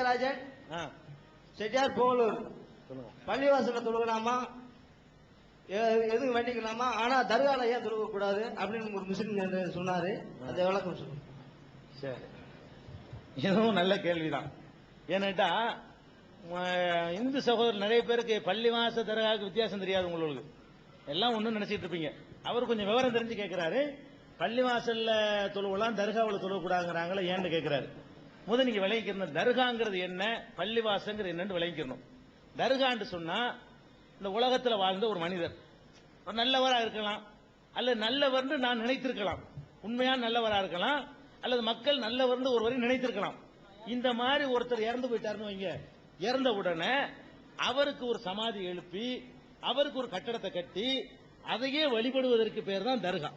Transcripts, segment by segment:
ராஜன் செட்டியார் போலூர் பள்ளிவாசல தொழுகலாமா எதுவும் வேண்டிக்கலாமா ஆனா தர்கால ஏன் தொழுக கூடாது அப்படின்னு ஒரு முஸ்லீம் சொன்னாரு. அந்த விளக்கம் சொல்லுங்க. சரி, இதுவும் நல்ல கேள்விதான். ஏன்னாட்டா இந்து சகோதரர் நிறைய பேருக்கு பள்ளிவாச தர்காவுக்கு வித்தியாசம் தெரியாது. உங்களுக்கு எல்லாம் ஒண்ணு நினைச்சிட்டு இருப்பீங்க. அவர் கொஞ்சம் விவரம் தெரிஞ்சு கேட்கிறாரு. பள்ளிவாசல்ல தொழுவலாம் தர்காவில் தொழுவக்கூடாதுங்கிறாங்களே ஏன்னு கேட்கிறாரு. முதல் நீங்க விளங்கிக்கணும், தர்காங்கிறது என்ன, பள்ளிவாசங்கிறது என்னன்னு விளங்கிக்கணும். தர்கான்னு சொன்னா இந்த உலகத்துல வாழ்ந்த ஒரு மனிதர் ஒரு நல்லவரா இருக்கலாம், அல்லது நல்லவர்னு நான் நினைத்திருக்கலாம், உண்மையான நல்லவரா இருக்கலாம், அல்லது மக்கள் நல்லவர்னு ஒருவரை நினைத்திருக்கலாம். இந்த மாதிரி ஒருத்தர் இறந்து போயிட்டாருன்னு வைங்க, இறந்த உடனே அவருக்கு ஒரு சமாதி எழுப்பி அவருக்கு ஒரு கட்டடத்தை கட்டி அதையே வழிபடுவதற்கு பேர் தான் தர்கா.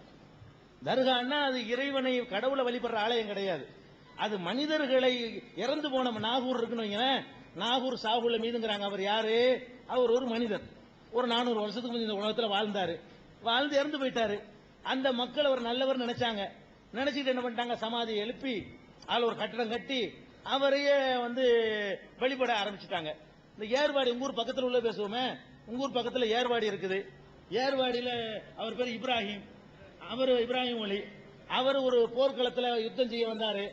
தர்கான்னா அது இறைவனை கடவுளை வழிபடுற ஆலயம் கிடையாது. அது மனிதர்களை இறந்து போன நாகூர் இருக்குன்னு வைங்களேன், நாகூர் சாகுல மீதுங்கிறாங்க. அவர் யாரு? அவர் ஒரு மனிதர். ஒரு 400 வருஷத்துக்கு முந்தைய இந்த உலகத்தில் வாழ்ந்தாரு, வாழ்ந்து இறந்து போயிட்டாரு. அந்த மக்கள் அவர் நல்லவர் நினைச்சாங்க. நினைச்சிட்டு என்ன பண்ணிட்டாங்க, சமாதியை எழுப்பி அதில் ஒரு கட்டடம் கட்டி அவரையே வழிபட ஆரம்பிச்சுட்டாங்க. இந்த ஏர்வாடி உங்க ஊர் பக்கத்தில் உள்ள பேசுவோமே, உங்க ஊர் பக்கத்தில் ஏர்வாடி இருக்குது. ஏர்வாடியில அவர் பேர் இப்ராஹிம், அவர் இப்ராஹிம் ஒலி. அவர் ஒரு போர்க்களத்தில் யுத்தம் செய்ய வந்தாரு.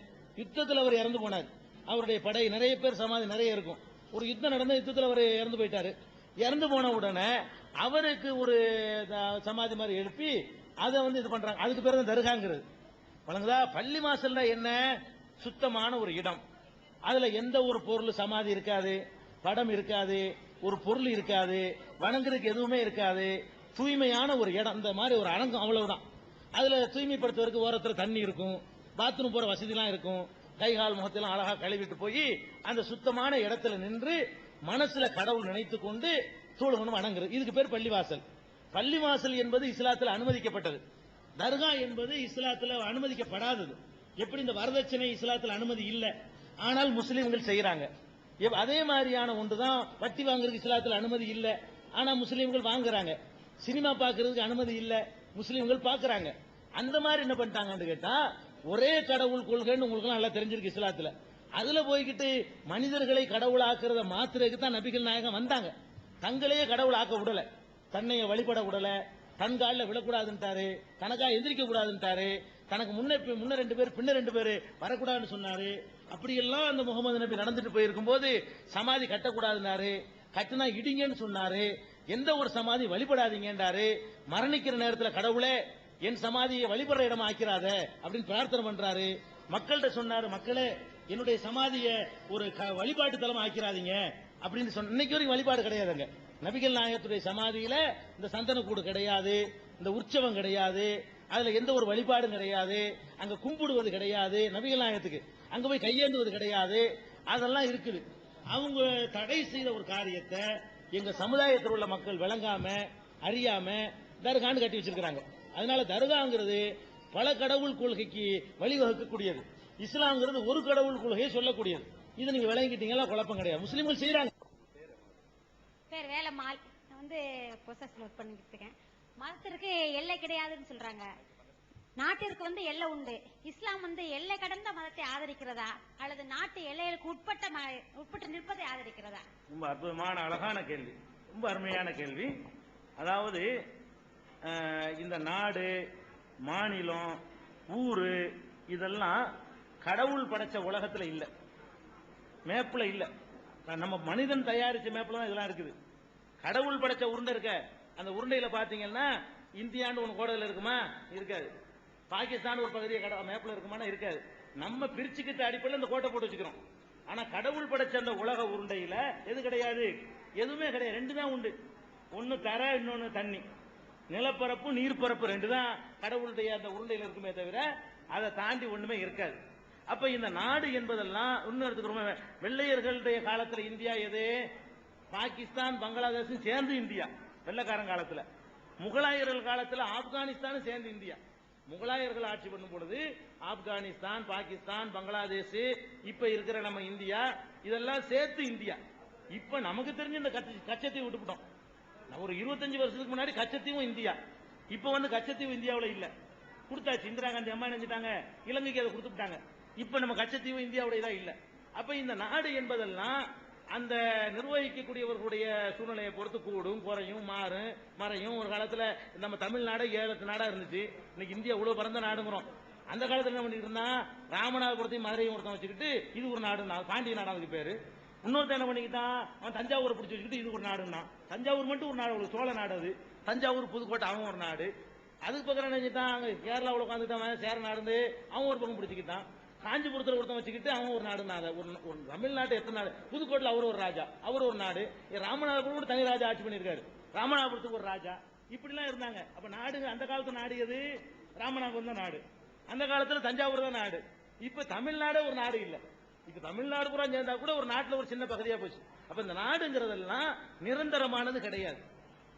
யுத்தத்தில் அவர் இறந்து போனார். அவருடைய படை நிறைய பேர் சமாதி நிறைய இருக்கும். ஒரு யுத்தம் நடந்த யுத்தத்தில் அவர் இறந்து போயிட்டாரு. இறந்து போன உடனே அவருக்கு ஒரு சமாதி மாதிரி எழுப்பி அதை இது பண்றாங்க. அதுக்கு பேர் தான் தர்காங்கிறது. வழங்குதா? பள்ளி வாசல்ல என்ன, சுத்தமான ஒரு இடம். அதுல எந்த ஒரு பொருள் சமாதி இருக்காது, படம் இருக்காது, ஒரு பொருள் இருக்காது, வணங்குறதுக்கு எதுவுமே இருக்காது. தூய்மையான ஒரு இடம். இந்த மாதிரி ஒரு அடங்கம், அவ்வளவுதான். அதுல தூய்மைப்படுத்துவதற்கு ஓரத்தில் தண்ணி இருக்கும், பாத்ரூம் போற வசதிலாம் இருக்கும். கை கால் முகத்தெல்லாம் அழகா கழுவிட்டு போய் அந்த சுத்தமான இடத்துல நின்று மனசுல கடவுள் நினைத்து கொண்டு தொழுகணும், வணங்குறது. இதுக்கு பேர் பள்ளிவாசல். பள்ளிவாசல் என்பது இஸ்லாத்தில் அனுமதிக்கப்பட்டது. தர்கா என்பது இஸ்லாத்தில் அனுமதிக்கப்படாதது. எப்படி இந்த வரதட்சணை இஸ்லாத்தில் அனுமதி இல்லை, ஆனால் முஸ்லீம்கள் செய்யறாங்க. அதே மாதிரியான ஒன்றுதான் வட்டி வாங்குறதுக்கு இஸ்லாத்தில் அனுமதி இல்லை, ஆனா முஸ்லீம்கள் வாங்குறாங்க. சினிமா பார்க்கறதுக்கு அனுமதி இல்லை, முஸ்லீம்கள் பார்க்கறாங்க. அந்த மாதிரி என்ன பண்ணிட்டாங்கன்னு கேட்டா, ஒரே கடவுள் கொள்கைன்னு உங்களுக்கு நல்லா தெரிஞ்சிருக்கு இஸ்லாத்துல. அதுல போய்கிட்டு மனிதர்களை கடவுள் ஆக்குறத மாத்திரக்கு தான் நபிகள் நாயகம் வந்தாங்க. தங்களையே கடவுள் ஆக்க விடல, தன்னைய வழிபட விடல, தன் காலில் விழக்கூடாதுன்ட்டாரு, தனக்கா எந்திரிக்க கூடாதுன்ட்டாரு, தனக்கு முன்ன 2 பேர் பின்ன 2 பேர் வரக்கூடாதுன்னு சொன்னாரு. அப்படியெல்லாம் அந்த முகமது நபி நடந்துட்டு போயிருக்கும் போது சமாதி கட்டக்கூடாதுன்னாரு, கட்டினா இடிங்கன்னு சொன்னாரு, எந்த ஒரு சமாதி வழிபடாதீங்கன்றாரு. மரணிக்கிற நேரத்தில் கடவுளே என் சமாதியை வழிபடுற இடமா ஆக்கிறாத அப்படின்னு பிரார்த்தனை பண்றாரு. மக்கள்கிட்ட சொன்னாரு, மக்களே என்னுடைய சமாதியை ஒரு வழிபாட்டு தலமா ஆக்கிறாதீங்க அப்படின்னு சொன்ன. இன்னைக்கு வரைக்கும் வழிபாடு கிடையாதுங்க. நபிகள் நாயகத்துடைய சமாதியில இந்த சந்தன கூடு கிடையாது, இந்த உற்சவம் கிடையாது, அதுல எந்த ஒரு வழிபாடும் கிடையாது, அங்க கும்பிடுவது கிடையாது, நபிகள் நாயகத்துக்கு அங்க போய் கையேந்துவது கிடையாது. அதெல்லாம் இருக்குது. அவங்க தடை செய்த ஒரு காரியத்தை எங்க சமுதாயத்தில் உள்ள மக்கள் விளங்காம அறியாம தர்கான்னு கட்டி வச்சிருக்காங்க. அதனால தர்காங்கிறது பல கடவுள் கொள்கைக்கு வழிவகுக்கக்கூடியது. இஸ்லாம்ங்கிறது ஒரு கடவுள் கொள்கையை சொல்லக்கூடியது. இது நீங்க விளங்கிட்டீங்களா, குழப்பம் கிடையாது. முஸ்லீம்கள் செய்யறாங்க. பேர் வேலைமால், நான் ப்ரொசஸ்ல ஒர்க் பண்ணிட்டு இருக்கேன். மதத்திற்கு எல்லை கிடையாதுன்னு சொல்றாங்க. நாட்டிற்கு எல்லை உண்டு. இஸ்லாம் எல்லை கடந்த மதத்தை ஆதரிக்கிறதா அல்லது நாட்டு எல்லைகளுக்கு உட்பட்டு நிற்பதை ஆதரிக்கிறதா? ரொம்ப அற்புதமான அழகான கேள்வி, ரொம்ப அருமையான கேள்வி. அதாவது இந்த நாடு, மாநிலம், ஊரு இதெல்லாம் கடவுள் படைச்ச உலகத்துல இல்ல, மேப்ல இல்ல. நம்ம மனிதன் தயாரிச்ச மேப்ல தான் இதெல்லாம் இருக்குது. கடவுள் படைச்ச உருண்டை இருக்க, அந்த உருண்டையில பாத்தீங்கன்னா இந்தியான்னு ஒன்று கோடையில் இருக்குமா? இருக்காது. பாகிஸ்தான் ஒரு பகுதியை மேப்ல இருக்குமா? இருக்காது. நம்ம பிரிச்சுக்கிட்ட அடிப்படையில் இந்த கோட்டை போட்டு வச்சுக்கிறோம். ஆனா கடவுள் படைச்ச அந்த உலக உருண்டையில எது கிடையாது? எதுவுமே கிடையாது. 2 தான் உண்டு. ஒன்னு தர, இன்னொன்னு தண்ணி. நிலப்பரப்பு, நீர்ப்பரப்பு 2 தான் கடவுளுடைய அந்த உருண்டையில் இருக்குமே தவிர அதை தாண்டி ஒண்ணுமே இருக்காது. அப்ப இந்த நாடு என்பதெல்லாம் இன்னும் எடுத்துக்கிறோம். வெள்ளையர்களுடைய காலத்துல இந்தியா எது? பாகிஸ்தான், பங்களாதேஷும் சேர்ந்து இந்தியா வெள்ளைக்காரன் காலத்துல. முகலாயர்கள் காலத்துல ஆப்கானிஸ்தானும் சேர்ந்து இந்தியா. முகலாயர்கள் ஆட்சி பண்ணும் பொழுது ஆப்கானிஸ்தான், பாகிஸ்தான், பங்களாதேஷ், இப்ப இருக்கிற நம்ம இந்தியா, இதெல்லாம் சேர்த்து இந்தியா. இப்ப நமக்கு தெரிஞ்ச இந்த கச்சத்தீவு விட்டுவிட்டோம். ஒரு 25 வருஷத்துக்கு முன்னாடி கச்சத்தீவும் இந்தியா. இப்ப கச்சத்தீவு இந்தியாவில் இல்ல, கொடுத்தாச்சு. இந்திரா காந்தி அம்மா நினைச்சிட்டாங்க, இலங்கைக்கு அதை கொடுத்துட்டாங்க. இப்ப நம்ம கச்சத்தீவு இந்தியாவுடைய இல்ல. அப்ப இந்த நாடு என்பதெல்லாம் அந்த நிர்வகிக்கக்கூடியவர்களுடைய சூழ்நிலையை பொறுத்து கூடும், குறையும், மாறும், மறையும். ஒரு காலத்துல நம்ம தமிழ்நாடு 7 நாடா இருந்துச்சு. இன்னைக்கு இந்தியா இவ்வளவு பரந்த நாடுங்கிறோம். அந்த காலத்துல என்ன பண்ணிட்டு இருந்தா, ராமநாதபுரத்தையும் மதுரையும் ஒருத்தன் வச்சுக்கிட்டு இது ஒரு நாடு, பாண்டிய நாடு அதுக்கு பேரு. இன்னொருத்தன் என்ன பண்ணிக்கிட்டான், அவன் தஞ்சாவூரை பிடிச்சி வச்சுக்கிட்டு இது ஒரு நாடுன்னா. தஞ்சாவூர் மட்டும் ஒரு நாடு, ஒரு சோழ நாடு அது. தஞ்சாவூர், புதுக்கோட்டை அவன் ஒரு நாடு. அதுக்கு பக்கம் என்ன செஞ்சுட்டான், அங்க கேரளாவில் உட்காந்துட்டான் சேர நாடு, அவன் ஒரு பக்கம் பிடிச்சிக்கிட்டான். காஞ்சிபுரத்தில் ஒருத்தன் வச்சுக்கிட்டு அவன் ஒரு நாடு. ஒரு தமிழ்நாட்டு எத்தனை நாடு, புதுக்கோட்டையில் அவர் ஒரு ராஜா, அவர் ஒரு நாடு. ராமநாதபுரம் கூட தனி ராஜா ஆட்சி பண்ணியிருக்காரு, ராமநாதபுரத்துக்கு ஒரு ராஜா. இப்படிலாம் இருந்தாங்க. அப்ப நாடு, அந்த காலத்து நாடு எது, ராமநாதபுரம் தான் நாடு. அந்த காலத்துல தஞ்சாவூர் தான் நாடு. இப்ப தமிழ்நாடு ஒரு நாடு இல்ல. இப்ப தமிழ்நாடு பூரா சேர்ந்தா கூட ஒரு நாட்டுல ஒரு சின்ன பகுதியா போச்சு. அப்ப இந்த நாடுங்கிறதெல்லாம் நிரந்தரமானது கிடையாது,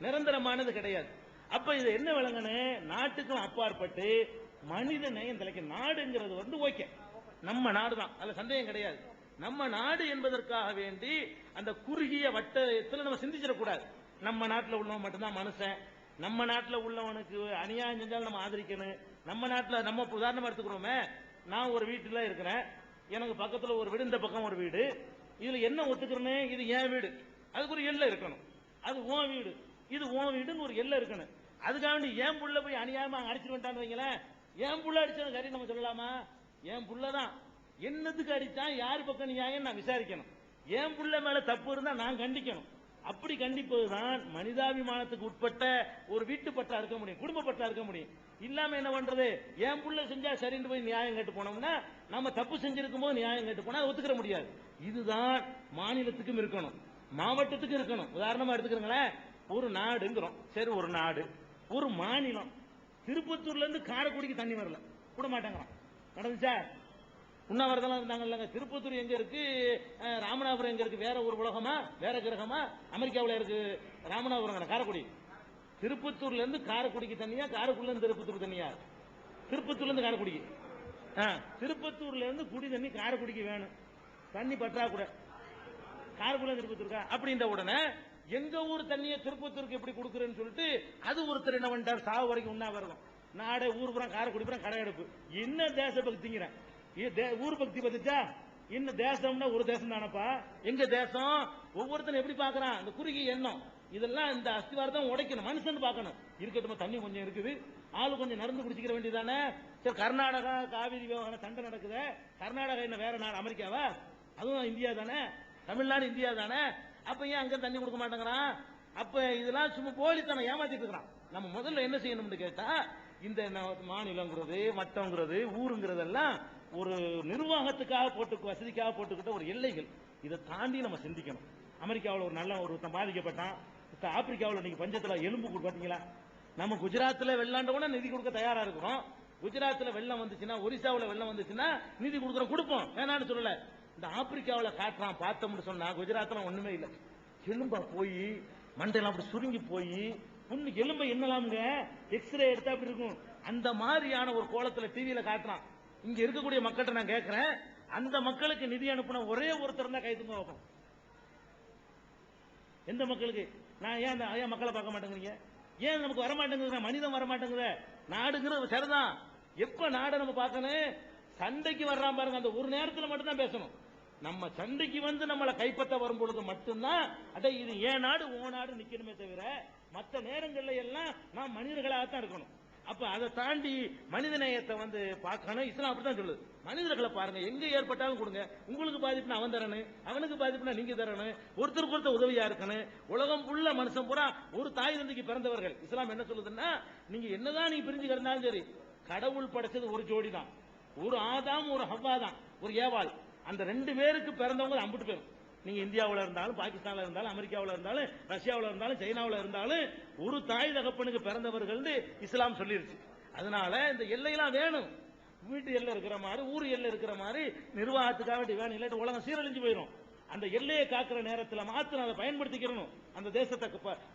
நிரந்தரமானது கிடையாது. அப்ப இது என்ன விளங்கன்னு, நாட்டுக்கும் அப்பாற்பட்டு மனித நேயம் தலைக்க நாடுங்கிறது ஓகே, நம்ம நாடு தான், அதுல சந்தேகம் கிடையாது. நம்ம நாடு என்பதற்காக வேண்டி அந்த குறுகிய வட்டத்தில் நம்ம சிந்திச்சிடக்கூடாது. நம்ம நாட்டில் உள்ளவன் மட்டும்தான் மனுஷன், நம்ம நாட்டில் உள்ளவனுக்கு அநியாயம் செஞ்சாலும் நம்ம ஆதரிக்கணும். நம்ம நாட்டில் நம்ம உதாரணமா எடுத்துக்கிறோமே, நான் ஒரு வீட்டுல இருக்கிறேன், எனக்கு பக்கத்துல ஒரு வீடு, இந்த பக்கம் ஒரு வீடு. இதுல என்ன ஒத்துக்கிறேன்னு, இது என் வீடு, அதுக்கு ஒரு எல்லை இருக்கணும். அது உன் வீடு, இது உன் வீடுன்னு ஒரு எல்லை இருக்கணும். அதுக்காக வேண்டி என் புள்ள போய் அநியாயமா அடிச்சுட்டு வந்துட்டான்னு வைங்களேன், என் புள்ள அடிச்சது சரி நம்ம சொல்லலாமா? என் புள்ளதான், என்னத்துக்கு அடித்தான், யாரு பக்கம் நியாயம் நான் விசாரிக்கணும். என் புள்ள மேல தப்பு இருந்தா நான் கண்டிக்கணும். அப்படி கண்டிப்பதுதான் மனிதாபிமானத்துக்கு உட்பட்ட ஒரு வீட்டு பட்டா இருக்க முடியும், குடும்ப பட்டா இருக்க முடியும். இல்லாம என்ன பண்றது, என் புள்ள செஞ்சா சரின்னு போய் நியாயம் கேட்டு போனோம்னா, நம்ம தப்பு செஞ்சிருக்கும் போது நியாயம் கேட்டு போனா ஒத்துக்கிற முடியாது. இதுதான் மாநிலத்துக்கும் இருக்கணும், மாவட்டத்துக்கும் இருக்கணும். உதாரணமா எடுத்துக்கிறீங்களேன், ஒரு நாடுங்கிறோம், சரி ஒரு நாடு, ஒரு மாநிலம். திருப்பத்தூர்ல இருந்து காரைக்குடிக்கு தண்ணி வரல, விட மாட்டேங்கிறான். நடந்துச்சா? உண்ணாவிரதம் இருந்தாங்கல்ல. திருப்பத்தூர் எங்க இருக்கு, ராமநாதபுரம் எங்க இருக்கு, வேற ஒரு உலகமா, வேற கிரகமா? அமெரிக்காவில் இருக்கு ராமநாதபுரம், காரைக்குடி. திருப்பத்தூர்ல இருந்து காரைக்குடிக்கு தண்ணியா, காரைக்குடில இருந்து திருப்பத்தூர் தண்ணியா? திருப்பத்தூர்ல இருந்து காரைக்குடிக்கு. திருப்பத்தூர்ல இருந்து குடி தண்ணி காரைக்குடிக்கு வேணும், தண்ணி பற்றாக்குறை. காரைக்குடில திருப்பத்தூருக்கா? அப்படின்ற உடனே எங்க ஊர் தண்ணியை திருப்பத்தூருக்கு எப்படி கொடுக்குறேன்னு சொல்லிட்டு அது ஒருத்தர் என்ன பண்ணிட்டார், சாவு வரைக்கும் உண்ணாவிரதம். நாடே ஊர் புறம் காரைக்குடி புறம் கடை எடுப்பு. என்ன தேச பக்திங்கிறேன், ஊர் பக்தி பத்துச்சா? இன்னும் தேசம்னா ஒரு தேசம் தானப்பா, எங்க தேசம்? ஒவ்வொருத்தரும் எப்படி பாக்குறான், அந்த குறுகிய எண்ணம். இதெல்லாம் இந்த அஸ்திவாரத்தை உடைக்கணும், மனுஷன் பார்க்கணும். இருக்கட்டும், தண்ணி கொஞ்சம் இருக்குது, ஆளு கொஞ்சம் நடந்து குடிச்சிக்கிற வேண்டியதானே. சரி, கர்நாடகா காவிரி விவகாரம் சண்டை நடக்குது, கர்நாடகா என்ன வேற நாடு, அமெரிக்காவா? அதுவும் இந்தியா தானே, தமிழ்நாடு இந்தியா தானே. அப்ப ஏன் அங்க தண்ணி கொடுக்க மாட்டேங்கிறான்? அப்ப இதெல்லாம் சும்மா போலித்தனம், ஏமாத்திட்டு இருக்கிறான். நம்ம முதல்ல என்ன செய்யணும்னு கேட்டா, இந்த மாநிலங்கிறது, மட்டங்கிறது, ஊருங்கிறதெல்லாம் ஒரு நிர்வாகத்துக்காக போட்டு, வசதிக்காக போட்டுக்கிட்ட ஒரு எல்லைகள். இதை தாண்டி நம்ம சிந்திக்கணும். அமெரிக்காவில் ஒரு நல்ல ஒருத்தன் பாதிக்கப்பட்டான், ஆப்பிரிக்காவில் இன்னைக்கு பஞ்சத்துல எலும்பு பாத்தீங்களா? நம்ம குஜராத்ல வெள்ளாண்ட கூட நிதி கொடுக்க தயாரா இருக்கிறோம். குஜராத்ல வெள்ளம் வந்துச்சுன்னா, ஒரிசாவில் வெள்ளம் வந்துச்சுன்னா நிதி கொடுக்குறோம், கொடுப்போம், வேணான்னு சொல்லல. இந்த ஆப்பிரிக்காவில் காட்டுறான், பார்த்தோம்னு சொன்னா குஜராத்ல ஒண்ணுமே இல்லை, எலும்பா போய் மண்டையெல்லாம் அப்படி சுருங்கி போய் புண்ணு, எலும்பை என்னலாம்ங்க, எக்ஸ்ரே எடுத்தா அப்படி இருக்கும். அந்த மாதிரியான ஒரு கோலத்துல டிவியில காட்டுறான். இங்க இருக்கக்கூடிய மக்கள்கிட்ட நான் கேட்கிறேன், அந்த மக்களுக்கு நிதி அனுப்பின ஒரே ஒருத்தர் தான் கைதுங்க வைப்போம். எந்த மக்களுக்கு? நான் ஏன் மக்களை பார்க்க மாட்டேங்கிறீங்க? ஏன் நமக்கு வரமாட்டேங்குது? மனிதம் வரமாட்டேங்குது. நாடுங்கிறது சரிதான், எப்ப நாடை நம்ம பார்க்கணும்? சண்டைக்கு வர்றான் பாருங்க, அந்த ஒரு நேரத்தில் மட்டும் தான் பேசணும். நம்ம சண்டைக்கு வந்து நம்மளை கைப்பற்ற வரும் பொழுது மட்டும்தான் அட இது ஏன் நாடு ஓ நாடு நிக்கணுமே தவிர, மற்ற நேரங்கள்ல எல்லாம் நாம் மனிதர்களாகத்தான் இருக்கணும். அப்ப அதை தாண்டி மனித நேயத்தை பார்க்கணும். இஸ்லாம் அப்படித்தான் சொல்லுது. மனிதர்களை பாருங்க, எங்க ஏற்பட்டாலும் கொடுங்க. உங்களுக்கு பாதிப்புனா அவன் தரணும், அவனுக்கு பாதிப்புனா நீங்க தரணும், ஒருத்தருக்கு ஒருத்தர் உதவியா இருக்கணும். உலகம் உள்ள மனுஷன் பூரா ஒரு தாய் தந்தைக்கு பிறந்தவர்கள். இஸ்லாம் என்ன சொல்லுதுன்னா, நீங்க என்னதான் நீங்க பிரிஞ்சு கிடந்தாலும் சரி, கடவுள் படைச்சது ஒரு ஜோடி தான், ஒரு ஆதாம் ஒரு ஹவ்வா தான், ஒரு ஏவாள். அந்த 2 பேருக்கு பிறந்தவங்க அம்பிட்டு பேரும். நீங்க இந்தியாவில் இருந்தாலும், பாகிஸ்தான்ல இருந்தாலும், அமெரிக்காவில் இருந்தாலும், ரஷ்யாவில் இருந்தாலும், சைனாவில் இருந்தாலும், ஒரு தாய் தகப்பனுக்கு பிறந்தவர்கள் இஸ்லாம் சொல்லிருச்சு. அதனால இந்த எல்லையெல்லாம் வேணும். வீட்டு எல்லை இருக்கிற மாதிரி, ஊர் எல்லை இருக்கிற மாதிரி நிர்வாகத்துக்காக வேண்டி வேணும், இல்லாட்டி உலகம் சீரழிஞ்சு போயிடும். அந்த எல்லையை காக்கிற நேரத்தில் மாத்திரம் அதை பயன்படுத்திக்கிறணும். அந்த தேசத்தை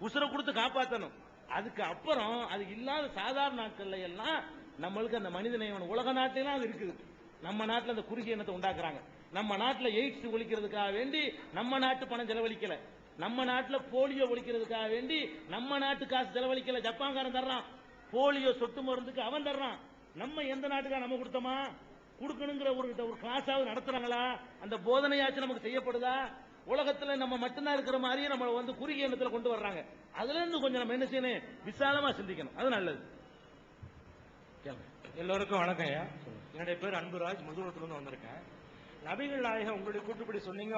உசுர கொடுத்து காப்பாற்றணும். அதுக்கு அப்புறம் அது இல்லாத சாதாரண நாட்கள்ல எல்லாம் நம்மளுக்கு அந்த மனித நேயம் உலக நாட்டிலாம் அது இருக்குது. நம்ம நாட்டில் அந்த குறுகிய எண்ணத்தை உண்டாக்குறாங்க. நம்ம நாட்டில் எய்ட்ஸ் ஒழிக்கிறதுக்காக வேண்டி நம்ம நாட்டு பணம் செலவழிக்கல, நம்ம நாட்டில் போலியோ ஒழிக்கிறதுக்காக வேண்டி நம்ம நாட்டு காசு செலவழிக்கல. ஜப்பான்காரன் தர்றான் போலியோ சொட்டு மருந்துக்கு, அவன் தர்றான். நம்ம எந்த நாட்டுக்கா நம்ம கொடுத்தோமா? கொடுக்கணுங்கிற ஒரு கிளாஸாவது நடத்துறாங்களா? அந்த போதனையாச்சும் நமக்கு செய்யப்படுதா? உலகத்துல நம்ம மட்டும்தான் இருக்கிற மாதிரியே நம்ம வந்து குறுகிய எண்ணத்துல கொண்டு வர்றாங்க. அதுல இருந்து கொஞ்சம் நம்ம என்ன செய்யணும், விசாலமா சிந்திக்கணும். அது நல்லது. எல்லோருக்கும் வணக்கம் ஐயா. என்னுடைய பேர் அன்புராஜ், முதுகுளத்திலிருந்து வந்திருக்கேன். நபிகள் நாயகம் உங்களுடைய கூட்டுப்படி சொன்னீங்க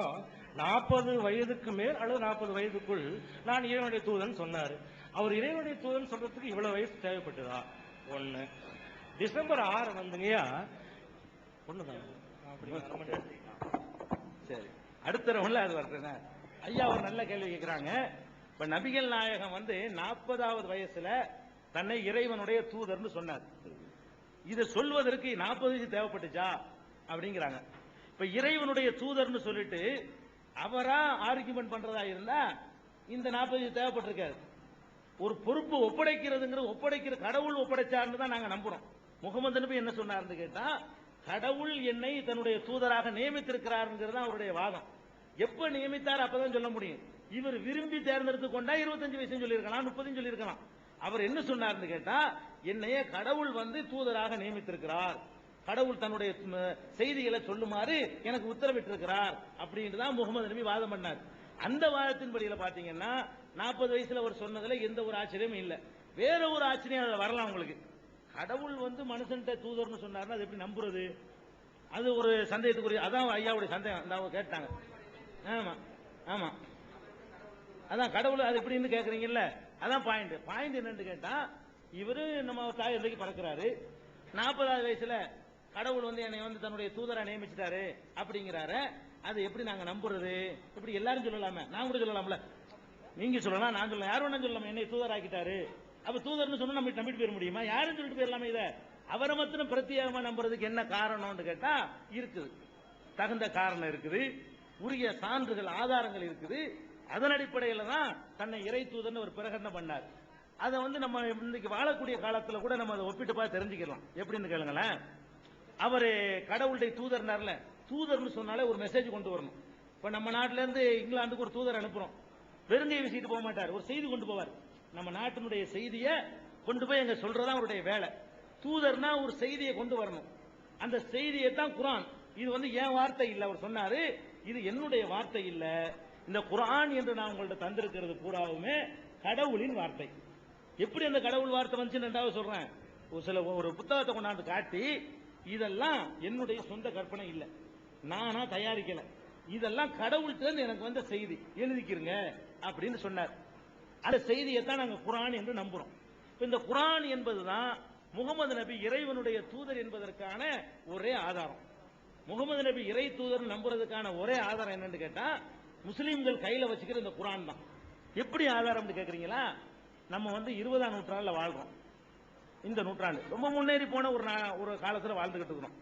40 வயதுக்கு மேல் அல்லது 40 வயதுக்குள் நான் இறைவனுடைய தூதன் சொன்னாரு. அவர் இறைவனுடைய தூதன் சொல்றதுக்கு இவ்வளவு வயசு தேவைப்பட்டதா? ஒண்ணு. டிசம்பர் 6 வந்துங்கய்யா ஒண்ணுதான். சரி, அடுத்த ரவுண்ட்ல அது வருதுன்னா ஐயா ஒரு நல்ல கேள்வி கேட்கிறாங்க. இப்ப நபிகள் நாயகம் வந்து 40வது வயசுல தன்னை இறைவனுடைய தூதர்னு சொன்னார். இதை சொல்வதற்கு 40 வயசு தேவைப்பட்டுச்சா அப்படிங்கிறாங்க. இப்ப இறைவனுடைய தூதர்னு சொல்லிட்டு அவரா ஆர்குமெண்ட் பண்றதா இருந்தா இந்த 40 வயசு தேவைப்பட்டிருக்காரு. ஒரு பொறுப்பு ஒப்படைக்கிற கடவுள் ஒப்படைச்சார்னு தான் நாங்க நம்புறோம். முகமது நபி என்ன சொன்னார்னு கேட்டா, கடவுள் என்னை தன்னுடைய தூதராக நியமித்திருக்கிறார் அவருடைய வாதம். எப்ப நியமித்தார் அப்பதான் சொல்ல முடியும். இவர் விரும்பி தேர்ந்தெடுத்து கொண்டா 25 வயசு சொல்லியிருக்கலாம், 30 சொல்லியிருக்கலாம். அவர் என்ன சொன்னார்னு கேட்டா, என்னையே கடவுள் வந்து தூதராக நியமித்திருக்கிறார், கடவுள் தன்னுடைய செய்திகளை சொல்லுமாறு எனக்கு உத்தரவிட்டிருக்கிறார் அப்படின்னு தான் முகமது நபி வாதம் பண்ணார். அந்த வாதத்தின்படியில பாத்தீங்கன்னா 40 வயசுல அவர் சொன்னதுல எந்த ஒரு ஆச்சரியமும் இல்ல. வேற ஒரு ஆச்சரியம் அதுல வரலாம் உங்களுக்கு. கடவுள் வந்து மனுஷன்ட்ட தூதர்னு சொன்னார்னா அது எப்படி நம்புறது? அது ஒரு சந்தேகத்துக்குரிய. அதான் ஐயாவுடைய சந்தேகம். அந்த அவங்க கேட்டாங்க. ஆமா ஆமா, அதான் கடவுள் அது எப்படின்னு கேக்குறீங்கல்ல, அதான் பாயிண்ட் என்னன்னு கேட்டா, இவரு நம்ம தாய் இன்றைக்கு பறக்கிறாரு. 40வது வயசுல கடவுள் வந்து என்னை வந்து தன்னுடைய தூதரா நியமிச்சிட்டாரு அப்படிங்கிறாரு. அது எப்படி நாங்க நம்புறது? இப்படி எல்லாரும் சொல்லலாமே, நான் கூட சொல்லலாம்ல. நீங்க சொல்லலாம், நான் சொல்லலாம், யாரும் வேணா சொல்லலாம். என்னை தூதராக்கிட்டாரு, அப்ப தூதர்னு சொன்னா நம்ம நம்பிட்டு போயிட முடியுமா? யாரும் சொல்லிட்டு போயிடலாமே. இதை அவரை மாத்திரம் பிரத்யேகமா நம்புறதுக்கு என்ன காரணம்னு கேட்டா இருக்குது, தகுந்த காரணம் இருக்குது, உரிய சான்றுகள் ஆதாரங்கள் இருக்குது. அதன் அடிப்படையில தான் தன்னை இறை தூதர்னு ஒரு பிரகடனம் பண்ணார். அதை வந்து நம்ம இன்னைக்கு வாழக்கூடிய காலத்துல கூட நம்ம அதை ஒப்பிட்டு பார்த்து தெரிஞ்சுக்கலாம். எப்படின்னு கேளுங்களேன். அவரு கடவுளுடைய தூதர்னார்ல, தூதர்னு சொன்னாலே ஒரு மெசேஜ் கொண்டு வரணும். இப்ப நம்ம நாட்டில இருந்து இங்கிலாந்துக்கு ஒரு தூதர் அனுப்புறோம், வெறுங்கையை வீசிட்டு போக மாட்டார், ஒரு செய்தி கொண்டு போவார். நம்ம நாட்டினுடைய செய்தியை கொண்டு போய் எங்க சொல்றதா அவருடைய வேலை. தூதர்னா ஒரு செய்தியை கொண்டு வரணும். அந்த செய்தியை தான் குர்ஆன். இது வந்து என் வார்த்தை இல்ல, அவர் சொன்னாரு, இது என்னுடைய வார்த்தை இல்ல. இந்த குர்ஆன் என்று நான் உங்கள்ட்ட தந்திருக்கிறது பூராவுமே கடவுளின் வார்த்தை. எப்படி அந்த கடவுள் வார்த்தை வந்துச்சு ரெண்டாவது சொல்றேன். ஒரு புத்தகத்தை கொண்டாந்து காட்டி, இதெல்லாம் என்னுடைய சொந்த கற்பனை இல்ல, நானா தயாரிக்கல, இதெல்லாம் கடவுள்கிட்ட எனக்கு வந்த செய்தி, எழுதிக்கிறங்க அப்படின்னு சொன்னார். அந்த செய்தியை தான் நாங்க குர்ஆன் என்று நம்புறோம். இந்த குர்ஆன் என்பதுதான் முகமது நபி இறைவனுடைய தூதர் என்பதற்கான ஒரே ஆதாரம். முகமது நபி இறை தூதர் நம்புறதுக்கான ஒரே ஆதாரம் என்னன்னு கேட்டா, முஸ்லிம்கள் கையில வச்சுக்கிற இந்த குர்ஆன் தான். எப்படி ஆதாரம் கேக்குறீங்களா? நம்ம வந்து 20ஆம் நூற்றாண்டுல வாழ்றோம். இந்த நூற்றாண்டு ரொம்ப முன்னேறி போன ஒரு காலத்துல வாழ்ந்துகிட்டு இருக்கிறோம்.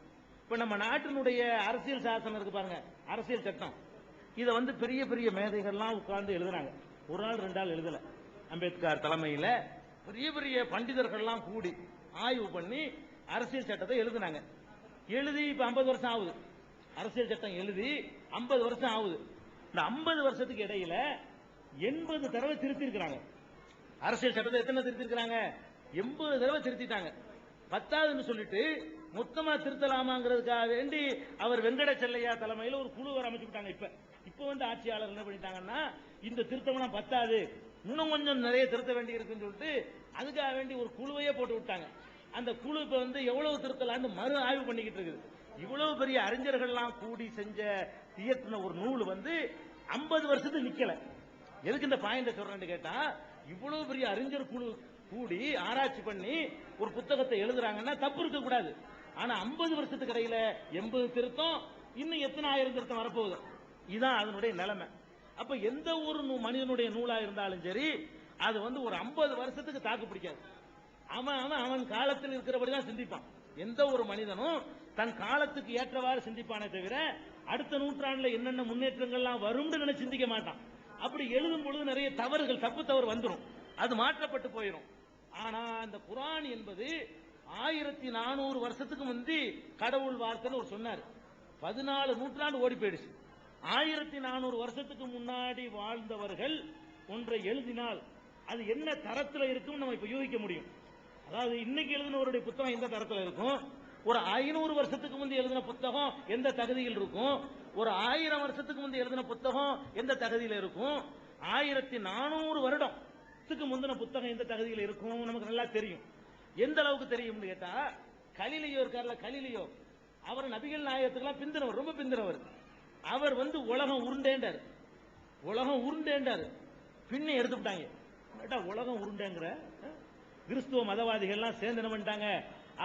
இப்ப நம்ம நாட்டினுடைய அரசியல் சாசனம் இருக்கு பாருங்க, அரசியல் சட்டம், இதை வந்து பெரிய பெரிய மேதைகள்லாம் உட்கார்ந்து எழுதுறாங்க. ஒரு நாள் 2 நாள் எழுதல. அம்பேத்கர் தலைமையில பெரிய பெரிய பண்டிதர்கள்லாம் கூடி ஆய்வு பண்ணி அரசியல் சட்டத்தை எழுதுனாங்க. எழுதி இப்ப 50 வருஷம் ஆகுது. அரசியல் சட்டம் எழுதி 50 வருஷம் ஆகுது. இந்த 50 வருஷத்துக்கு இடையில 80 தடவை திருத்தி இருக்கிறாங்க. அரசியல் சட்டத்தை எத்தனை திருத்தி இருக்கிறாங்க? 80 தடவை திருத்திட்டாங்க. 10வதுன்னு சொல்லிட்டு மொத்தமா திருத்தலாமாங்கிறதுக்காக வேண்டி அவர் வெங்கட செல்லையா தலைமையில் ஒரு குழு அமைச்சுட்டாங்க. இப்ப வந்து ஆட்சியாளர் என்ன பண்ணிட்டாங்கன்னா, இந்த திருத்தம்லாம் பத்தாது, இன்னும் கொஞ்சம் நிறைய திருத்த வேண்டி இருக்குன்னு சொல்லிட்டு அதுக்காக வேண்டி ஒரு குழுவையே போட்டு விட்டாங்க. அந்த குழு இப்ப வந்து எவ்வளவு திருத்தலான்னு மறு ஆய்வு பண்ணிக்கிட்டு இருக்குது. இவ்வளவு பெரிய அறிஞர்கள்லாம் கூடி செஞ்ச இயற்றின ஒரு நூல் வந்து 50 வருஷத்துக்கு நிக்கல. எதுக்கு இந்த பாயிண்ட சொல்றேன்னு கேட்டா, இவ்வளவு பெரிய அறிஞர் குழு கூடி ஆராய்ச்சி பண்ணி ஒரு புத்தகத்தை எழுதுறாங்கன்னா தப்பு இருக்க கூடாது. ஆனா 50 வருஷத்துக்கு இடையில 80 திருத்தம், இன்னும் எத்தனை ஆயிரம் திருத்தம் வரப்போகுது. இதுதான் அதனுடைய நிலைமை. அப்ப எந்த ஒரு மனிதனுடைய நூலா இருந்தாலும் சரி, அது வந்து ஒரு 50 வருஷத்துக்கு தாக்கு பிடிக்காது. அவன் காலத்தில் இருக்கிறபடிதான் சிந்திப்பான். எந்த ஒரு மனிதனும் தன் காலத்துக்கு ஏற்றவாறு சிந்திப்பானே தவிர அடுத்த நூற்றாண்டுல என்னென்ன முன்னேற்றங்கள்லாம் வரும்னு நினைச்சு சிந்திக்க மாட்டான். அப்படி எழுதும் பொழுது நிறைய தவறுகள், தப்பு தவறு வந்துடும், அது மாற்றப்பட்டு போயிடும். ஆனா அந்த குர்ஆன் என்பது 1400 வருஷத்துக்கு முந்தி கடவுள் வார்த்தைன்னு ஒரு சொன்னார். 14 நூற்றாண்டு ஓடி போயிடுச்சு. 1400 வருஷத்துக்கு முன்னாடி வாழ்ந்தவர்கள் ஒன்றை எழுதினால் அது என்ன தரத்தில் இருக்கும் நம்ம இப்ப யூகிக்க முடியும். அதாவது இன்னைக்கு எழுதினவருடைய புத்தகம் எந்த தரத்தில் இருக்கும், ஒரு 500 வருஷத்துக்கு முந்தைய எழுதின புத்தகம் எந்த தகுதியில் இருக்கும், ஒரு 1000 வருஷத்துக்கு முந்தைய எழுதின புத்தகம் எந்த தகுதியில் இருக்கும், 1400 வருடத்துக்கு முந்தின புத்தகம் எந்த தகுதியில் இருக்கும் நமக்கு நல்லா தெரியும். எந்த அளவுக்கு தெரியும்னு கேட்டா, கலீலியோ இருக்கார்ல, கலீலியோ அவர் நபிகள் நாயகத்துக்கெல்லாம் பிந்தினவர், ரொம்ப பிந்தினவர். அவர் உலகம் உருண்டேண்டார், உலகம் உருண்டேண்டார். பின்ன எடுத்துட்டாங்க, உலகம் உருண்டேங்கிற கிறிஸ்துவ மதவாதிகள்லாம் சேர்ந்து என்ன பண்ணிட்டாங்க,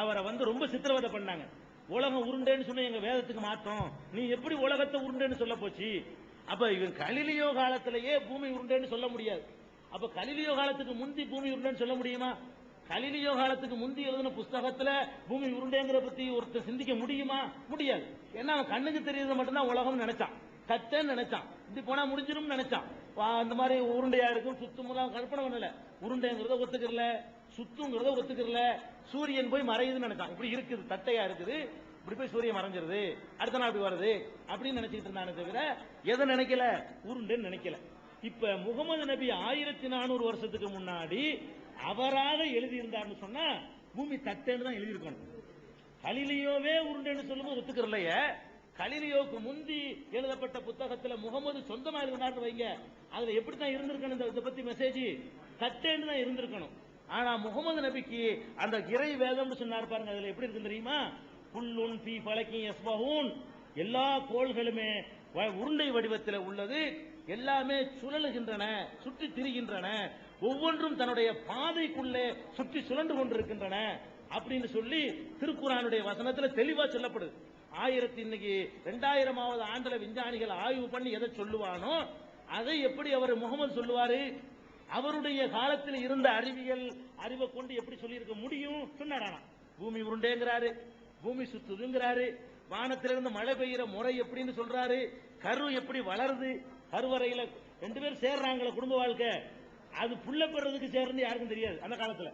அவரை ரொம்ப சித்திரவதை பண்ணாங்க. உலகம் உருண்டேன்னு சொன்ன எங்க வேதத்துக்கு மாற்றம், நீ எப்படி உலகத்தை உருண்டேன்னு சொல்ல போச்சு. அப்ப இவன் கலிலியோ காலத்திலேயே பூமி உருண்டேன்னு சொல்ல முடியாது. அப்ப கலிலியோ காலத்துக்கு முந்தி பூமி உருண்டேன்னு சொல்ல முடியுமா? கலிலியோ காலத்துக்கு முந்தி எழுதின புஸ்தகத்துல பூமி உருண்டேங்கிற பத்தி ஒருத்தர் சிந்திக்க முடியுமா? முடியாது. ஏன்னா அவன் கண்ணுக்கு தெரியறது மட்டும்தான் உலகம் நினைச்சான், தட்டேன்னு நினைச்சான், இப்படி போனா முடிஞ்சிடும் நினைச்சான். அந்த மாதிரி உருண்டையா இருக்கும் சுத்தமெல்லாம் கற்பனை பண்ணல. உருண்டைங்கிறத ஒத்துக்கிறல, சுத்துங்கிறத ஒத்துக்கிறல. சூரியன் போய் மறையுதுன்னு நினைச்சான், இப்படி இருக்குது, தட்டையா இருக்குது, இப்படி போய் சூரியன் மறைஞ்சிருது, அடுத்த நாள் அப்படி வருது அப்படின்னு நினைச்சிட்டு இருந்தானே தவிர எதை நினைக்கல, உருண்டுன்னு நினைக்கல. இப்ப முகமது நபி 1400 வருஷத்துக்கு முன்னாடி அவராக எழுதியிருந்தார்னு சொன்னா பூமி தட்டேன்னு தான் எழுதியிருக்கணும். கலிலியோவே உருண்டேன்னு சொல்லும்போது ஒத்துக்கிறலையே. கலிலியோவுக்கு முந்தி எழுதப்பட்ட புத்தகத்துல முகமது சொந்தமா எழுதினார்னு வைங்க, அதுல எப்படித்தான் இருந்திருக்கணும், இதை பத்தி மெசேஜ் தட்டேன்னு தான் இருந்திருக்கணும். ஆனா முகமது நபிக்கு அந்த இறை வேதம்னு சொன்னார் பாருங்க, அதுல எப்படி இருக்கு தெரியுமா? புல்லுன் பி பலக்கி யஸ்பஹூன், எல்லா கோள்களுமே உருண்டை வடிவத்தில் உள்ளது, எல்லாமே சுழலுகின்றன, சுற்றி திரிகின்றன, ஒவ்வொன்றும் தன்னுடைய பாதைக்குள்ளே சுற்றி சுழன்று கொண்டிருக்கின்றன அப்படின்னு சொல்லி திருக்குர்ஆனுடைய வசனத்துல தெளிவா சொல்லப்படுது. இன்னைக்கு 2000வது ஆண்டுல விஞ்ஞானிகள் ஆய்வு பண்ணி எதை சொல்லுவானோ அதை எப்படி அவர் முகமது சொல்லுவாரு? அவருடைய காலத்தில் இருந்த அறிவை கொண்டு எப்படி சொல்லி இருக்க முடியும் சொன்னாரானா? பூமி உருண்டேங்கிறாரு, பூமி சுத்துதுங்கிறாரு, வானத்திலிருந்து மழை பெய்கிற முறை எப்படின்னு சொல்றாரு, கரு எப்படி வளருது, கருவறையில 2 பேர் சேர்றாங்களே குடும்ப வாழ்க்கை, அது புள்ள பெறதுக்கு சேர்றது யாருக்கும் தெரியாது அந்த காலத்துல.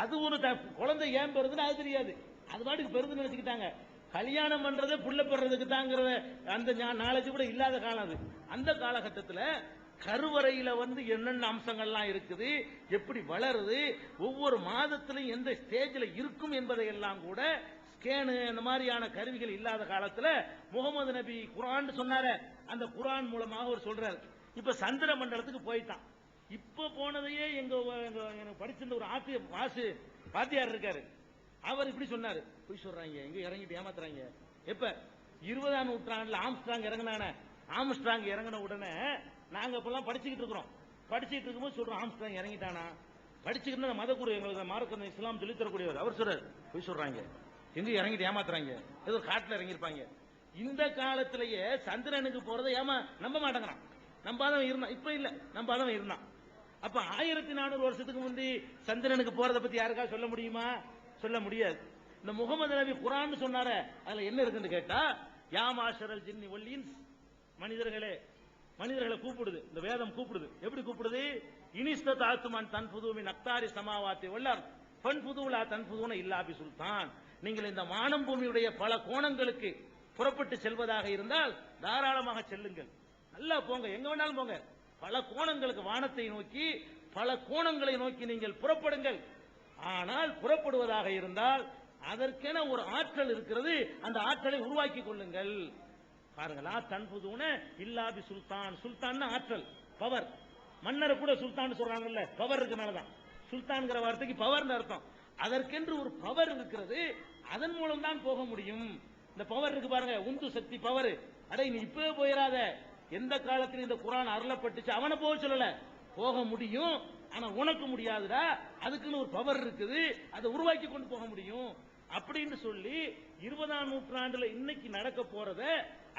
அது ஒரு குழந்தை ஏன் பெறுதுன்னு அது தெரியாது, அது பாட்டுக்கு பெறுதுன்னு நினைச்சுக்கிட்டாங்க. கல்யாணம் பண்றதே புள்ள பெறதுக்கு தாங்கிறத அந்த நாலேஜ் கூட இல்லாத காலம் அது. அந்த காலகட்டத்தில் கருவறையில என்னென்ன அம்சங்கள்லாம் இருக்குது, எப்படி வளருது, ஒவ்வொரு மாதத்திலும் எந்த ஸ்டேஜில் இருக்கும் என்பதை எல்லாம் கூட ஸ்கேனு அந்த மாதிரியான கருவிகள் இல்லாத காலத்துல முகமது நபி குர்ஆன் சொன்னார, அந்த குர்ஆன் மூலமாக அவர் சொல்றாரு. இப்ப சந்திர மண்டலத்துக்கு போயிட்டான். இப்ப போனதையே எங்க படிச்சிருந்த ஒரு வாத்தியார் இருக்காரு, அவர் இப்படி சொன்னாரு, போய் சொல்றாங்க, எங்க இறங்கிட்டு ஏமாத்துறாங்க. எப்ப 20ஆம் நூற்றாண்டுல ஆம்ஸ்ட்ராங் இறங்கினான, ஆம்ஸ்ட்ராங் இறங்கின உடனே நாங்க இப்பெல்லாம் படிச்சுக்கிட்டு இருக்கிறோம், படிச்சுட்டு இருக்கும்போது சொல்றோம் ஆம்ஸ்ட்ராங் இறங்கிட்டானா, படிச்சுக்கிட்டு மதக்குரு எங்களுக்கு மார்க்க இஸ்லாம் சொல்லி தரக்கூடியவர், அவர் சொல்றாரு போய் சொல்றாங்க, எங்க இறங்கிட்டு ஏமாத்துறாங்க, ஏதோ காட்டுல இறங்கிருப்பாங்க. இந்த காலத்திலேயே சந்திரனுக்கு போறதை நம்ப மாட்டேங்கிறான், நம்பாதவன் இருந்தான், இப்ப இல்ல நம்பாதவன் இருந்தான். அப்ப 1400 வருஷத்துக்கு முந்தி சந்திரனுக்கு போறதை பத்தி யாருக்கா சொல்ல முடியுமா? சொல்ல முடியாது. இந்த முகமது நபி குர்ஆன் சொன்னார, அதுல என்ன இருக்குன்னு கேட்டா, யா மாஷரல் ஜின்னி வல் இன்ஸ், மனிதர்களை கூப்பிடுது, இந்த வேதம் கூப்பிடுது. எப்படி கூப்பிடுது? இனிஸ்ததாத்துமன் தன்புது மின் அக்தாரி சமாவாத்தி வல்லார் ஃபன்புதுலா தன்புதுன இல்லா பி சுல்தான். நீங்கள் இந்த வானம் பூமியுடைய பல கோணங்களுக்கு புறப்பட்டு செல்வதாக இருந்தால் தாராளமாக செல்லுங்கள், நல்லா போங்க, எங்க வேணாலும் போங்க, பல கோணங்களுக்கு வானத்தை நோக்கி பல கோணங்களை நோக்கி நீங்கள் புறப்படுங்கள். ஆனால் புறப்படுவதாக இருந்தால் அதற்கென ஒரு ஆற்றல் இருக்கிறது, அந்த ஆற்றலை உருவாக்கி கொள்ளுங்கள். பாருங்களா, தன்புதுன இல்லாபி சுல்தான், சுல்தான் ஆற்றல், பவர். மன்னரை கூட சுல்தான் சொல்றாங்கல்ல, பவர் இருக்கனாலதான் சுல்தான்ங்கிற வார்த்தைக்கு பவர் அர்த்தம். அதற்கென்று ஒரு பவர் இருக்கிறது, அதன் மூலம் தான் போக முடியும். இந்த பவர் இருக்கு பாருங்க, உந்து சக்தி பவர். அடே நீ இப்பவே போயிடாத, எந்த காலத்தில் இந்த குர்ஆன் அருளப்பட்டுச்சு அவனை போக சொல்லல, போக முடியும், ஆனா உனக்கு முடியாதுடா, அதுக்குன்னு ஒரு பவர் இருக்குது, அதை உருவாக்கி கொண்டு போக முடியும் அப்படின்னு சொல்லி 20ஆம் நூற்றாண்டுல இன்னைக்கு நடக்க போறத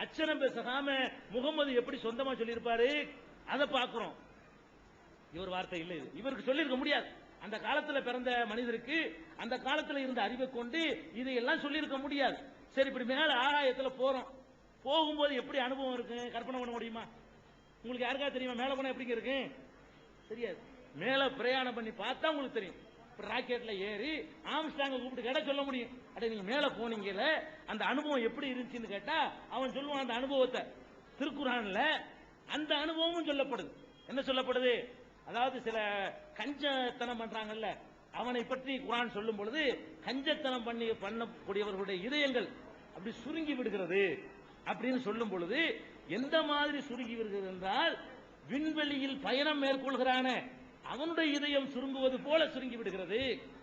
அச்சரம் பேசாம முகமது எப்படி சொந்தமா சொல்லியிருப்பாரு, அதை பார்க்கிறோம். இவர் வார்த்தை இல்லை, இது இவருக்கு சொல்லியிருக்க முடியாது. அந்த காலத்துல பிறந்த மனிதருக்கு அந்த காலத்துல இருந்த அறிவை கொண்டு இதையெல்லாம் சொல்லியிருக்க முடியாது. சரி, இப்படி மேல ஆகாயத்துல போறோம், போகும்போது எப்படி அனுபவம் இருக்கு கற்பனை பண்ண முடியுமா? உங்களுக்கு யாருக்கா தெரியுமா மேல போனா எப்படிங்க இருக்கு? தெரியாது. மேல பிரயாணம் பண்ணி பார்த்தா உங்களுக்கு தெரியும். ராக்கெட்ல ஏறி ஆம்ஸ்ட்ராங்க கூப்பிட்டு கேட்டா சொல்ல முடியும், அட நீங்க மேல போனீங்கல அந்த அனுபவம் எப்படி இருந்துச்சுன்னு கேட்டா அவன் சொல்லுவான் அந்த அனுபவத்தை. திருக்குர்ஆன்ல அந்த அனுபவமும் சொல்லப்படுது. என்ன சொல்லப்படுது? அதாவது சில கஞ்சத்தனம் பண்றாங்கல்ல, அவனை பற்றி குர்ஆன் சொல்லும் பொழுது கஞ்சத்தனம் பண்ணக்கூடியவர்களுடைய இதயங்கள் அப்படி சுருங்கி விடுகிறது அப்படின்னு சொல்லும் பொழுது எந்த மாதிரி சுருங்கி விடுகிறது என்றால் விண்வெளியில் பயணம் மேற்கொள்கிறான அவனுடைய இதயம் சுருங்குவது போல சுருங்கி விடுகிறது.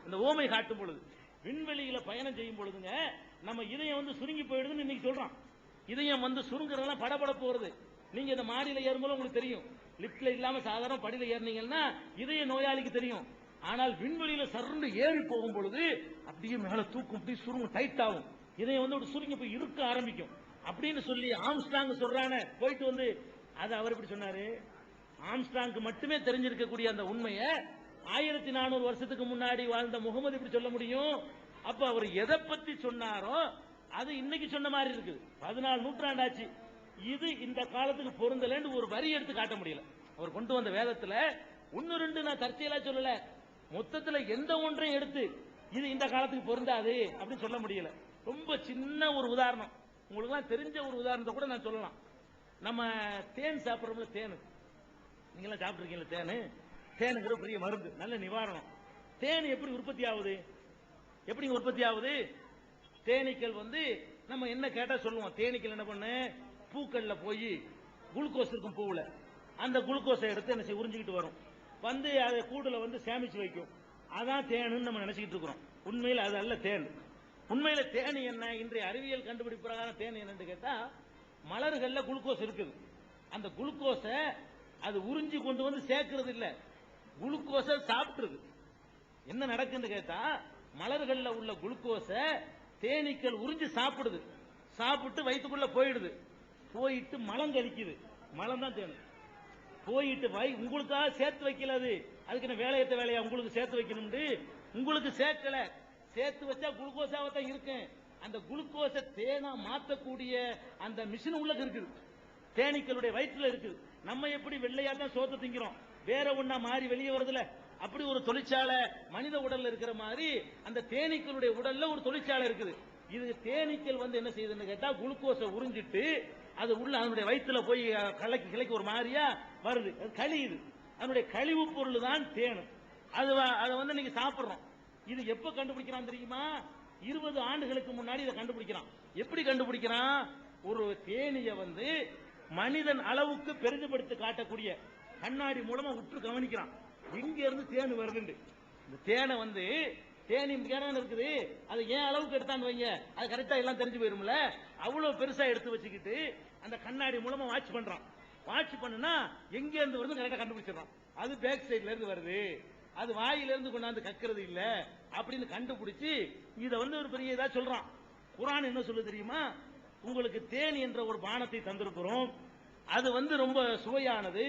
இந்த ஓமை காட்டும் பொழுது விண்வெளியில பயணம் செய்யும் பொழுதுங்க நம்ம இதயம் வந்து சுருங்கி போயிடுதுன்னு இன்னைக்கு சொல்றான். இதயம் வந்து சுருங்குறதெல்லாம் படபட போறது. நீங்க இந்த மாடியில ஏறும்போது உங்களுக்கு தெரியும், லிப்ட்ல இல்லாம சாதாரண படியில ஏறினீங்கன்னா இதய நோயாளிக்கு தெரியும். ஆனால் விண்வெளியில சர்ந்து ஏறி போகும் பொழுது அப்படியே மேல தூக்கும், அப்படியே சுருங்கும், டைட் ஆகும், இதயம் வந்து சுருங்கி போய் இருக்க ஆரம்பிக்கும் அப்படின்னு சொல்லி ஆம்ஸ்ட்ராங் சொல்றானே போயிட்டு வந்து அது அவர் இப்படி சொன்னாரு. ஆம்ஸ்ட்ராங்க்கு மட்டுமே தெரிஞ்சிருக்கக்கூடிய அந்த உண்மையை 1400 வருஷத்துக்கு முன்னாடி வாழ்ந்த முகமது இப்படி சொல்ல முடியும். அப்ப அவர் எதை பத்தி சொன்னாரோ அது இன்னைக்கு சொன்ன மாதிரி இருக்குது. 14 நூற்றாண்டாச்சு. இது இந்த காலத்துக்கு பொருந்தலன்னு ஒரு வரி எடுத்து காட்ட முடியல. அவர் கொண்டு வந்த வேதத்துல 1-2 நான் தற்செயலா சொல்லல, மொத்தத்துல எந்த ஒன்றையும் எடுத்து இது இந்த காலத்துக்கு பொருந்தாது அப்படின்னு சொல்ல முடியல. ரொம்ப சின்ன ஒரு உதாரணம், உங்களுக்கு தெரிஞ்ச ஒரு உதாரணத்தை கூட நான் சொல்லலாம். நம்ம தேன் சாப்பிடுறோம்ல, தேனு நீங்களாம் சாப்பிட்டுருக்கீங்களா? தேனு, தேனுங்கிற பெரிய மருந்து, நல்ல நிவாரணம். தேன் எப்படி உற்பத்தி ஆகுது? எப்படிங்க உற்பத்தி ஆகுது? தேனீக்கள் வந்து நம்ம என்ன கேட்டா சொல்லுவோம், தேனீக்கள் என்ன பண்ணு, பூக்கள்ல போய் குளுக்கோஸ் இருக்கும் பூவுல, அந்த குளுக்கோஸை எடுத்து என்ன செய்ய உறிஞ்சிக்கிட்டு வரும், வந்து அதை கூடுல வந்து சேமிச்சு வைக்கும். அதான் தேனுன்னு நம்ம நினைச்சுக்கிட்டு இருக்கிறோம். உண்மையில் அது அல்ல தேன். உண்மையில தேன் என்ன? இன்றைய அறிவியல் கண்டுபிடிப்பு பிரகாரம் தேன் என்னன்னு கேட்டா, மலர்கள்ல குளுக்கோஸ் இருக்குது. அந்த குளுக்கோஸை அது உறிஞ்சி கொண்டு வந்து சேர்க்கிறது இல்ல, குளுக்கோஸை சாப்பிட்டுருது. என்ன நடக்குன்னு கேட்டா, மலர்கள்ல உள்ள குளுக்கோஸை தேனீக்கள் உறிஞ்சி சாப்பிடுது, சாப்பிட்டு வயிற்றுக்குள்ள போயிடுது, போயிட்டு மலம் கழிக்குது. மலம் தான் தேனு. போயிட்டு உங்களுக்காக சேர்த்து வைக்கல, அதுக்கு என்ன வேலையத்த வேலையா உங்களுக்கு சேர்த்து வைக்கணும்னு உங்களுக்கு சேர்க்கல, சேர்த்து வச்சா குளுக்கோஸாக தான் இருக்கு. அந்த குளுக்கோஸை தேனா மாத்தக்கூடிய அந்த மிஷின் உள்ள இருக்குது, தேனீக்களுடைய வயிற்றுல இருக்குது. நம்ம எப்படி வெள்ளையா தான் சோத்த திங்கிறோம், வேற ஒண்ணா மாறி வெளியே வருதுல, அப்படி ஒரு தொழிற்சாலை மனித உடல்ல இருக்கிற மாதிரி அந்த தேனீக்களுடைய உடல்ல ஒரு தொழிற்சாலை இருக்குது. இது தேனீக்கள் வந்து என்ன செய்யுதுன்னு கேட்டா, குளுக்கோஸை உறிஞ்சிட்டு அது உள்ள அதனுடைய வயிற்றுல போய் கலக்கி கிளைக்கு ஒரு மாதிரியா வருது, அது கழியுது. அதனுடைய கழிவு பொருள் தான் தேனு. அதை வந்து நீங்க சாப்பிடுறோம். இது எப்ப கண்டுபிடிக்கிறான் தெரியுமா? 20 ஆண்டுகளுக்கு முன்னாடி இதை கண்டுபிடிக்கிறான். எப்படி கண்டுபிடிக்கிறான்? ஒரு தேனிய வந்து மனிதன் அளவுக்கு பெரிதுபடுத்தி காட்டக்கூடிய கண்ணாடி மூலமா உற்று கவனிக்கிறான், எங்க இருந்து தேனு வருதுன்னு. இந்த தேனை வந்து தேனி கேடான இருக்குது, அது ஏன் அளவுக்கு எடுத்தான்னு வைங்க, அது கரெக்டா எல்லாம் தெரிஞ்சு போயிரும்ல. அவ்வளவு பெருசா எடுத்து வச்சுக்கிட்டு அந்த கண்ணாடி மூலமா வாட்ச் பண்றான். வாட்ச் பண்ணுனா எங்க இருந்து வருது கரெக்டா கண்டுபிடிச்சிடறான். அது பேக் சைட்ல இருந்து வருது, அது வாயில இருந்து கொண்டாந்து கக்கிறது இல்ல அப்படின்னு கண்டுபிடிச்சு இதை வந்து ஒரு பெரிய இதா சொல்றான். குர்ஆன் என்ன சொல்லு தெரியுமா? உங்களுக்கு தேன் என்ற ஒரு பானத்தை தந்திருக்கிறோம், அது வந்து ரொம்ப சுவையானது,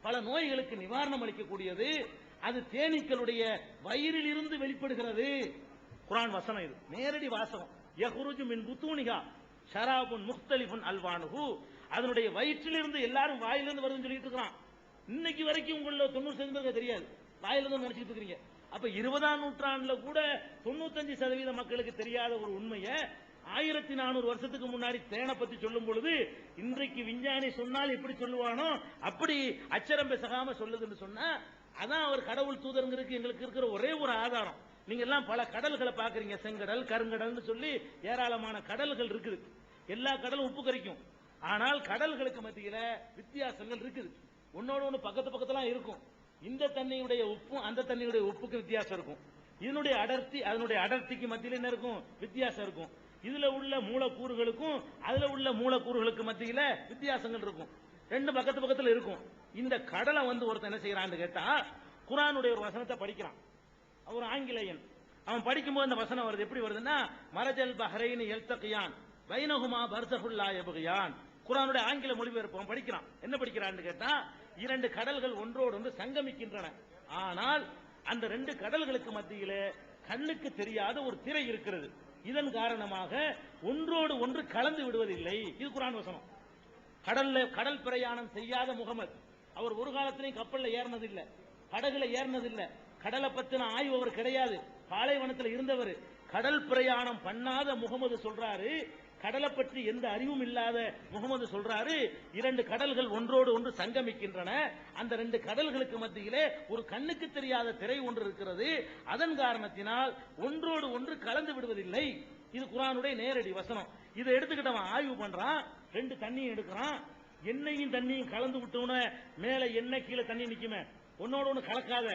பல நோய்களுக்கு நிவாரணம் அளிக்கக்கூடியது, அது தேனீக்களுடைய வயிறில் இருந்து வெளிப்படுகிறது. குர்ஆன் வசனம் இது, நேரடி வாசகம். யஹ்ருஜு மின் புத்தூனிஹா ஷராபுன் முக்தலிஃபுன் அல்வானுஹு, அதனுடைய வயிற்றிலிருந்து எல்லாரும் வாயிலிருந்து வருதுன்னு சொல்லிட்டு இருக்கிறான். இன்னைக்கு வரைக்கும் உங்கள 90% தெரியாது, வாயிலிருந்து நினைச்சிட்டு இருக்கீங்க. அப்ப 20ஆம் நூற்றாண்டுல கூட 95% மக்களுக்கு தெரியாத ஒரு உண்மையை 1400 வருஷத்துக்கு முன்னாடி தேனை பத்தி சொல்லும் பொழுது இன்றைக்கு விஞ்ஞானி சொன்னால் எப்படி சொல்லுவானோ அப்படி அச்சரம் பேசாம சொல்லுதுன்னு சொன்னா, அதான் அவர் கடவுள் தூதருங்கிறதுக்கு எங்களுக்கு இருக்கிற ஒரே ஒரு ஆதாரம். நீங்க எல்லாம் பல கடல்களை பாக்குறீங்க, செங்கடல், கருங்கடல்னு சொல்லி ஏராளமான கடல்கள் இருக்குது. எல்லா கடலும் உப்பு கரிக்கும், ஆனால் கடல்களுக்கு மத்தியில வித்தியாசங்கள் இருக்குது. ஒன்னோட ஒண்ணு பக்கத்து பக்கத்துல இருக்கும். இந்த தண்ணியுடைய உப்பும் அந்த தண்ணியுடைய உப்புக்கு வித்தியாசம் இருக்கும். இதனுடைய அடர்த்தி அதனுடைய அடர்த்திக்கு மத்தியில என்ன இருக்கும்? வித்தியாசம் இருக்கும். இதுல உள்ள மூலக்கூறுகளுக்கும் அதுல உள்ள மூலக்கூறுகளுக்கு மத்தியில வித்தியாசங்கள் இருக்கும். ரெண்டு பக்கத்து பக்கத்துல இருக்கும். இந்த கடலை வந்து ஒருத்தன் என்ன செய்யறான்னு கேட்டா, குர்ஆனுடைய ஒரு வசனத்தை படிக்கிறான். ஒரு ஆங்கிலேயன், அவன் படிக்கும்போது அந்த வசனம் வருது. எப்படி வருதுன்னா, மரஜல் பஹ்ரைன் யல்தகியான் பைனஹுமா பர்ஸஹுல் லா யப்கியான். குர்ஆனுடைய ஆங்கில மொழிபெயர்ப்பு அவன் படிக்கிறான். என்ன படிக்கிறான்னு கேட்டா, 2 கடல்கள் ஒன்றோடு ஒன்று சங்கமிக்கின்றன, ஆனால் அந்த 2 கடல்களுக்கு மத்தியில கண்ணுக்கு தெரியாத ஒரு திரை இருக்கிறது. இதன் காரணமாக ஒன்றோடு ஒன்று கலந்து விடுவதில்லை. இது குர்ஆன் வசனம். கடல் பிரயாணம் செய்யாத முகமது, அவர் ஒரு காலத்திலையும் கப்பல்ல ஏறினதில்லை, படகுல ஏறினதில்லை, கடலை பத்தின ஆய்வு அவர் கிடையாது, பாலைவனத்தில் இருந்தவர். கடல் பிரயாணம் பண்ணாத முகமது சொல்றாரு, கடலை பற்றி எந்த அறிவும் இல்லாத முகமது சொல்றாரு, 2 கடல்கள் ஒன்றோடு ஒன்று சங்கமிக்கின்றன, அந்த 2 கடல்களுக்கு மத்தியிலே ஒரு கண்ணுக்கு தெரியாத திரை ஒன்று இருக்கிறது, அதன் காரணத்தினால் ஒன்றோடு ஒன்று கலந்து விடுவதில்லை. இது குர்ஆனுடைய நேரடி வசனம். இதை எடுத்துக்கிட்டவன் ஆய்வு பண்றான், 2 தண்ணியும் எடுக்கிறான், எண்ணெயும் தண்ணியும் கலந்து விட்டோன்னு மேல எண்ணெய் கீழே தண்ணி நிக்குமே, ஒன்னோட ஒன்று கலக்காத,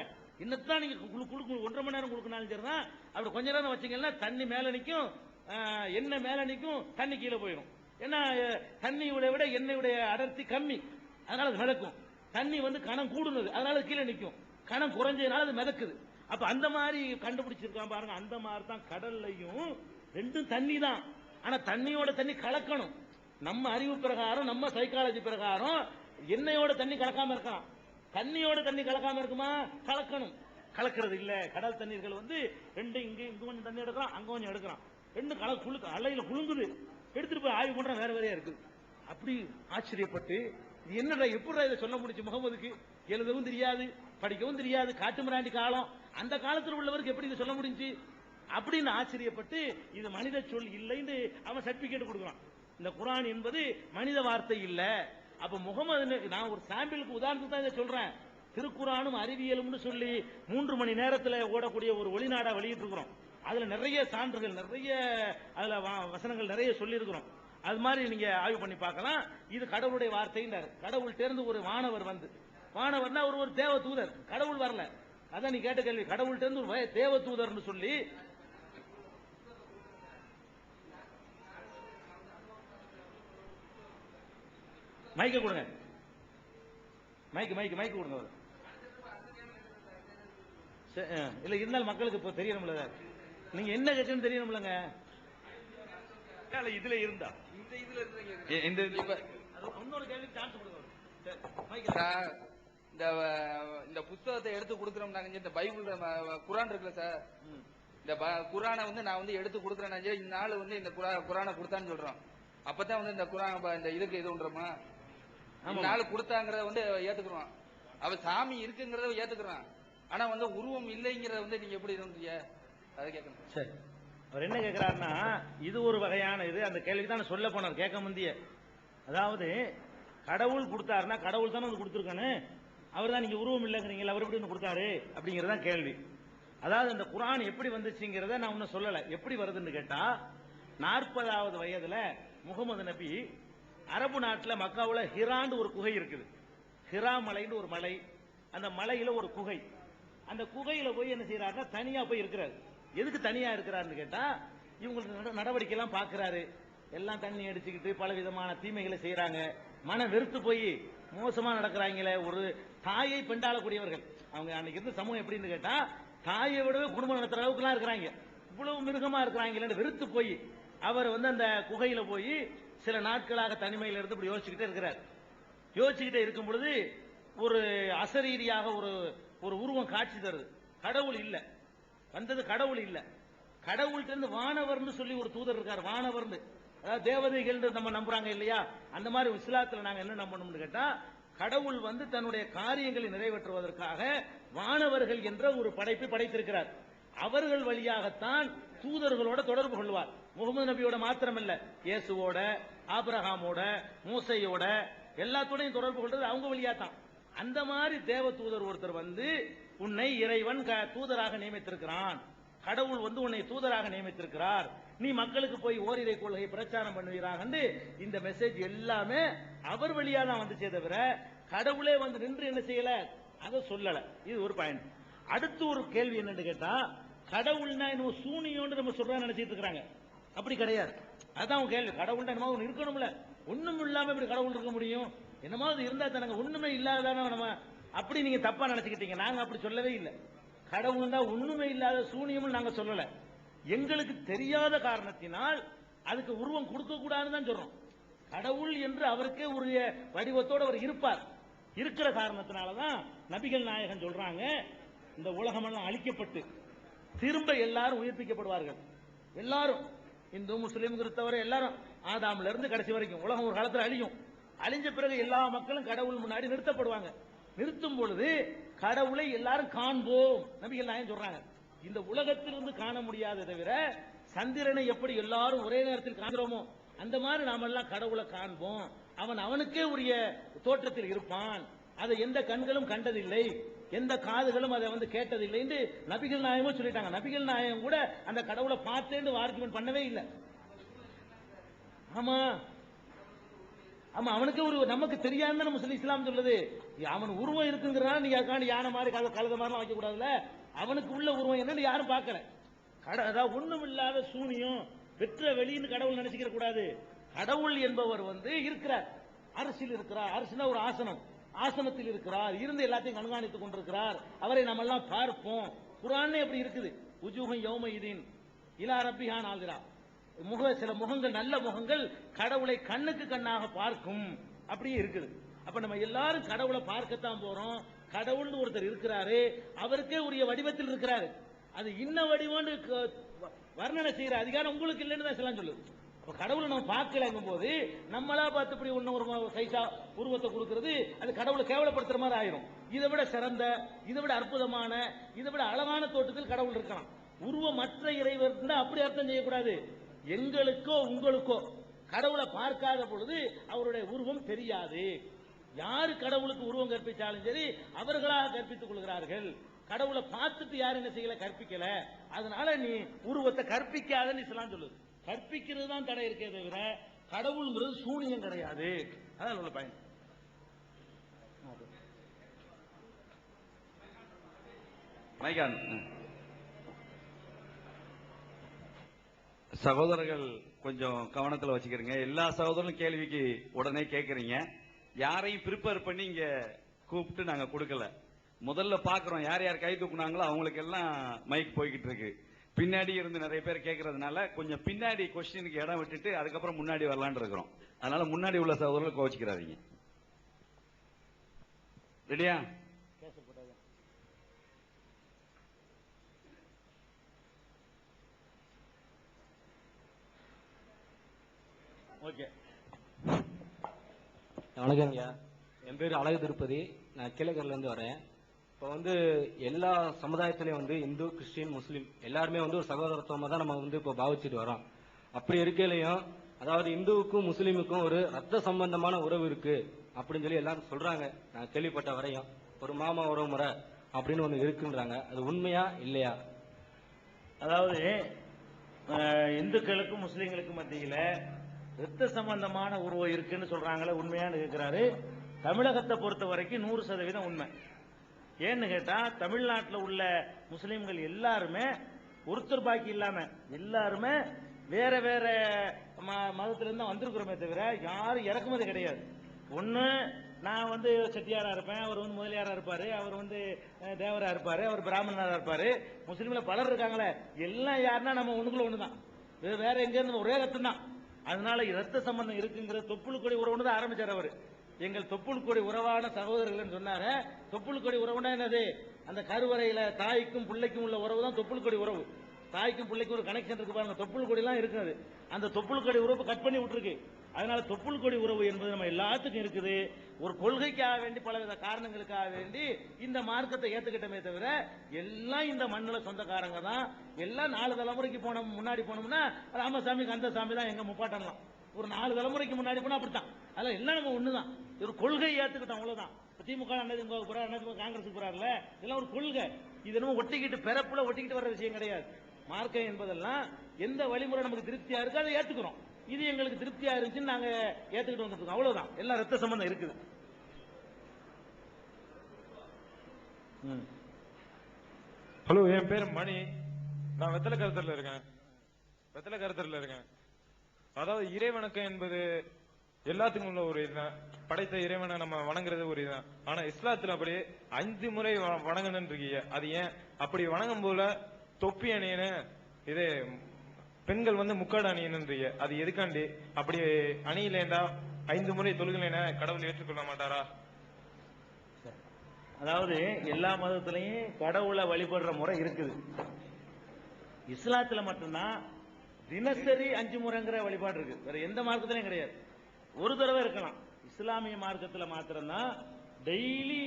இன்னத்தான் நீங்க 1.5 மணி நேரம் கொடுக்கணும் சரிதான், அப்படி கொஞ்ச நேரம் வச்சீங்கன்னா தண்ணி மேல நிக்கும், எண்ணெய் மேல நிக்கும், தண்ணி கீழே போயிடும். ஏன்னா தண்ணியுடைய விட எண்ணெயுடைய அடர்த்தி கம்மி, அதனால அது மிதக்கும். தண்ணி வந்து கணம் கூடுனது, அதனால கீழே நிக்கும், கணம் குறைஞ்சதுனால அது மிதக்குது. அப்ப அந்த மாதிரி கண்டுபிடிச்சிருக்கான் பாருங்க. அந்த மாதிரி தான் கடல்லையும் 2 தண்ணி தான், ஆனா தண்ணியோட தண்ணி கலக்கணும். நம்ம அறிவு பிரகாரம், நம்ம சைக்காலஜி பிரகாரம் எண்ணெயோட தண்ணி கலக்காம இருக்கலாம், தண்ணியோட தண்ணி கலக்காம இருக்குமா? கலக்கணும். கலக்கிறது இல்ல. கடல் தண்ணீர்கள் வந்து 2 இங்க கொஞ்சம் தண்ணி எடுக்கிறான், அங்க கொஞ்சம் எடுக்கிறான், 2 அலையில குலுங்குது, எடுத்துட்டு போய் ஆய்வு பண்றான், வேற வேறையா இருக்கு. அப்படி ஆச்சரியப்பட்டு என்னடா எப்படிடா இதை சொல்ல முடிச்சு முகமதுக்கு? எழுதவும் தெரியாது, படிக்கவும் தெரியாது, காட்டு மிராண்டி காலம், அந்த காலத்தில் உள்ளவருக்கு எப்படி இதை சொல்ல முடிஞ்சு அப்படின்னு ஆச்சரியப்பட்டு, இது மனித சொல் இல்லைன்னு அவன் சர்டிபிகேட் கொடுக்குறான். இந்த குர்ஆன் என்பது மனித வார்த்தை இல்ல. அப்ப முகமது, நான் ஒரு சாம்பிளுக்கு உதாரணத்துக்கு தான் இதை சொல்றேன். திருக்குர்ஆனும் அறிவியலும்னு சொல்லி 3 மணி நேரத்தில் ஓடக்கூடிய ஒரு ஒளிநாடா வெளியிட்டு இருக்கிறோம். அதுல நிறைய சான்றுகள், நிறைய அதுல வசனங்கள் நிறைய சொல்லி இருக்கிறோம். அது மாதிரி நீங்க ஆய்வு பண்ணி பார்க்கலாம். இது கடவுளுடைய வார்த்தைன்றார். கடவுள் தேர்ந்து ஒரு வானவர் வந்து, வானவர்னா ஒரு தேவ தூதர், கடவுள் வரல. அதான் நீ கேட்ட கேள்வி. கடவுள் தேர்ந்து ஒரு தேவ தூதர்னு சொல்லி மைக்க கொடுங்க, மைக்கு கொடுங்க. இல்ல இருந்தாலும் மக்களுக்கு இப்ப தெரியணும்ல, நீங்க என்ன கேட்கணும் தெரியணும்லங்க. இதுல இருந்தா இந்த இன்னொரு கேள்வி சான்ஸ் கொடுங்க. இந்த புத்தகத்தை எடுத்து கொடுக்குறோம் நாங்க, இந்த பைபிள் குர்ஆன் இருக்குல்ல சார், இந்த குர்ஆனை வந்து நான் வந்து எடுத்து கொடுக்குறேன், இந்த நாள் வந்து இந்த குர்ஆனை கொடுத்தான்னு சொல்றோம். அப்பதான் வந்து இந்த குர்ஆன் இந்த இதுக்கு இது பண்றோமா, நாள் கொடுத்தாங்கிறத வந்து ஏத்துக்கிறோம். அவ சாமி இருக்குங்கிறத ஏத்துக்கிறான், ஆனா வந்து உருவம் இல்லைங்கிறத வந்து நீங்க எப்படி இருந்தீங்க அதை கேட்கணும். சரி, அவர் என்ன கேட்கிறாருன்னா, இது ஒரு வகையான இது. அந்த கேள்விக்கு தான் சொல்ல போனார் கேட்க முந்திய. அதாவது கடவுள் கொடுத்தாருன்னா கடவுள் தானே வந்து கொடுத்துருக்கானு, அவர் தான் நீங்க உருவம் இல்லைங்கிறீங்களா, அவர் எப்படி கொடுத்தாரு அப்படிங்கறதான் கேள்வி. அதாவது அந்த குர்ஆன் எப்படி வந்துச்சுங்கிறத நான் ஒன்னும் சொல்லல. எப்படி வருதுன்னு கேட்டா, 40வது வயதுல முகமது நபி அரபு நாட்டில் மக்காவுல ஹிரான்னு ஒரு குகை இருக்குது, ஹிரா மலைன்னு ஒரு மலை, அந்த மலையில ஒரு குகை, அந்த குகையில போய் என்ன செய்யறாருன்னா தனியா போய் இருக்கிறாரு. எதுக்கு தனியா இருக்கிறாருன்னு கேட்டா, இவங்களுக்கு நடவடிக்கை எல்லாம் பாக்குறாரு, எல்லாம் தண்ணி அடிச்சுக்கிட்டு பல விதமான தீமைகளை செய்யறாங்க, மன வெறுத்து போய் மோசமா நடக்கிறாங்களே. ஒரு தாயை பெண்டாளக்கூடியவர்கள் அவங்க அன்னைக்கு இருந்த சமூகம் எப்படின்னு கேட்டா, தாயை விடவே குடும்பம் நடத்துற அளவுக்கு எல்லாம் இருக்கிறாங்க, இவ்வளவு மிருகமா இருக்கிறாங்களே வெறுத்து போய் அவர் வந்து அந்த குகையில போய் சில நாட்களாக தனிமையில் இருந்து இப்படி யோசிச்சுக்கிட்டே இருக்கிறார். யோசிச்சுக்கிட்டே இருக்கும் பொழுது ஒரு அசரீரியாக ஒரு உருவம் காட்சி தருது. கடவுள் இல்ல, வந்தது கடவுள் இல்ல, கடவுள்கிட்ட இருந்து வானவர்னு சொல்லி ஒரு தூதர் இருக்கார். வானவர்னு அதாவது தேவதைகள் நம்ம நம்புறாங்க இல்லையா, அந்த மாதிரி இஸ்லாத்துல நாங்க என்ன நம்பணும்னு கேட்டா, கடவுள் வந்து தன்னுடைய காரியங்களை நிறைவேற்றுவதற்காக வானவர்கள் என்ற ஒரு படைப்பை படைத்திருக்கிறார். அவர்கள் வழியாகத்தான் தூதர்களோட தொடர்பு கொள்வார். முகமது நபியோட மாத்திரமல்ல, இயேசுவோட, ஆபிரகாமோட, மூசையோட எல்லாத்தோடையும் தொடர்பு கொள்றது அவங்க வழியா தான். அந்த மாதிரி தேவ தூதர் ஒருத்தர் வந்து உன்னை இறைவன் தூதராக நியமித்திருக்கிறான், கடவுள் வந்து உன்னை தூதராக நியமித்திருக்கிறார், நீ மக்களுக்கு போய் ஓரிரை கொள்கை பிரச்சாரம் பண்ணுவீராக, இந்த மெசேஜ் எல்லாமே அவர் வழியா தான் வந்துச்சே தவிர கடவுளே வந்து நின்று என்ன செய்யல, அதை சொல்லல. இது ஒரு பாயிண்ட். அடுத்து ஒரு கேள்வி என்னன்னு கேட்டா, கடவுள்னா என்ன சூனியோன்னு நம்ம சொல்றான்னு நினைச்சிட்டு இருக்காங்க. அப்படி கிடையாது. அதான் கேள்வி. கடவுள்னா என்னமோ ஒன்று இருக்கணும்ல, ஒண்ணும் இல்லாம இப்படி கடவுள் இருக்க முடியும், என்னமாவது இருந்தா தானங்க, ஒண்ணுமே இல்லாததான நம்ம, அப்படி நீங்க தப்பா நினைச்சுக்கிட்டீங்க. நாங்க அப்படி சொல்லவே இல்லை. கடவுள் தான் ஒண்ணுமே இல்லாத சூனியம்னு நாங்க சொல்லல. எங்களுக்கு தெரியாத காரணத்தினால் அதுக்கு உருவம் கொடுக்க கூடாதுன்னு தான் சொல்றோம். கடவுள் என்று அவருக்கே உரிய வடிவத்தோடு அவர் இருப்பார். இருக்கிற காரணத்தினாலதான் நபிகள் நாயகம் சொல்றாங்க, இந்த உலகமெல்லாம் அழிக்கப்பட்டு திரும்ப எல்லாரும் உயிர்ப்பிக்கப்படுவார்கள். எல்லாரும் இந்து முஸ்லீம் கிறிஸ்தவர் எல்லாரும் ஆதாம்ல இருந்து கடைசி வரைக்கும் உலகம் ஒரு காலத்தில் அழியும். அழிஞ்ச பிறகு எல்லா மக்களும் கடவுள் முன்னாடி நிறுத்தப்படுவாங்க. நிறுத்தும் பொழுது கடவுளை எல்லாரும் காண்போம் நபிகள் நாயகம் சொல்றாங்க. இந்த உலகத்திலிருந்து காண முடியாத தவிர சந்திரனை எப்படி எல்லாரும் ஒரே நேரத்தில் காண்கிறோமோ அந்த மாதிரி நாம எல்லாம் கடவுளை காண்போம், அவன் அவனுக்கே உரிய தோற்றத்தில் இருப்பான், அதை எந்த கண்களும் கண்டதில்லை, எந்த காதுகளும் அதை வந்து கேட்டதில்லை என்று நபிகள் நாயகமும் சொல்லிட்டாங்க. நபிகள் நாயகம் கூட அந்த கடவுளை பார்த்தேன்னு ஆர்குமெண்ட் பண்ணவே இல்லை. ஆமா ஆமா, அவனுக்கு ஒரு நமக்கு தெரியாதுன்னு நம்ம சொல்லி இஸ்லாம் சொல்லுது. அவன் உருவம் இருக்குங்கிறனால நீ அதுக்காண்டி யானை மாதிரி கழுத மாதிரிலாம் வைக்க கூடாதுல்ல. அவனுக்கு உள்ள உருவம் என்னன்னு யாரும் பார்க்கல. அதாவது ஒண்ணும் இல்லாத சூனியம் வெற்ற வெளின்னு கடவுள் நினைச்சுக்க கூடாது. கடவுள் என்பவர் வந்து இருக்கிறார், அரசில் இருக்கிறார். அரசுனா ஒரு ஆசனம், ஆசனத்தில் இருக்கிறார், இருந்து எல்லாத்தையும் கண்காணித்துக் கொண்டிருக்கிறார். அவரை நம்ம எல்லாம் பார்ப்போம். குர்ஆனே எப்படி இருக்குது, உஜூஹும் யௌமஇதின் இலா ரப்பிஹா நாஸிரா, சில முகங்கள், நல்ல முகங்கள் கடவுளை கண்ணுக்கு கண்ணாக பார்க்கும், அப்படியே இருக்குது. அப்ப நம்ம எல்லாரும் கடவுளை பார்க்கத்தான் போறோம். கடவுள் ஒருத்தர் இருக்கிறாரு, அவருக்கே உரிய வடிவத்தில் இருக்கிறாரு. அது இன்ன வடிவம்னு வர்ணனை செய்யற அதிகாரம் உங்களுக்கு இல்லைன்னு தான் எல்லாம் சொல்லுது. அப்ப கடவுளை நம்ம பார்க்கலங்கும் போது நம்மளா பார்த்து இப்படி ஒண்ணு ஒரு சைஸா உருவத்தை கொடுக்கிறது, அது கடவுளை கேவலப்படுத்துற மாதிரி ஆயிரும். இதை விட சிறந்த, இதை விட அற்புதமான, இதை விட அழகான தோட்டத்தில் கடவுள் இருக்கலாம். உருவம் மற்ற இறைவர் அப்படி அர்த்தம் செய்யக்கூடாது. எங்களுக்கோ உங்களுக்கோ கடவுளை பார்க்காத பொழுது அவருடைய உருவம் தெரியாது. யாரு கடவுளுக்கு உருவம் கற்பிச்சாலும் சரி அவர்களாக கற்பித்துக் கொள்கிறார்கள். கடவுளை பார்த்துட்டு யாரும் என்ன செய்யல, கற்பிக்கல. அதனால நீ உருவத்தை கற்பிக்காதன்னு இஸ்லாம் சொல்லுது. கற்பிக்கிறது தான் தடை இருக்கே தவிர கடவுள்ங்கிறது சூனியம் கிடையாது. அதான் உள்ள பயன். சகோதரர்கள் கொஞ்சம் கவனத்துல வச்சுக்கிறீங்க. எல்லா சகோதரர்களும் கேள்விக்கு உடனே கேட்கறீங்க. யாரையும் ப்ரிப்பேர் பண்ணி இங்க கூப்பிட்டு நாங்க கொடுக்கல. முதல்ல பாக்குறோம் யார் யார் கை தூக்குனாங்களோ அவங்களுக்கு எல்லாம் மைக் போய்கிட்டு இருக்கு. பின்னாடி இருந்து நிறைய பேர் கேட்கறதுனால கொஞ்சம் பின்னாடி கொஸ்டினுக்கு இடம் விட்டுட்டு அதுக்கப்புறம் முன்னாடி வரலான்னு இருக்கிறோம். அதனால முன்னாடி உள்ள சகோதரர்கள் கோவிச்சுக்கிறாதீங்க. ரெடியா? ஓகே. வணக்கங்கய்யா, என் பேர் அழகு திருப்பதி, நான் கீழக்கரையில இருந்து வரேன். இப்போ வந்து எல்லா சமுதாயத்திலையும் வந்து இந்து, கிறிஸ்டின், முஸ்லீம் எல்லாருமே வந்து ஒரு சகோதரத்துவமா தான் நம்ம வந்து இப்போ பாவிச்சுட்டு வரோம். அப்படி இருக்கையிலையும் அதாவது இந்துவுக்கும் முஸ்லீமுக்கும் ஒரு ரத்த சம்பந்தமான உறவு இருக்கு அப்படின்னு சொல்லி எல்லாரும் சொல்றாங்க. நான் கேள்விப்பட்ட வரையும் ஒரு மாமா உறவு முறை அப்படின்னு ஒன்று இருக்குன்றாங்க. அது உண்மையா இல்லையா? அதாவது இந்துக்களுக்கும் முஸ்லீம்களுக்கும் மத்தியில ரத்த சம்பந்தமான உருவம் இருக்குன்னு சொல்றாங்களே, உண்மையானு கேட்கிறாரு. தமிழகத்தை பொறுத்த வரைக்கும் 100% உண்மை. ஏன்னு கேட்டா தமிழ்நாட்டில் உள்ள முஸ்லீம்கள் எல்லாருமே ஒருத்தர் பாக்கி இல்லாம எல்லாருமே வேற வேற மதத்திலிருந்து தான் வந்திருக்கிறோமே தவிர யாரும் இறக்குமதி கிடையாது. ஒண்ணு நான் வந்து செட்டியாரா இருப்பேன், அவர் வந்து முதலியாரா இருப்பாரு, அவர் வந்து தேவரா இருப்பாரு, அவர் பிராமணரா இருப்பாரு. முஸ்லீம்ல பலர் இருக்காங்களே, எல்லாம் யாருன்னா நம்ம ஒண்ணுக்குள்ள ஒண்ணுதான், வேற எங்க இருந்து ஒரே ரத்தம் தான். அதனால ரத்த சம்பந்தம் இருக்குங்கிற தொப்புள் கொடி உறவுன்னு தான் ஆரம்பிச்சார் அவரு. எங்கள் தொப்புள் கொடி உறவான சகோதரர்கள் சொன்னாரு. தொப்புள் கொடி உறவுனா என்னது? அந்த கருவறையில தாய்க்கும் பிள்ளைக்கும் உள்ள உறவு தான் தொப்புள் கொடி உறவு. தாய்க்கும் பிள்ளைக்கும் ஒரு கனெக்ஷன் இருக்கு பாருங்க, தொப்புள் கொடி எல்லாம் இருக்குது. அந்த தொப்புள் கொடி உறவு கட் பண்ணி விட்டுருக்கு. அதனால தொப்புள் கொடி உறவு என்பது நம்ம எல்லாத்துக்கும் இருக்குது. ஒரு கொள்கைக்காக வேண்டி பலவித காரணங்களுக்காக வேண்டி இந்த மார்க்கத்தை ஏத்துக்கிட்டமே தவிர எல்லாம் இந்த மண்ணுல சொந்தக்காரங்க தான். எல்லாம் 4 தலைமுறைக்கு முன்னாடி போனோம்னா ராமசாமி கந்தசாமி தான் எங்க முப்பாட்டம்லாம். ஒரு 4 தலைமுறைக்கு முன்னாடி போனா அப்படித்தான். அதெல்லாம் எல்லாம் நம்ம ஒண்ணுதான். ஒரு கொள்கை ஏத்துக்கிட்டோம், அவ்வளவுதான். திமுக காங்கிரஸ் போறாருல, இதெல்லாம் ஒரு கொள்கை. இது நம்ம ஒட்டிக்கிட்டு பிறப்புல ஒட்டிக்கிட்டு வர்ற விஷயம் கிடையாது. மார்க்கம் என்பதெல்லாம் எந்த வழிமுறை நமக்கு திருப்தியா இருக்கு அதை ஏத்துக்கிறோம். இது எங்களுக்கு திருப்தியா இருந்துச்சுன்னு நாங்க ஏத்துக்கிட்டு வந்துருக்கோம், அவ்வளவுதான். எல்லாம் ரத்த சம்பந்தம் இருக்குது. ஹலோ, என் பேர் மணி, நான் வெத்தலை கருத்தர்ல இருக்கேன். அதாவது இறைவணக்கம் என்பது எல்லாத்துக்கும் உள்ள ஒரு இதுதான். படைத்த இறைவனை நம்ம வணங்குறது ஒரு இதுதான். ஆனா இஸ்லாத்துல அப்படி 5 முறை வணங்கணும் இருக்கீங்க. அது ஏன் அப்படி வணங்கும் போல தொப்பி அணியனு இது பெண்கள் வந்து முக்காடு அணியணுன்றீங்க. அது எதுக்காண்டி அப்படி அணியிலேண்டா 5 முறை தொழுகலைன்னா கடவுள் ஏற்றுக்கொள்ள மாட்டாரா? அதாவது எல்லா மதத்திலையும் கடவுளை வழிபடுற முறை இருக்குது. இஸ்லாத்துல மட்டும்தான் தினசரி 5 முறைங்கிற வழிபாடு இருக்கு. வேற எந்த மார்க்கத்திலையும் கிடையாது. ஒரு தடவை இருக்கலாம். இஸ்லாமிய மார்க்கத்துல மாத்திரம்தான் டெய்லி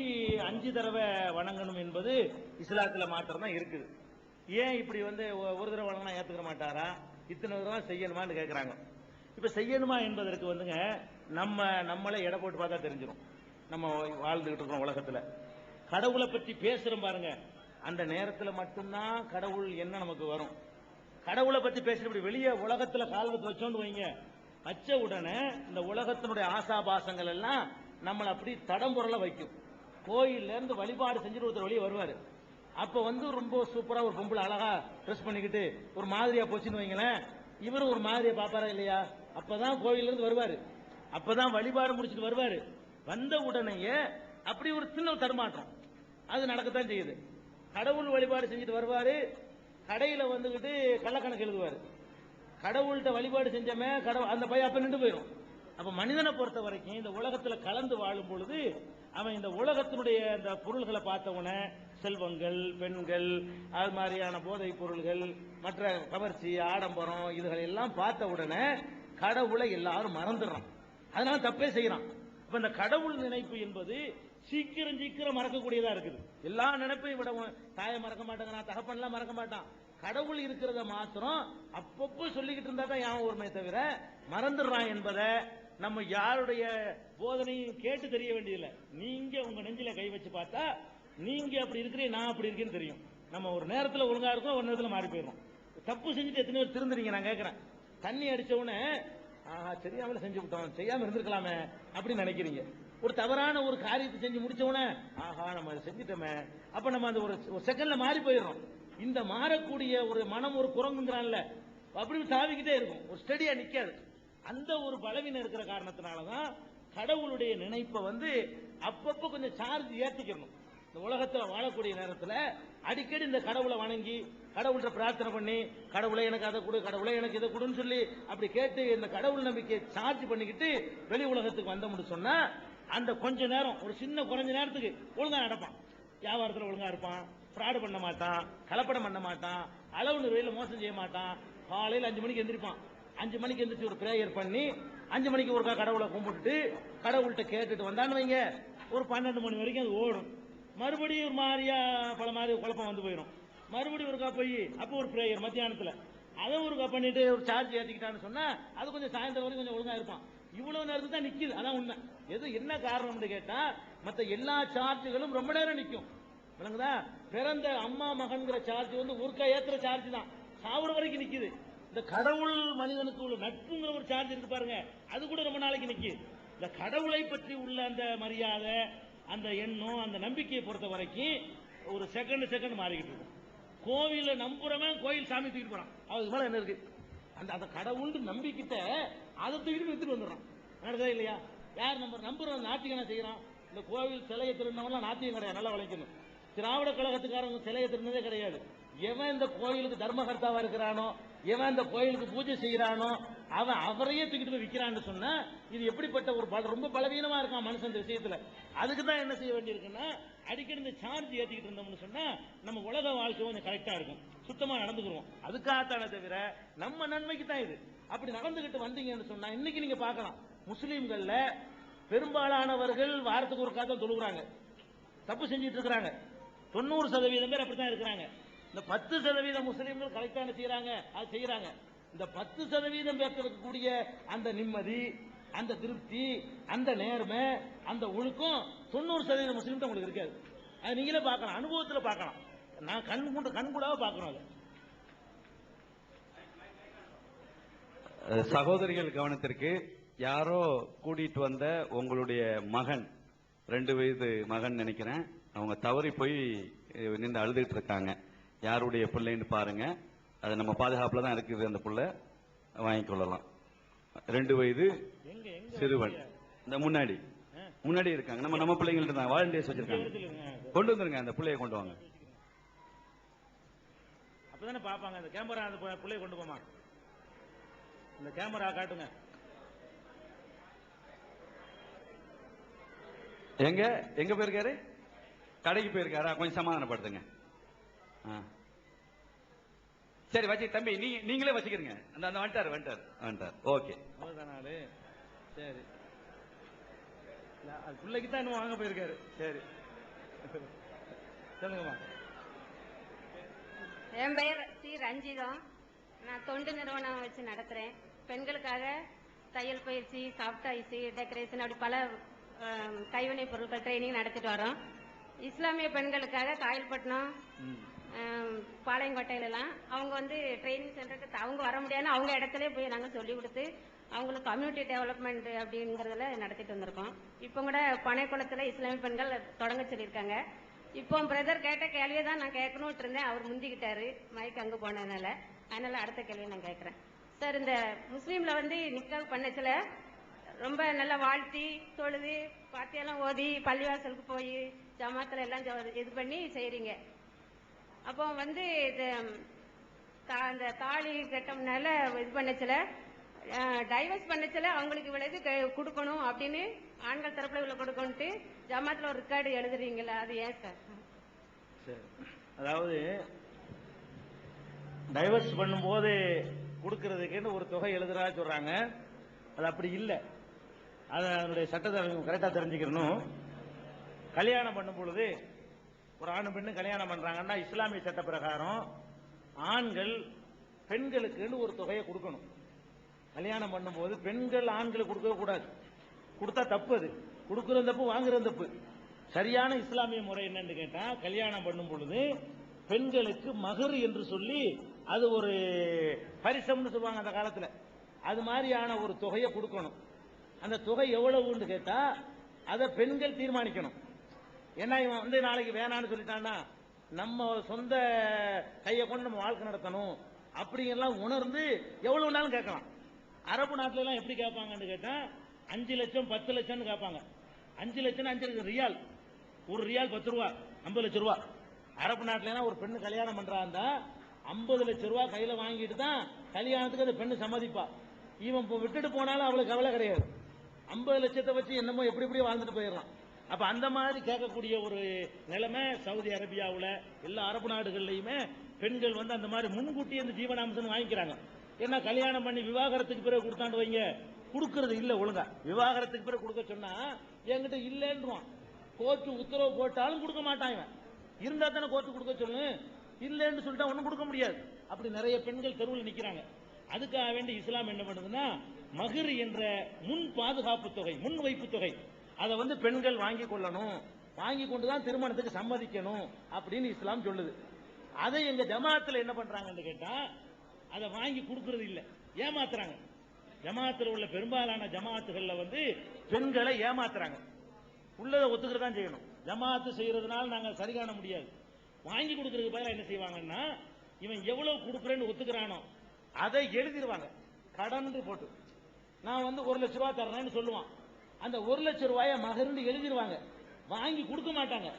5 தடவை வணங்கணும் என்பது இஸ்லாத்துல மாத்திரம் தான் இருக்குது. ஏன் இப்படி வந்து ஒரு தடவை வணங்கினா ஏத்துக்க மாட்டாரா, இத்தனை தடவை செய்யணுமான்னு கேட்கிறாங்க. இப்ப செய்யணுமா என்பதற்கு வந்துங்க நம்மளே எடை போட்டு பார்த்தா தெரிஞ்சிடும். நம்ம வாழ்ந்துகிட்டு இருக்கிறோம் உலகத்துல. கடவுளை பற்றி பேசுறோம் பாருங்க, அந்த நேரத்துல மட்டும்தான் கடவுள் என்ன நமக்கு வரும். கடவுளை பத்தி பேசுற வெளியே உலகத்துல கால்வத்து வச்சோன்னு வைங்க, வச்ச உடனே இந்த உலகத்தினுடைய ஆசாபாசங்கள் எல்லாம் நம்மளை அப்படி தடம்புரல வைக்கும். கோயில்ல இருந்து வழிபாடு செஞ்சுட்டு ஒருத்தர் வெளியே வருவாரு. அப்ப வந்து ரொம்ப சூப்பரா ஒரு பொம்பளை அழகா ட்ரெஸ் பண்ணிக்கிட்டு ஒரு மாதிரியா போச்சுன்னு வைங்களேன், இவரும் ஒரு மாதிரியா பாப்பாரா இல்லையா? அப்பதான் கோயில்ல இருந்து வருவாரு, அப்பதான் வழிபாடு முடிச்சுட்டு வருவாரு. வந்த உடனேயே அப்படி ஒரு சின்ன தடுமாற்றம் அது நடக்கத்தான் செய்யுது. கடவுள் வழிபாடு செஞ்சுட்டு வருவாரு, கடையில வந்துகிட்டு கள்ளக்கணக்கு எழுதுவாரு. கடவுள்கிட்ட வழிபாடு செஞ்சமே அந்த பையன் அப்ப நின்று போயிடும். அப்ப மனிதனை பொறுத்த வரைக்கும் இந்த உலகத்துல கலந்து வாழும் பொழுது அவன் இந்த உலகத்தினுடைய இந்த பொருள்களை பார்த்தவன, செல்வங்கள், பெண்கள், அது மாதிரியான போதை பொருள்கள், மற்ற கவர்ச்சி, ஆடம்பரம், இதுகளை எல்லாம் பார்த்த உடனே கடவுளை எல்லாரும் மறந்துடுறான். அதனால தப்பே செய்யறான். இப்ப இந்த கடவுள் நினைப்பு என்பது சீக்கிரம் மறக்கக்கூடியதா இருக்குது. எல்லா நினைப்பையும் விட தாயை மறக்க மாட்டாங்க, தகப்பன்லாம் மறக்க மாட்டான். கடவுள் இருக்கிறத மாத்திரம் அப்பப்போ சொல்லிக்கிட்டு இருந்தா தான் யாவும் ஒருமை தவிர மறந்துடுறான் என்பதை நம்ம யாருடைய போதனையும் கேட்டு தெரிய வேண்டியதில்லை. நீங்க உங்க நெஞ்சில கை வச்சு பார்த்தா நீங்க அப்படி இருக்கிறீங்க, நான் அப்படி இருக்கேன்னு தெரியும். நம்ம ஒரு நேரத்தில் ஒழுங்கா இருக்கோம், ஒரு நேரத்தில் மாறி போயிடும். தப்பு செஞ்சுட்டு எத்தனை பேர் திருந்துறீங்க? நான் கேட்கிறேன். தண்ணி அடிச்ச உடனே தெரியாமல செஞ்சு விட்டோம், செய்யாம இருந்திருக்கலாமே அப்படின்னு நினைக்கிறீங்க. ஒரு தவறான ஒரு காரியத்தை செஞ்சு முடிச்ச உடனே நம்ம அதை செஞ்சுட்டோமே, அப்ப நம்ம அந்த ஒரு செகண்ட்ல மாறி போயிடுறோம். இந்த மாறக்கூடிய ஒரு மனம் ஒரு குரங்குங்கிறான்ல, அப்படி தாவிக்கிட்டே இருக்கும், ஒரு ஸ்டெடியா நிக்காது. அந்த ஒரு பலவீனம் இருக்கிற காரணத்தினாலதான் கடவுளுடைய நினைப்பை வந்து அப்பப்ப கொஞ்சம் சார்ஜ் ஏற்றிக்கணும். இந்த உலகத்துல வாழக்கூடிய நேரத்துல அடிக்கடி இந்த கடவுளை வணங்கி கடவுள்கிட்ட பிரார்த்தனை பண்ணி கடவுளை எனக்கு அதை கொடு, கடவுளை எனக்கு இதை கொடுன்னு சொல்லி அப்படி கேட்டு இந்த கடவுள் நம்பிக்கையை சார்ஜ் பண்ணிக்கிட்டு வெளி உலகத்துக்கு வந்தோம்னு சொன்னா அந்த கொஞ்ச நேரம், ஒரு சின்ன குறைஞ்ச நேரத்துக்கு ஒழுங்கா நடப்பான். வியாபாரத்தில் ஒழுங்கா இருப்பான், ஃப்ராடு பண்ண மாட்டான், கலப்படம் பண்ண மாட்டான், அளவு நிறையில மோசம் செய்ய மாட்டான். காலையில் 5 மணிக்கு எந்திரிப்பான். 5 மணிக்கு எந்திரிச்சு ஒரு பிரேயர் பண்ணி 5 மணிக்கு ஒருக்கா கடவுளை கும்பிட்டு கடவுள்கிட்ட கேட்டுட்டு வந்தான்னு வைங்க, ஒரு 12 மணி வரைக்கும் அது ஓடும். மறுபடியும் ஒரு மாதிரியா பல மாதிரி குழப்பம் வந்து போயிடும். மறுபடியும் ஒருக்கா போய் அப்போ ஒரு பிரேயர் மத்தியானத்துல அதை ஒருக்கா பண்ணிட்டு ஒரு சார்ஜ் ஏற்றிக்கிட்டான்னு சொன்னா அது கொஞ்சம் சாயந்தரம் வரைக்கும் கொஞ்சம் ஒழுங்கா இருப்பான். இவ்வளவு நேரத்துக்கு தான் நிக்குது. அதான் உண்மை. என்ன காரணம்னு கேட்டா மற்ற எல்லா சார்ஜுகளும் ரொம்ப நேரம் நிற்கும். விளங்குதா? பிறந்த அம்மா மகன்கிற சார்ஜ் வந்து ஒருக்கா ஏத்துற சார்ஜ் தான், சாவுற வரைக்கும் நிக்குது. இந்த கடவுள் மனிதனுக்கு உள்ள நட்புங்கிற ஒரு சார்ஜ் இருக்கு பாருங்க, அது கூட ரொம்ப நாளைக்கு நிக்குது. இந்த கடவுளை பற்றி உள்ள அந்த மரியாதை, அந்த எண்ணம், அந்த நம்பிக்கையை பொறுத்த வரைக்கும் ஒரு செகண்ட் மாறிக்கிட்டு இருக்கும். கோவில நம்புறவன் கோயில் சாமி தூக்கிட்டு போறான், அதுக்கு மேல என்ன இருக்கு? அந்த கடவுள் நம்பிக்கிட்ட அதை தூக்கிட்டு வித்துட்டு வந்துடுறான். நடக்குதா இல்லையா? யார் நம்புறவன் நாத்தியம் என்ன செய்யறான்? இந்த கோவில் சிலையை திருநவெல்லாம் நாத்தியம் கிடையாது, நல்லா விளைக்கணும். திராவிட கழகத்துக்காரங்க சிலையை திருநதே கிடையாது. எவன் இந்த கோயிலுக்கு தர்மகர்த்தாவா இருக்கிறானோ, எவன் இந்த கோயிலுக்கு பூஜை செய்யறானோ அவன் அவரையே தூக்கிட்டு போய் விற்கிறான்னு சொன்னா இது எப்படிப்பட்ட ஒரு ரொம்ப பலவீனமா இருக்கான் மனுஷன் இந்த விஷயத்துல. அதுக்கு தான் என்ன செய்ய வேண்டியிருக்குன்னா அடிக்கடி இந்த சார்ஜ் ஏற்றிக்கிட்டு இருந்தோம்னு சொன்னா நம்ம உலக வாழ்க்கை கொஞ்சம் கரெக்டா இருக்கும், சுத்தமா நடந்துக்கிறோம். அதுக்காகத்தானே தவிர நம்ம நன்மைக்கு தான் இது. அப்படி நடந்துகிட்டு வந்தீங்கன்னு சொன்னா இன்னைக்கு நீங்க பார்க்கலாம், முஸ்லீம்கள்ல பெரும்பாலானவர்கள் வாரத்துக்கு ஒரு காலம் தொழுகிறாங்க, தப்பு செஞ்சுட்டு இருக்கிறாங்க. 90% பேர் அப்படித்தான் இருக்கிறாங்க. இந்த 10% முஸ்லீம்கள் கரெக்டான செய்யறாங்க, அது செய்யறாங்க. இந்த 10% பேருக்கு இருக்கக்கூடிய அந்த நிம்மதி, அந்த திருப்தி, அந்த நேர்மை, அந்த ஒழுக்கம் 90% முஸ்லீம் உங்களுக்கு இருக்காது. அது நீங்களே பார்க்கலாம், அனுபவத்துல பார்க்கலாம். நான் கண்கூடாக பார்க்கணும். அது சகோதரிகள் கவனத்திற்கு, யாரோ கூட்டிட்டு வந்த உங்களுடைய மகன், 2 வயது மகன் நினைக்கிறேன், அவங்க தவறி போய் நின்று அழுதுகிட்டு இருக்காங்க. யாருடைய பிள்ளைன்னு பாருங்க, அது நம்ம பாதுகாப்புல தான் இருக்குது. அந்த பிள்ளை வாங்கிக் கொள்ளலாம். 2 வயது சிறுவன் இந்த முன்னாடி இருக்காங்க. நம்ம பிள்ளைங்கள்ட்ட தான் வாலண்டியர்ஸ் வச்சிருக்காங்க. கொண்டு வந்துருங்க, அந்த பிள்ளையை கொண்டு வாங்க. அப்பதானே பாப்பாங்க. அந்த கேமரா அந்த பிள்ளையை கொண்டு போமா, இந்த கேமரா காட்டுங்க. எங்க போயிருக்காரு? கடைக்கு போயிருக்காரா? கொஞ்சம் சமாதானப்படுத்துங்க. சரி வச்சு தம்பி, நீங்களே வச்சுக்கிறீங்க. அந்த வந்துட்டார். ஓகே, சரி. அது பிள்ளைக்கு தான் இன்னும் வாங்க போயிருக்காரு. சரி சொல்லுங்கம்மா. என் பெயர் சி ரஞ்சிதம். நான் தொண்டு நிறுவனம் வச்சு நடத்துறேன். பெண்களுக்காக தையல் பயிற்சி, சாஃப்ட் ஐஸ், டெக்கரேஷன் அப்படி பல கைவினை பொருட்கள் ட்ரைனிங் நடத்திட்டு வரோம். இஸ்லாமிய பெண்களுக்காக காயல்பட்டினம், பாளையங்கோட்டையிலலாம் அவங்க வந்து ட்ரைனிங் சென்டருக்கு அவங்க வர முடியாதுன்னு அவங்க இடத்துல போய் நாங்கள் சொல்லி கொடுத்து அவங்களுக்கு கம்யூனிட்டி டெவலப்மெண்ட் அப்படிங்கறதுல நடத்திட்டு வந்திருக்கோம். இப்போ கூட பனைக்குளத்தில் இஸ்லாமிய பெண்கள் தொடங்க சொல்லியிருக்காங்க. இப்போ பிரதர் கேட்ட கேள்வியை தான் நான் கேட்கணும்னு இருந்தேன். அவர் முந்திக்கிட்டாரு மைக் அங்கே போனதுனால. அதனால அடுத்த கேள்வியை நான் கேட்குறேன். சார், இந்த முஸ்லீம்ல வந்து நிக்காஹ் பண்ணச்சுல ரொம்ப நல்லா வாழ்த்தி தொழுது பாத்தியெல்லாம் ஓதி பள்ளிவாசலுக்கு போய் ஜமாத்துல எல்லாம் இது பண்ணி செய்றீங்க. அப்போ வந்து இந்த தாலி கட்டம்னால இது பண்ணச்சுல டைவர்ஸ் பண்ணச்சுல அவங்களுக்கு இவ்வளவு கொடுக்கணும் அப்படின்னு ஆண்கள் தரப்புல இவ்வளவு கொடுக்கணும்ட்டு ஜமாத்துல ஒரு ரெக்கார்டு எழுதுறீங்களா? அது ஏன் சார்? சரி, அதாவது டைவர்ஸ் பண்ணும்போது கொடுக்கறதுக்குன்னு ஒரு தொகை எழுதுறா சொல்றாங்க. அது அப்படி இல்லை. அதனுடைய சட்டத்தை கரெக்டா தெரிஞ்சுக்கணும். கல்யாணம் பண்ணும் பொழுது ஒரு ஆண் பெண்ணு கல்யாணம் பண்றாங்கன்னா இஸ்லாமிய சட்ட பிரகாரம் ஆண்கள் பெண்களுக்குன்னு ஒரு தொகையை கொடுக்கணும். கல்யாணம் பண்ணும்போது பெண்கள் ஆண்களுக்கு கொடுக்க கூடாது. கொடுத்தா தப்பு. அது கொடுக்கறது தப்பு, வாங்குறது தப்பு. சரியான இஸ்லாமிய முறை என்னன்னு கேட்டா, கல்யாணம் பண்ணும் பொழுது பெண்களுக்கு மகர் என்று சொல்லி அது ஒரு பரிசம்னு சொல்லுவாங்க அந்த காலத்துல. அது மாதிரியான ஒரு தொகையை கொடுக்கணும். அந்த தொகை எவ்வளவுன்னு கேட்டா அதை பெண்கள் தீர்மானிக்கணும். ஏன்னா இவன் வந்து நாளைக்கு வேணான்னு சொல்லிட்டான்னா நம்ம சொந்த கையை கொண்டு நம்ம வாழ்க்கை நடத்தணும் அப்படிங்கெல்லாம் உணர்ந்து எவ்வளவு வேணாலும் கேட்கலாம். அரபு நாட்டுல எல்லாம் எப்படி கேட்பாங்கன்னு கேட்டா 5 லட்சம் 10 லட்சம்னு கேட்பாங்க. 5 லட்சம் 5 லட்சம் ரியால், ஒரு ரியால் 10 ரூபா, 50 லட்சம் ரூபா. அரபு நாட்டுல ஒரு பெண்ணு கல்யாணம் பண்றாந்தா 50 லட்சம் ரூபா கையில வாங்கிட்டு தான் கல்யாணத்துக்கு அந்த பெண்ணு சம்மதிப்பா. இவன் விட்டுட்டு போனாலும் அவளுக்கு கவலை கிடையாது. 50 லட்சத்தை வச்சு என்னமோ எப்படி எப்படி வாழ்ந்துட்டு போயிடலாம். அப்ப அந்த மாதிரி கேட்கக்கூடிய ஒரு நிலைமை சவுதி அரேபியாவுல எல்லா அரபு நாடுகள்லயுமே பெண்கள் வந்து அந்த மாதிரி முன்கூட்டி அந்த ஜீவனாம்சம் வாங்கிக்கிறாங்க. ஏன்னா கல்யாணம் பண்ணி விவாகரத்துக்கு பிறகு கொடுத்தாண்டு வைங்க, கொடுக்கறது இல்ல ஒழுங்கா. விவாகரத்துக்கு பிறகு கொடுக்க சொன்னா என்கிட்ட இல்லைன்றான். கோர்ட்டு உத்தரவு போட்டாலும் கொடுக்க மாட்டான். இவன் இருந்தா தானே கோர்ட்டு கொடுக்க சொல்லு, இல்லைன்னு சொல்லிட்டா ஒன்னும் கொடுக்க முடியாது. அப்படி நிறைய பெண்கள் தெருவில் நிக்கிறாங்க. அதுக்காக வேண்டி இஸ்லாம் என்ன பண்ணுதுன்னா மகர் என்ற முன் பாதுகாப்பு தொகை, முன் வைப்பு தொகை, அதை வந்து பெண்கள் வாங்கி கொள்ளணும், வாங்கி கொண்டுதான் திருமணத்துக்கு சம்மதிக்கணும் அப்படின்னு இஸ்லாம் சொல்லுது. அதை எங்க ஜமாத்துல என்ன பண்றாங்கன்னு கேட்டா அதை வாங்கி கொடுக்கறது இல்ல, ஏமாத்துறாங்க. ஜமாத்துல உள்ள பெரும்பாலான ஜமாத்துகள்ல வந்து பெண்களை ஏமாத்துறாங்க. உள்ளதை ஒத்துக்கிறதா செய்யணும். ஜமாத்து செய்யறதுனால நாங்க சரி காண முடியாது. வாங்கி கொடுக்கறதுக்கு பதிலாக என்ன செய்வாங்கன்னா இவன் எவ்வளவு கொடுக்குறேன்னு ஒத்துக்கிறானோ அதை எழுதிடுவாங்க கடன் போட்டு. நான் வந்து 1 லட்சம் ரூபாய் தர்றேன்னு சொல்லுவான். அந்த 1 லட்சம் ரூபாய மகர்ந்து எழுதிடுவாங்க, வாங்கி கொடுக்க மாட்டாங்க.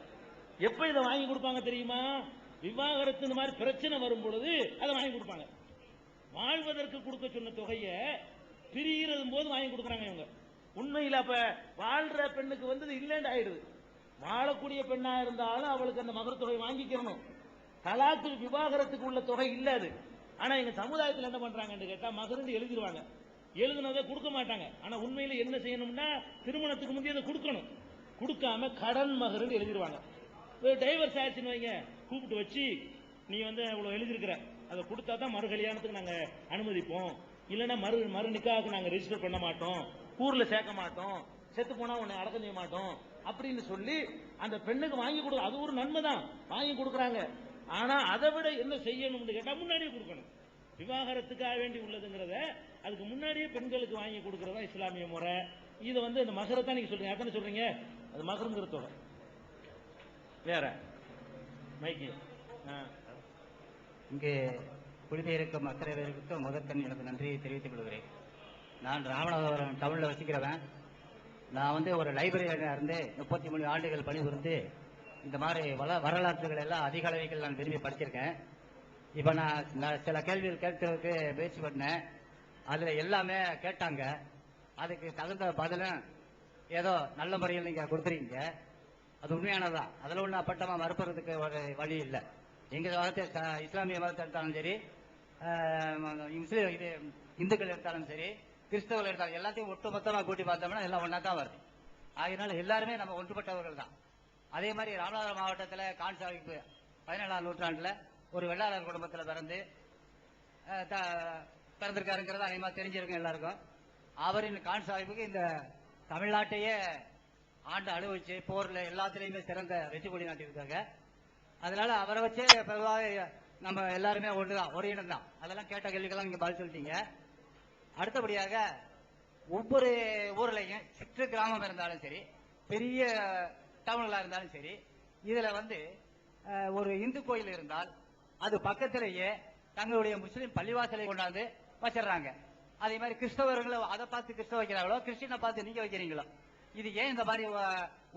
எப்ப இதை வாங்கி கொடுப்பாங்க தெரியுமா? விவாகரத்து இந்த மாதிரி பிரச்சனை வரும் பொழுது அதை வாங்கி கொடுப்பாங்க. வாழ்வதற்கு கொடுக்க சொன்ன தொகையை பிரிகிறது போது வாங்கி கொடுக்குறாங்க இவங்க. உண்மையில் அப்ப வாழ்ற பெண்ணுக்கு வந்து இல்லைன்னு ஆயிடுது. வாழக்கூடிய பெண்ணா இருந்தாலும் அவளுக்கு அந்த மகர் தொகை வாங்கிக்கணும். தலாக்கு விவாகரத்துக்கு உள்ள தொகை இல்ல அது. ஆனா எங்க சமுதாயத்தில் என்ன பண்றாங்கன்னு கேட்டா மகர்ந்து எழுதிடுவாங்க, எழுதுனதை கொடுக்க மாட்டாங்க. ஆனா உண்மையில என்ன செய்யணும்னா திருமணத்துக்கு முந்தைய அதை கொடுக்கணும். கொடுக்காம கடன் மகர்ன்னு எழுதிடுவாங்க. டைவர்ஸ் ஆயிடுச்சுன்னு வைங்க, கூப்பிட்டு வச்சு நீ வந்து அவ்வளவு எழுதிருக்கிற, அதை கொடுத்தா தான் மறு கல்யாணத்துக்கு நாங்க அனுமதிப்போம், இல்லைன்னா மறு நிக்காவுக்கு நாங்க ரெஜிஸ்டர் பண்ண மாட்டோம், ஊர்ல சேர்க்க மாட்டோம், செத்து போனா உன்னை அடக்கம் செய்ய மாட்டோம் அப்படின்னு சொல்லி அந்த பெண்ணுக்கு வாங்கி கொடுக்க. அது ஒரு நன்மை தான், வாங்கி கொடுக்குறாங்க. ஆனா அதை விட என்ன செய்யணும்னு கேட்டா முன்னாடியே கொடுக்கணும். விவாகரத்துக்காக வேண்டி உள்ளதுங்கிறத அதுக்கு முன்னாடியே பெண்களுக்கு வாங்கி கொடுக்கறதா இஸ்லாமிய முறை. இதை வந்து இந்த மகரத்தான் நீங்க சொல்றீங்க, அதானே சொல்றீங்க? அது மகருங்கிற தொகை. வேற மைக்கி இங்கே குடிபெயர்க்கும் அத்தனை பேருக்கு முதற்கண் எனக்கு நன்றியை தெரிவித்துக் கொள்கிறேன். நான் ராமநாதபுரம் டவுன்ல வசிக்கிறவன். நான் வந்து ஒரு லைப்ரரியாக இருந்து 33 ஆண்டுகள் பணிபுரிந்து இந்த மாதிரி வரலாற்றுகள் எல்லாம் அதிக அளவில் நான் விரும்பி படிச்சிருக்கேன். இப்ப நான் சில கேள்விகள் கேட்கறதுக்கு முயற்சி பண்ணேன். அதுல எல்லாமே கேட்டாங்க. அதுக்கு தகுந்த பதிலும் ஏதோ நல்ல முறையில் நீங்க கொடுத்துறீங்க. அது உண்மையானதான். அதுல ஒண்ணு அப்பட்டமா மறுப்பறதுக்கு ஒரு வழி இல்லை. எங்க மதத்தை இஸ்லாமிய மதத்தை எடுத்தாலும் சரி, இந்துக்கள் எடுத்தாலும் சரி, கிறிஸ்தவர்கள் எடுத்தாலும் எல்லாத்தையும் ஒட்டுமொத்தமா கூட்டி பார்த்தோம்னா எல்லாம் ஒன்னா தான் வருது. ஆகினால எல்லாருமே நம்ம ஒன்றுபட்டவர்கள் தான். அதே மாதிரி ராமநாதபுரம் மாவட்டத்தில் கான் சாஹிப் 17ஆம் நூற்றாண்டுல ஒரு வெள்ளாளர் குடும்பத்தில் பிறந்திருக்காருங்கிறது அதிகமாக தெரிஞ்சிருக்கும் எல்லாருக்கும். அவரின் கான் சாஹிபுக்கு இந்த தமிழ்நாட்டையே ஆண்டு அனுபவிச்சு போர்ல எல்லாத்துலயுமே சிறந்த வெற்றி கொடி நாட்டியிருக்காங்க. அதனால அவரை வச்சே பொதுவாக நம்ம எல்லாருமே ஒன்றுதான், ஒரு இனம் தான். அதெல்லாம் கேட்ட கேள்விக்கெல்லாம் நீங்க பதில் சொல்லிட்டீங்க. அடுத்தபடியாக ஒவ்வொரு ஊர்லயும் சிற்று கிராமம் இருந்தாலும் சரி, பெரிய டவுன்களா இருந்தாலும் சரி, இதுல ஒரு இந்து கோயில் இருந்தால் அது பக்கத்திலேயே தங்களுடைய முஸ்லீம் பள்ளிவாசலை கொண்டாந்து வச்சிடறாங்க. அதே மாதிரி கிறிஸ்தவர்களும் அதை பார்த்து கிறிஸ்தவ வைக்கிறாங்களோ, கிறிஸ்டினை பார்த்து நீங்க வைக்கிறீங்களோ, இது ஏன் இந்த மாதிரி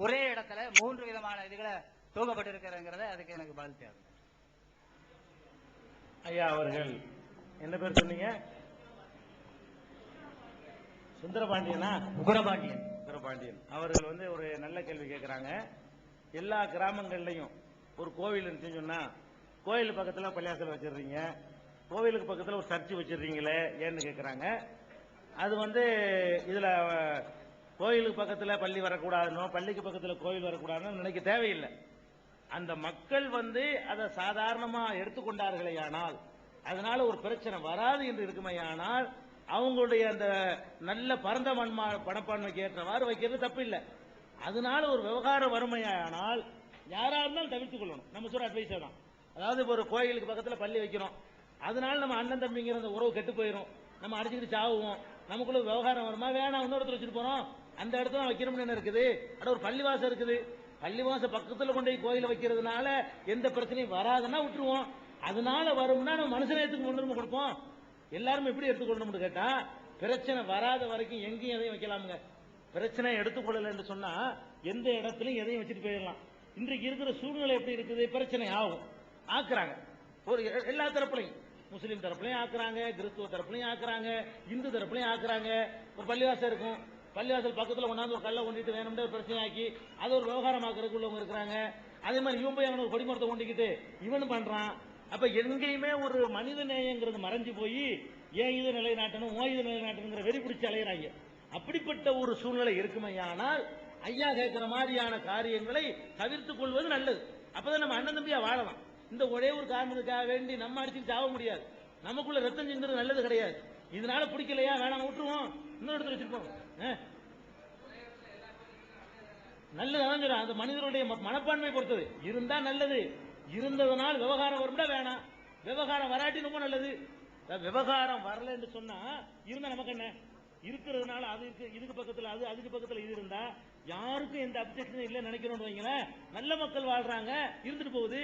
ஒரே இடத்துல 3 விதமான இதுகளை தூக்கப்பட்டிருக்கிறங்கிறத அதுக்கு எனக்கு பதில் தேவை. ஐயா அவர்கள் என்ன பேர் சொன்னீங்க? சுந்தரபாண்டியனா? உக்ரபாண்டியன். உக்ரபாண்டியன் அவர்கள் ஒரு நல்ல கேள்வி கேட்கிறாங்க. எல்லா கிராமங்கள்லயும் ஒரு கோவில் இருந்துச்சுன்னு சொன்னா, கோயில் பக்கத்துல பள்ளியாசல் வச்சிடுறீங்க, கோவிலுக்கு பக்கத்துல ஒரு சர்ச்சு வச்சிடுறீங்களே ஏன்னு கேட்கிறாங்க. அது இதுல கோயிலுக்கு பக்கத்துல பள்ளி வரக்கூடாதுனோ, பள்ளிக்கு பக்கத்துல கோயில் வரக்கூடாதுன்னு நினைக்க தேவையில்லை. அந்த மக்கள் அதை சாதாரணமா எடுத்துக்கொண்டார்களேயானால், அதனால ஒரு பிரச்சனை வராது என்று இருக்குமையானால், அவங்களுடைய அந்த நல்ல பரந்த பணப்பான்மைக்கு ஏற்றவாறு வைக்கிறது தப்பு இல்லை. அதனால ஒரு விவகாரம் வறுமையானால் யாரா இருந்தாலும் தவிர்த்துக் கொள்ளணும். நம்ம சொல்ற அட்வைஸ் தான். அதாவது ஒரு கோயிலுக்கு பக்கத்துல பள்ளி வைக்கிறோம், அதனால நம்ம அண்ணன் தம்பிங்கிற அந்த உறவு கெட்டு போயிடும், நம்ம அடிச்சுக்கிட்டு சாவுவோம், நமக்குள்ள விவகாரம் வருமா? வேணாம், இன்னொருத்தர் வச்சுட்டு போறோம், அந்த இடத்துல வைக்கிறோம்னு இருக்குது. ஆனா ஒரு பள்ளிவாசம் இருக்குது, பள்ளிவாசம் பக்கத்துல கொண்டு போய் கோயில வைக்கிறதுனால எந்த பிரச்சனையும் வராதுன்னா விட்டுருவோம். அதனால வரும்னா நம்ம மனுஷனத்துக்கு கொண்டு கொடுப்போம். எல்லாரும் எப்படி எடுத்துக்கொள்ளணும்னு கேட்டா, பிரச்சனை வராத வரைக்கும் எங்கேயும் எதையும் வைக்கலாமுங்க. பிரச்சனை எடுத்துக்கொள்ளல என்று சொன்னா எந்த இடத்துலயும் எதையும் வச்சுட்டு போயிடலாம். இன்றைக்கு இருக்கிற சூழ்நிலை எப்படி இருக்குது? பிரச்சனை ஆகும், ஆக்குறாங்க. ஒரு எல்லா தரப்புலையும், முஸ்லீம் தரப்புலையும் ஆக்குறாங்க, கிறிஸ்துவ தரப்புலையும் ஆக்குறாங்க, இந்து தரப்புலையும் ஆக்குறாங்க. ஒரு பள்ளிவாசல் இருக்கும், பள்ளிவாசல் பக்கத்துல கொண்டாந்து ஒரு கல்லை கொண்டுட்டு வேணும்னு ஒரு பிரச்சனை ஆக்கி அது ஒரு விவகாரமாக்குறதுக்கு உள்ளவங்க இருக்கிறாங்க. அதே மாதிரி இவன் போய் அவனுக்கு கொடிமரத்தை கொண்டுக்கிட்டு இவனு பண்றான். அப்ப எங்கேயுமே ஒரு மனித நேயங்கிறது மறைஞ்சு போய் ஏன் இது நிலைநாட்டணும், ஓ இது நிலைநாட்டணுங்கிற வெறி பிடிச்சு அலையிறாங்க. அப்படிப்பட்ட ஒரு சூழ்நிலை இருக்குமையானால் ஐயா கேட்கிற மாதிரியான காரியங்களை தவிர்த்துக் கொள்வது நல்லது. அப்பதான் நம்ம அண்ணன் தம்பியா வாழலாம். இந்த ஒரே ஒரு காரணத்துக்காக வேண்டி நம்ம அடிச்சுட்டு சாக முடியாது. நமக்குள்ள ரத்தம் சிந்துறது நல்லது கிடையாது. இதனால பிடிக்கலையா வேணாம் விட்டுருவோம், இன்னொரு இடத்துல வச்சிருப்போம். நல்லது அந்த மனிதனுடைய மனப்பான்மை பொறுத்தது. இருந்தா நல்லது, இருந்ததனால் விவகாரம் வரும்னா வேணாம், விவகாரம் வராட்டி ரொம்ப நல்லது. விவகாரம் வரல என்று சொன்னா இருந்தா நமக்கு என்ன இருக்கிறதுனால அது இருக்கு, இதுக்கு பக்கத்துல அது, அதுக்கு பக்கத்துல இது இருந்தா யாருக்கும் எந்த அப்செக்ஷனும் இல்லை நினைக்கிறோம் வைங்களேன். நல்ல மக்கள் வாழ்றாங்க, இருந்துட்டு போகுது.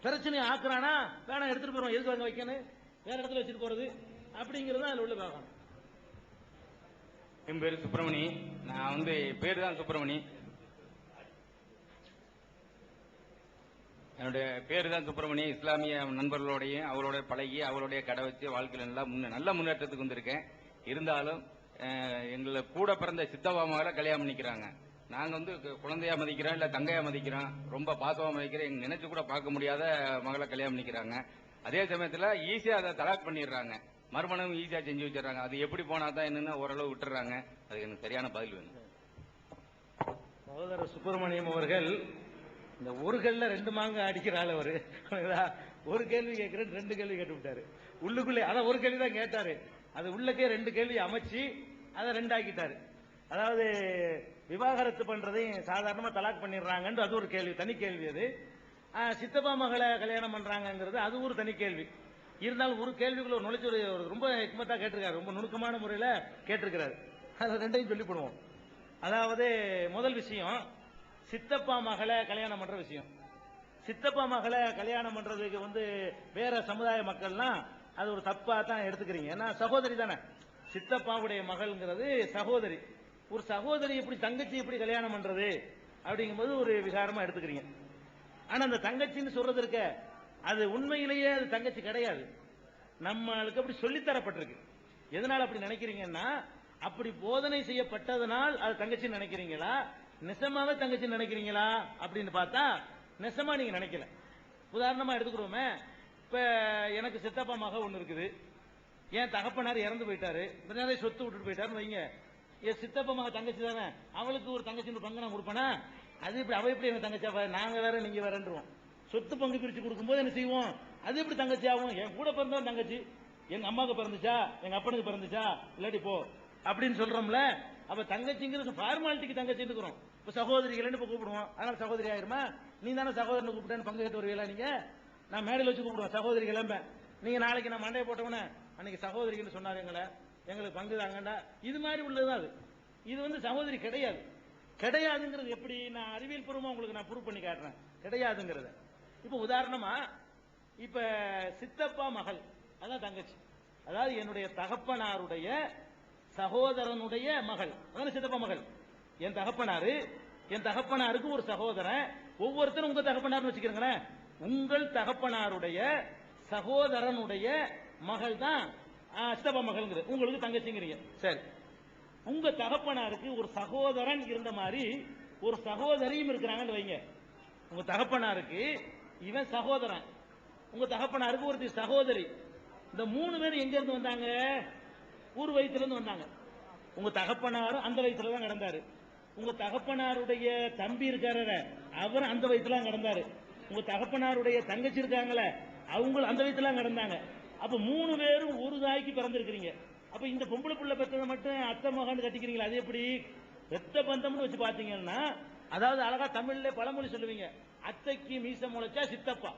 பிரச்சனையை ஆக்குறானா வேணாம் எடுத்துட்டு போறோம், எதுக்கு அங்க வைக்கணும், வேற இடத்துல வச்சுட்டு போறது அப்படிங்கிறது அதுல உள்ள விவகாரம். என் பேரு சுப்பிரமணி, நான் பேரு தான் சுப்பிரமணி, என்னுடைய பேரு தான் சுப்பிரமணி. இஸ்லாமிய நண்பர்களோடையும் அவரோட பழகி அவருடைய கடை வச்சு வாழ்க்கையில நல்ல முன்னேற்றத்துக்கு வந்திருக்கேன். இருந்தாலும் எங்களை கூட பிறந்த சித்தப்பா மகளை கல்யாணம் பண்ணிக்கிறாங்க. நாங்க குழந்தையா மதிக்கிறோம், இல்ல தங்கையா மதிக்கிறோம், ரொம்ப பாசமா மதிக்கிறோம். எங்க நினைச்சு கூட பார்க்க முடியாத மகளை கல்யாணம் பண்ணிக்கிறாங்க. அதே சமயத்துல ஈஸியா அதை தலாக் பண்ணிடுறாங்க, மறுமணம் ஈஸியா செஞ்சு வச்சிடறாங்க. அது எப்படி போனாதான் என்னன்னு ஓரளவு விட்டுறாங்க. அதுக்கு எனக்கு சரியான பதில் வேணும். சகோதரர் சுப்பிரமணியம் அவர்கள் இந்த ஒரு கல்ல 2 மாங்க அடிக்கிறாள் அவரு. ஒரு கேள்வி கேட்கிறேன் 2 கேள்வி கேட்டு விட்டாரு உள்ளுக்குள்ளே. அதான் ஒரு கேள்வி தான் கேட்டாரு, அது உள்ளக்கே 2 கேள்வி அமைச்சு அதை 2 ஆக்கிட்டாரு. அதாவது விவாகரத்து பண்றதையும் சாதாரணமா தலாக் பண்ணிடுறாங்கன்னு அது ஒரு கேள்வி, தனி கேள்வி. அது சித்தப்பா மகளை கல்யாணம் பண்றாங்கிறது அது ஒரு தனி கேள்வி. இருந்தாலும் ஒரு கேள்விக்குள்ள ஒரு நுழைச்சு ஒரு ரொம்ப ஹிக்மத்தா கேட்டிருக்காரு, ரொம்ப நுணுக்கமான முறையில கேட்டிருக்கிறாரு. அதை 2ஐயும் சொல்லி போடுவோம். அதாவது முதல் விஷயம், சித்தப்பா மகளை கல்யாணம் பண்ற விஷயம். சித்தப்பா மகளை கல்யாணம் பண்றதுக்கு வேற சமுதாய மக்கள்லாம் அது ஒரு தப்பா தான் எடுத்துக்கிறீங்க. ஏன்னா சகோதரி தானே, சித்தப்பாவுடைய மகள்ங்கிறது சகோதரி. ஒரு சகோதரி எப்படி தங்கச்சி எப்படி கல்யாணம் பண்றது அப்படிங்கும்போது ஒரு விகாரமா எடுத்துக்கிறீங்க. ஆனா அந்த தங்கச்சின்னு சொல்றது இருக்க, அது உண்மையிலேயே அது தங்கச்சி கிடையாது, நம்மளுக்கு அப்படி சொல்லித்தரப்பட்டிருக்கு. எதனால அப்படி நினைக்கிறீங்கன்னா, அப்படி போதனை செய்யப்பட்டதனால் அது தங்கச்சின்னு நினைக்கிறீங்களா, நெசமாவே தங்கச்சி நினைக்கிறீங்களா அப்படின்னு பார்த்தா நெசமா நீங்க நினைக்கல. உதாரணமா எடுத்துக்கிறோமே, இப்ப எனக்கு சித்தப்பா மக ஒண்ணு இருக்குது, என் தகப்பனார் இறந்து போயிட்டாரு, நிறைய சொத்து விட்டுட்டு போயிட்டாருன்னு வைங்க. என் சித்தப்பா மக தங்கச்சி தானே, அவளுக்கு ஒரு தங்கச்சி பங்கு நான் கொடுப்பேனா? அது இப்படி அவ எப்படி எங்க தங்கச்சியா, நாங்க வேற நீங்க வேறன்றோம். சொத்து பங்கு பிரிச்சு கொடுக்கும்போது என்ன செய்வோம், அது எப்படி தங்கச்சி ஆகும்? என் கூட பிறந்தவன் தங்கச்சி, எங்க அம்மாவுக்கு பிறந்துச்சா, எங்க அப்பனுக்கு பிறந்துச்சா, இல்லாட்டி போ அப்படின்னு சொல்றோம்ல. அப்ப தங்கச்சிங்கிறது ஃபார்மாலிட்டிக்கு தங்கச்சின்னு இருக்கிறோம். இப்ப சகோதரிகள் இப்ப கூப்பிடுவோம், அதனால சகோதரி ஆயிருமா? நீ தானே சகோதரனை கூப்பிட்டேன்னு பங்கு கேட்டு வருவீங்களா நீங்க? நான் மேடையில் வச்சு கூப்பிடுவேன் சகோதரி கிளம்ப. நீங்க நாளைக்கு நான் மண்டையை போட்டவன அன்னைக்கு சகோதரின்னு சொன்னாரு எங்களுக்கு பங்கு தாங்கண்டா. இது மாதிரி உள்ளதுதான் அது. இது வந்து சகோதரி கிடையாது. கிடையாதுங்கிறது எப்படி நான் அறிவியல் பூர்வமா உங்களுக்கு நான் ப்ரூவ் பண்ணி காட்டுறேன் கிடையாதுங்கிறத. இப்ப உதாரணமா இப்ப சித்தப்பா மகள் அதான் தங்கச்சி, அதாவது என்னுடைய தகப்பனாருடைய சகோதரனுடைய மகள் அதான் சித்தப்பா மகள். என் தகப்பனாருக்கு ஒரு சகோதரன், ஒவ்வொருத்தரும் உங்க தகப்பனார்னு வச்சுக்கிறீங்களேன், உங்கள் தகப்பனாருடைய சகோதரனுடைய மகள் தான் சித்தப்பா மகள்ங்கிறது, உங்களுக்கு தங்கச்சிங்கிறீங்க. சரி, உங்க தகப்பனாருக்கு ஒரு சகோதரன் இருந்த மாதிரி ஒரு சகோதரியும் இருக்கிறாங்கன்னு வைங்க. உங்க தகப்பனாருக்கு இவன் சகோதரன், உங்க தகப்பனாருக்கு ஒரு சகோதரி. இந்த 3 பேரும் எங்க இருந்து வந்தாங்க? ஊர் வயிற்றுல இருந்து வந்தாங்க. உங்க தகப்பனாரும் அந்த வயிற்றுல தான் கிடந்தாரு. உங்க தகப்பனாருடைய தம்பி இருக்காரு, அவர் அந்த வயிற்றுல கிடந்தாரு. உங்க தகப்பனாருடைய தங்கச்சி இருக்காங்களே, அவங்க அந்த வயிற்றுல கிடந்தாங்க. அப்ப 3 பேரும் ஒரு தாய்க்கு பிறந்திருக்கிறீங்க. அப்ப இந்த பொம்பளை புள்ள பெற்றதை மட்டும் அத்தை மகன் கட்டிக்கிறீங்களா? அது எப்படி? பெத்த பந்தம்னு வச்சு பாத்தீங்கன்னா, அதாவது அழகா தமிழ்ல பழமொழி சொல்லுவீங்க, அத்தைக்கு மீச முளைச்சா சித்தப்பா.